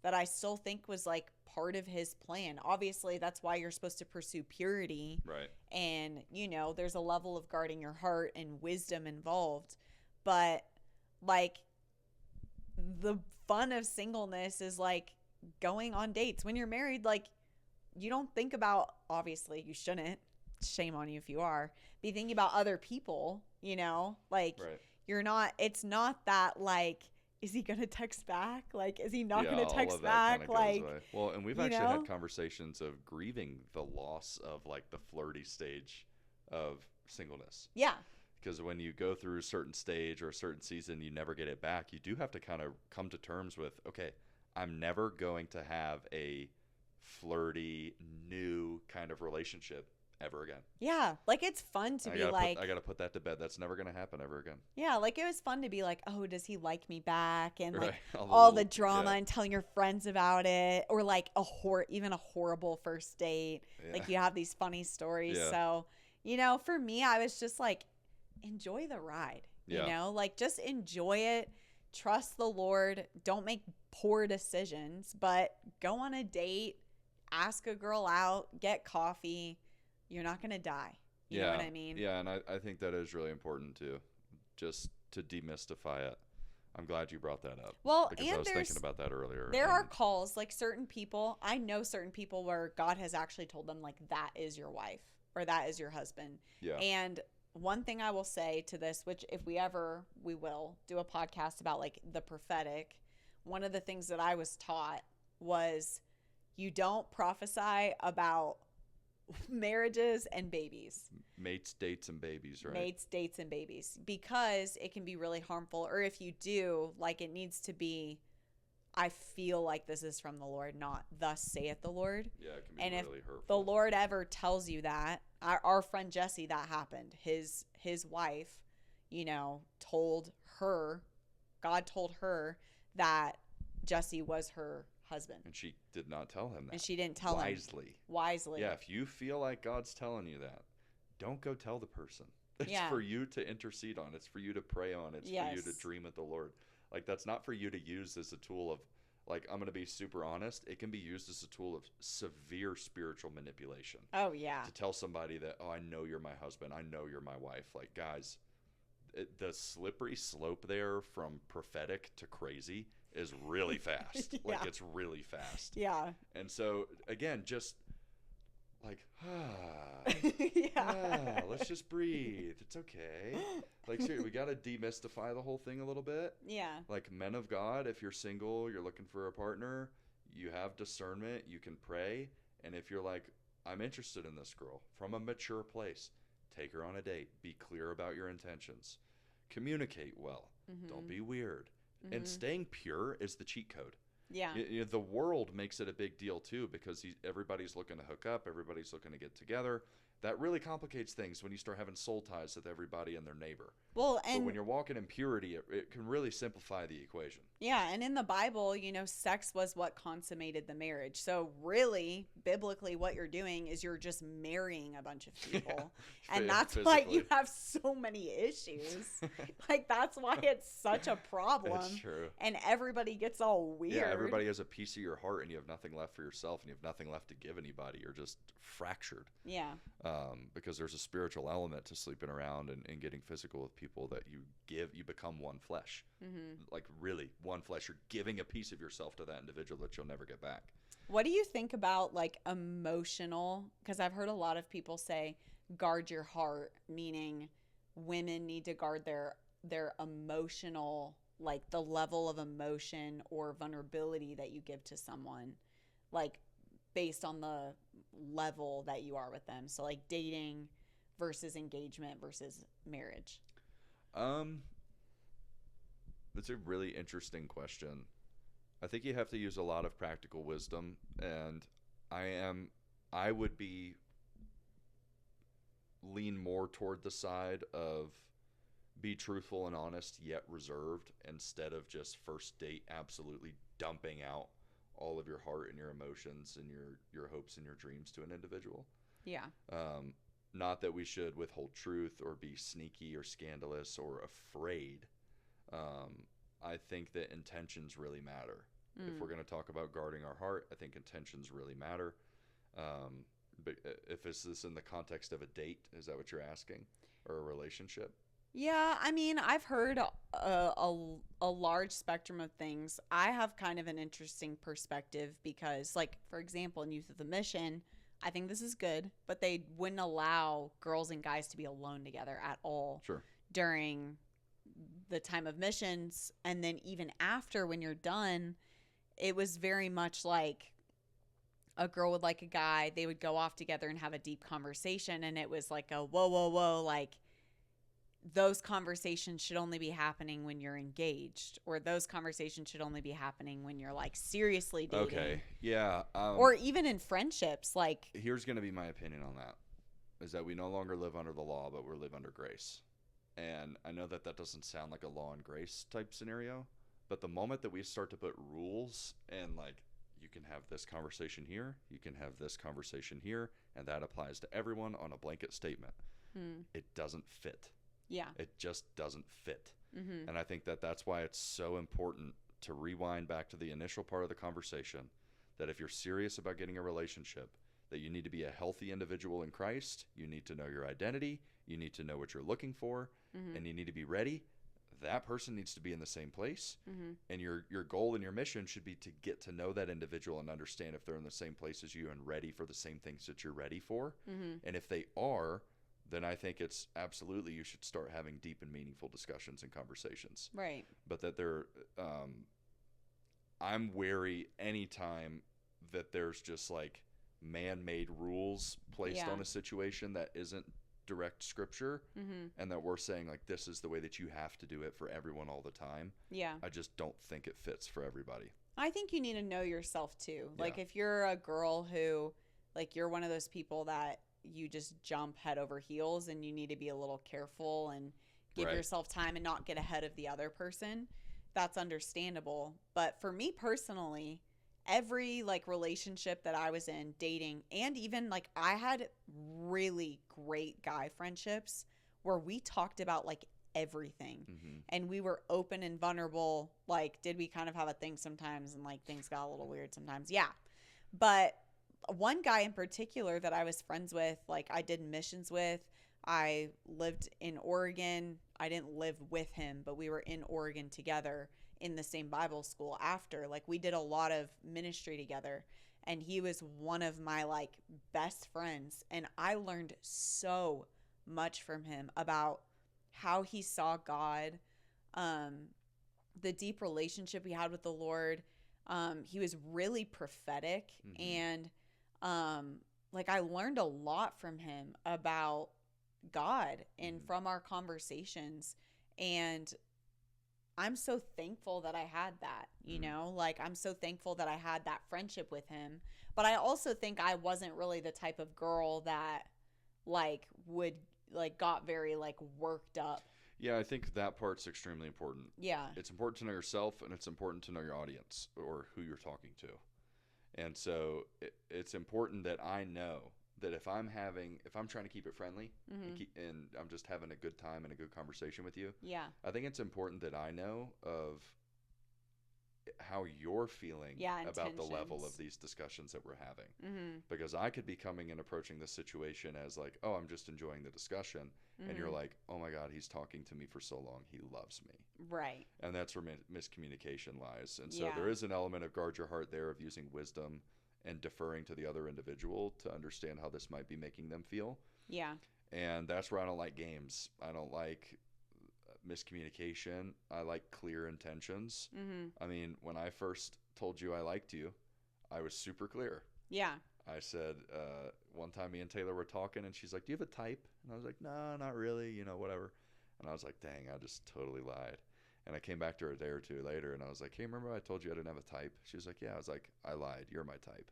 that I still think was, like, part of his plan. Obviously, that's why you're supposed to pursue purity. Right. And, you know, there's a level of guarding your heart and wisdom involved. But, like, the fun of singleness is, like, going on dates. When you're married, like, you don't think about, obviously, you shouldn't. Shame on you if you are. Be thinking about other people, you know? Like, Right. you're not, it's not that, like, is he going to text back? Like, is he not going to all text of that back? kinda goes Like, away. Well, and we've you actually know? had conversations of grieving the loss of, like, the flirty stage of singleness. Yeah. Because when you go through a certain stage or a certain season, you never get it back. You do have to kind of come to terms with, okay, I'm never going to have a flirty, new kind of relationship ever again. Yeah. Like, it's fun to be like, I got to put that to bed. That's never going to happen ever again. yeah, like, it was fun to be like, oh, does he like me back? And, like, Right. all the drama and telling your friends about it, or, like, even a horrible first date. Yeah. Like, you have these funny stories. Yeah. So, you know, for me, I was just like, enjoy the ride, you know, like, just enjoy it. Trust the Lord. Don't make poor decisions, but go on a date, ask a girl out, get coffee. You're not going to die. You know what I mean? Yeah, and I think that is really important too, just to demystify it. I'm glad you brought that up. Well, because and I was thinking about that earlier. There are calls, like, certain people, I know certain people where God has actually told them, like, that is your wife or that is your husband. Yeah. And one thing I will say to this, which if we will do a podcast about, like, the prophetic, one of the things that I was taught was you don't prophesy about marriages and babies. Mates, dates, and babies, right? Mates, dates, and babies. Because it can be really harmful. Or if you do, like, it needs to be, I feel like this is from the Lord, not thus saith the Lord. Yeah, it can be and really if hurtful. the Lord ever tells you that, our friend Jesse, that happened. His wife, you know, God told her that Jesse was her husband. And she did not tell him that. And she didn't tell him. Wisely. Yeah, if you feel like God's telling you that, don't go tell the person. It's for you to intercede on. It's for you to pray on. It's for you to dream with the Lord. Like, that's not for you to use as a tool of, like, I'm going to be super honest. It can be used as a tool of severe spiritual manipulation. Oh, yeah. To tell somebody that, oh, I know you're my husband. I know you're my wife. Like, guys, the slippery slope there from prophetic to crazy is really fast. Like, it's really fast. Yeah. And so, again, just like, let's just breathe. It's okay. Like, seriously, we got to demystify the whole thing a little bit. Yeah. Like, men of God, if you're single, you're looking for a partner, you have discernment, you can pray. And if you're like, I'm interested in this girl from a mature place, take her on a date. Be clear about your intentions. Communicate well. Mm-hmm. Don't be weird. Mm-hmm. And staying pure is the cheat code. Yeah. The world makes it a big deal too, because everybody's looking to hook up, everybody's looking to get together. That really complicates things when you start having soul ties with everybody and their neighbor. Well, and but when you're walking in purity, it can really simplify the equation. Yeah, and in the Bible, you know, sex was what consummated the marriage. So really, biblically, what you're doing is you're just marrying a bunch of people. And that's why you have so many issues. Like, that's why it's such a problem. That's true. And everybody gets all weird. Yeah, everybody has a piece of your heart, and you have nothing left for yourself, and you have nothing left to give anybody. You're just fractured. Yeah. Because there's a spiritual element to sleeping around and getting physical with people that you become one flesh. Mm-hmm. Like, really, one flesh. You're giving a piece of yourself to that individual that you'll never get back. What do you think about like emotional? Because I've heard a lot of people say guard your heart, meaning women need to guard their emotional, like the level of emotion or vulnerability that you give to someone, like based on the level that you are with them. So like dating versus engagement versus marriage. Um, it's a really interesting question. I think you have to use a lot of practical wisdom, and I am, I would be lean more toward the side of be truthful and honest yet reserved instead of just first date absolutely dumping out all of your heart and your emotions and your hopes and your dreams to an individual. Yeah. Um, Not that we should withhold truth or be sneaky or scandalous or afraid. I think that intentions really matter. If we're going to talk about guarding our heart, I think intentions really matter. But if this is in the context of a date, is that what you're asking? Or a relationship? Yeah, I mean, I've heard a large spectrum of things. I have kind of an interesting perspective because, like, for example, in Youth of the Mission, I think this is good, but they wouldn't allow girls and guys to be alone together at all Sure. during the time of missions. And then even after, when you're done, it was very much like a girl would like a guy, they would go off together and have a deep conversation. And it was like a whoa, whoa, whoa, like, those conversations should only be happening when you're engaged, or those conversations should only be happening when you're like seriously dating. Okay. Yeah. Or even in friendships, like, here's going to be my opinion on that, is that we no longer live under the law, but we live under grace. And I know that that doesn't sound like a law and grace type scenario, but the moment that we start to put rules and like, you can have this conversation here, you can have this conversation here, and that applies to everyone on a blanket statement, it doesn't fit. yeah. It just doesn't fit. And I think that that's why it's so important to rewind back to the initial part of the conversation, that if you're serious about getting a relationship, that you need to be a healthy individual in Christ, you need to know your identity, you need to know what you're looking for, and you need to be ready. That person needs to be in the same place, and your goal and your mission should be to get to know that individual and understand if they're in the same place as you and ready for the same things that you're ready for. And if they are, then I think it's absolutely you should start having deep and meaningful discussions and conversations. Right. But that I'm wary anytime that there's just like man-made rules placed on a situation that isn't direct scripture, and that we're saying like this is the way that you have to do it for everyone all the time. Yeah. I just don't think it fits for everybody. I think you need to know yourself too. Like, if you're a girl who, like, you're one of those people that you just jump head over heels, and you need to be a little careful and give yourself time and not get ahead of the other person, that's understandable. But for me personally, every like relationship that I was in, dating, and even like I had really great guy friendships where we talked about like everything, and we were open and vulnerable. Like, did we kind of have a thing sometimes, and like things got a little weird sometimes? Yeah. But one guy in particular that I was friends with, like I did missions with, I lived in Oregon. I didn't live with him, but we were in Oregon together in the same Bible school after. Like, we did a lot of ministry together, and he was one of my like best friends, and I learned so much from him about how he saw God, the deep relationship he had with the Lord. He was really prophetic, and like I learned a lot from him about God and from our conversations, and I'm so thankful that I had that, you know, like I'm so thankful that I had that friendship with him. But I also think I wasn't really the type of girl that like would like got very like worked up. Yeah, I think that part's extremely important. Yeah. It's important to know yourself, and it's important to know your audience or who you're talking to. And so it's important that I know that if I'm trying to keep it friendly, and I'm just having a good time and a good conversation with you, Yeah. I think it's important that I know of how you're feeling about the level of these discussions that we're having. Because I could be coming and approaching this situation as like, oh, I'm just enjoying the discussion. And you're like, oh my God, he's talking to me for so long. He loves me. Right. And that's where miscommunication lies. And so there is an element of guard your heart there, of using wisdom and deferring to the other individual to understand how this might be making them feel. Yeah. And that's where I don't like games. I don't like miscommunication. I like clear intentions. Mm-hmm. I mean, when I first told you I liked you, I was super clear. Yeah. I said, one time me and Taylor were talking, and she's like, do you have a type? And I was like, no, not really, whatever. And I was like, dang, I just totally lied. And I came back to her a day or two later, and I was like, hey, remember I told you I didn't have a type? She was like, yeah. I was like, I lied. You're my type.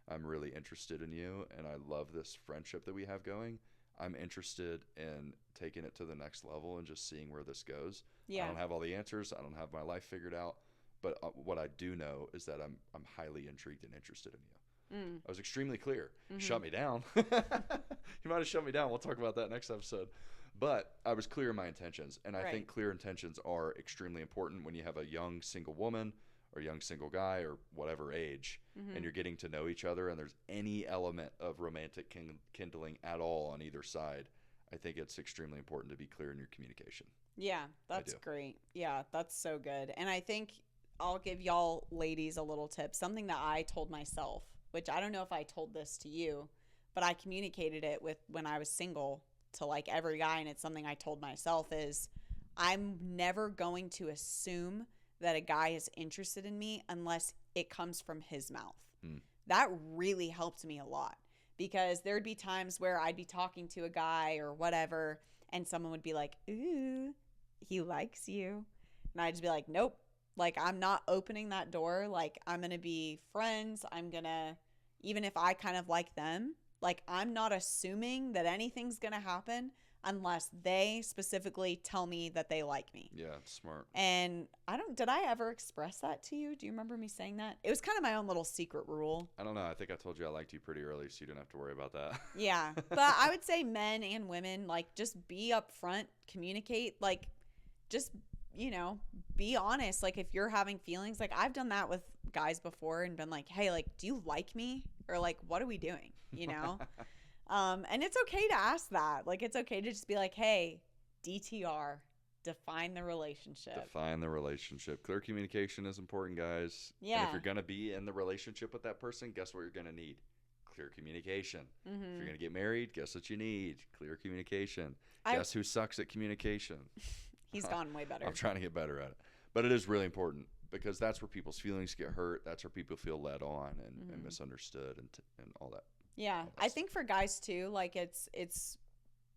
I'm really interested in you, and I love this friendship that we have going. I'm interested in taking it to the next level and just seeing where this goes. Yeah. I don't have all the answers. I don't have my life figured out. But what I do know is that I'm highly intrigued and interested in you. I was extremely clear. Shut me down. You might have shut me down. We'll talk about that next episode. But I was clear in my intentions. And I think clear intentions are extremely important when you have a young single woman or young single guy or whatever age, and you're getting to know each other, and there's any element of romantic kindling at all on either side. I think it's extremely important to be clear in your communication. Yeah, that's great. Yeah, that's so good. And I think I'll give y'all ladies a little tip. Something that I told myself, which I don't know if I told this to you, but I communicated it with when I was single to like every guy, and it's something I told myself is I'm never going to assume that a guy is interested in me unless it comes from his mouth. That really helped me a lot, because there'd be times where I'd be talking to a guy or whatever, and someone would be like, ooh, he likes you. And I'd just be like, nope. Like, I'm not opening that door. Like, I'm going to be friends. I'm going to, even if I kind of like them, like, I'm not assuming that anything's going to happen unless they specifically tell me that they like me. Yeah, smart. And did I ever express that to you? Do you remember me saying that? It was kind of my own little secret rule. I don't know. I think I told you I liked you pretty early, so you didn't have to worry about that. Yeah. But I would say men and women, like, just be upfront, communicate, like, just, be honest. Like, if you're having feelings, like, I've done that with guys before and been like, hey, like, do you like me? Or like, what are we doing? And it's okay to ask that. Like, it's okay to just be like, hey, DTR, define the relationship. Define the relationship. Clear communication is important, guys. Yeah. And if you're going to be in the relationship with that person, guess what you're going to need? Clear communication. If you're going to get married, guess what you need? Clear communication. Guess who sucks at communication? He's gone way better. I'm trying to get better at it. But it is really important, because that's where people's feelings get hurt. That's where people feel led on and misunderstood and all that. Yeah. I think for guys too, like, it's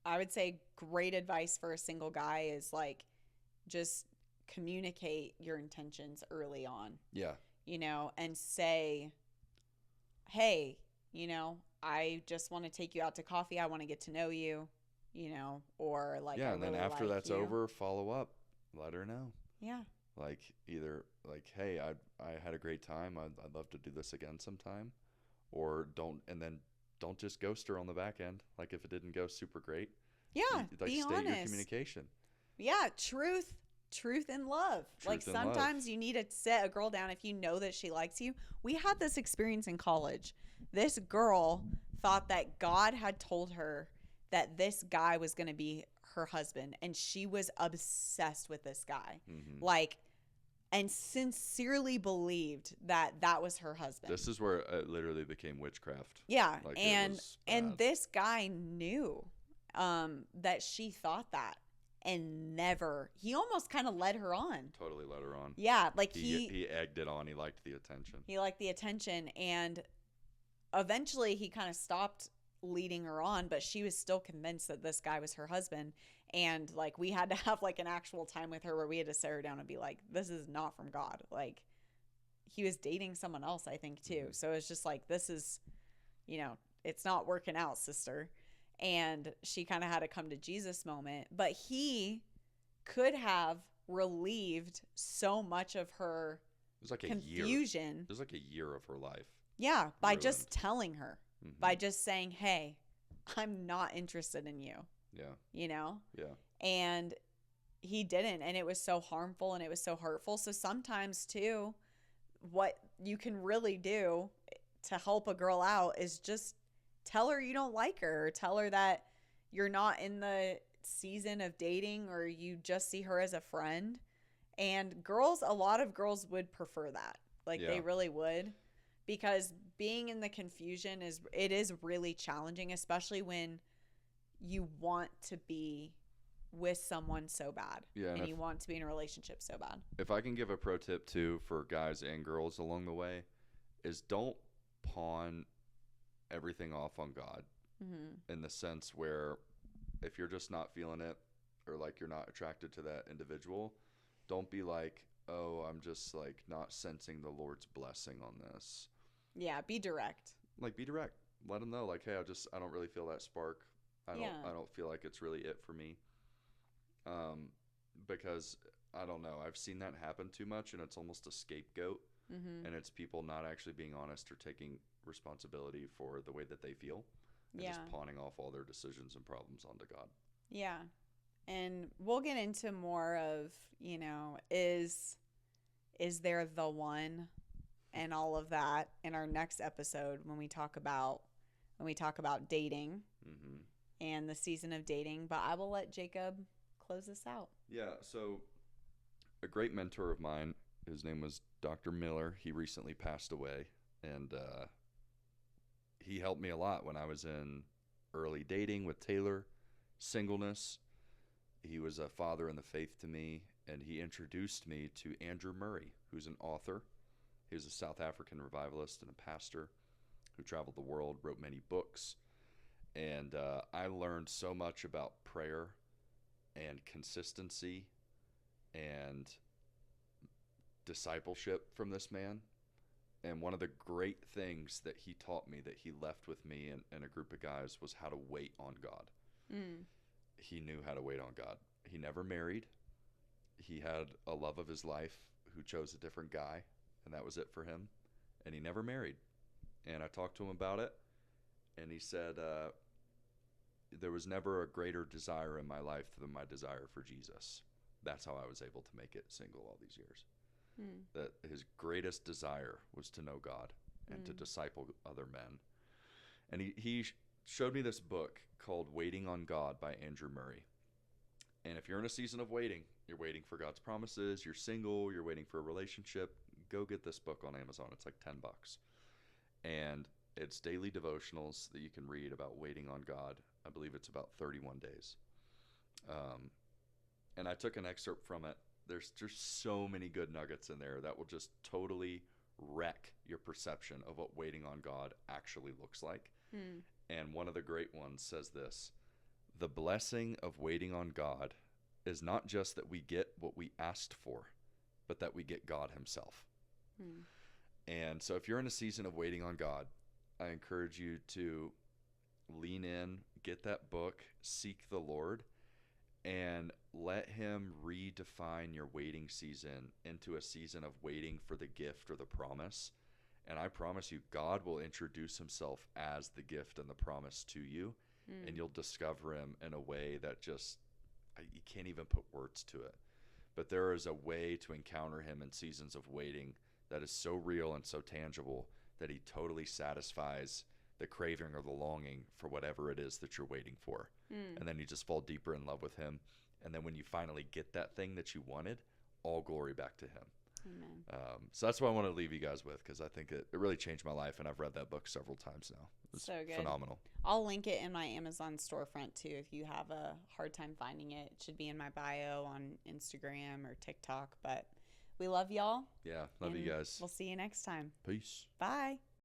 I would say great advice for a single guy is like, just communicate your intentions early on. Yeah. And say, hey, I just want to take you out to coffee. I want to get to know you, or like, yeah. I And then really after like that's you. over, follow up, let her know. Yeah. Like, either like, hey, I had a great time. I'd love to do this again sometime. Or don't just ghost her on the back end. Like, if it didn't go super great. Yeah. Like, be state honest. your communication. Yeah. Truth and love. Like, sometimes you need to sit a girl down if you know that she likes you. We had this experience in college. This girl thought that God had told her that this guy was going to be her husband, and she was obsessed with this guy. Like, and sincerely believed that was her husband. This is where it literally became witchcraft. Yeah. Like, and this guy knew that she thought that, and he almost kind of led her on. Totally led her on. Yeah. Like, he egged it on. He liked the attention. And eventually he kind of stopped leading her on, but she was still convinced that this guy was her husband. And like, we had to have like an actual time with her where we had to sit her down and be like, this is not from God. Like, he was dating someone else, I think, too. So it's just like, this is, it's not working out, sister. And she kind of had a come to Jesus moment, but he could have relieved so much of her confusion. It was like a year of her life. Yeah. By just telling her, by just saying, hey, I'm not interested in you. Yeah. Yeah. And he didn't. And it was so harmful and it was so hurtful. So sometimes too, what you can really do to help a girl out is just tell her you don't like her, or tell her that you're not in the season of dating, or you just see her as a friend. And a lot of girls would prefer that. Like, they really would. because being in the confusion is really challenging, especially when you want to be with someone so bad, Yeah, and you want to be in a relationship so bad. If I can give a pro tip too for guys and girls along the way, is don't pawn everything off on God, in the sense where if you're just not feeling it, or like you're not attracted to that individual, don't be like, oh, I'm just like not sensing the Lord's blessing on this. Yeah, be direct. Like, be direct. Let them know, like, hey, I don't really feel that spark. I don't feel like it's really it for me. Because I don't know, I've seen that happen too much, and it's almost a scapegoat, and it's people not actually being honest or taking responsibility for the way that they feel, and just pawning off all their decisions and problems onto God. Yeah. And we'll get into more of, is there the one and all of that in our next episode when we talk about dating and the season of dating. But I will let Jacob close this out. Yeah, so a great mentor of mine, his name was Dr. Miller. He recently passed away, and he helped me a lot when I was in early dating with Taylor, singleness. He was a father in the faith to me, and he introduced me to Andrew Murray, who's an author. He was a South African revivalist and a pastor who traveled the world, wrote many books, and I learned so much about prayer and consistency and discipleship from this man. And one of the great things that he taught me, that he left with me and a group of guys, was how to wait on God. He knew how to wait on God. He never married. He had a love of his life who chose a different guy, and that was it for him. And he never married. And I talked to him about it, and he said, there was never a greater desire in my life than my desire for Jesus. That's how I was able to make it single all these years. That his greatest desire was to know God and to disciple other men. And he showed me this book called Waiting on God by Andrew Murray. And if you're in a season of waiting, you're waiting for God's promises, you're single, you're waiting for a relationship, go get this book on Amazon. It's like $10. And it's daily devotionals that you can read about waiting on God. I believe it's about 31 days. And I took an excerpt from it. There's just so many good nuggets in there that will just totally wreck your perception of what waiting on God actually looks like. And one of the great ones says this: the blessing of waiting on God is not just that we get what we asked for, but that we get God himself. And so if you're in a season of waiting on God, I encourage you to lean in, get that book, seek the Lord, and let him redefine your waiting season into a season of waiting for the gift or the promise. And I promise you, God will introduce himself as the gift and the promise to you, and you'll discover him in a way that just, you can't even put words to it. But there is a way to encounter him in seasons of waiting that is so real and so tangible that he totally satisfies the craving or the longing for whatever it is that you're waiting for. And then you just fall deeper in love with him. And then when you finally get that thing that you wanted, all glory back to him. Amen. So that's what I want to leave you guys with, because I think it really changed my life, and I've read that book several times now. It's so good. Phenomenal. I'll link it in my Amazon storefront too if you have a hard time finding it. It should be in my bio on Instagram or TikTok. But we love y'all. Yeah, love you guys. We'll see you next time. Peace. Bye.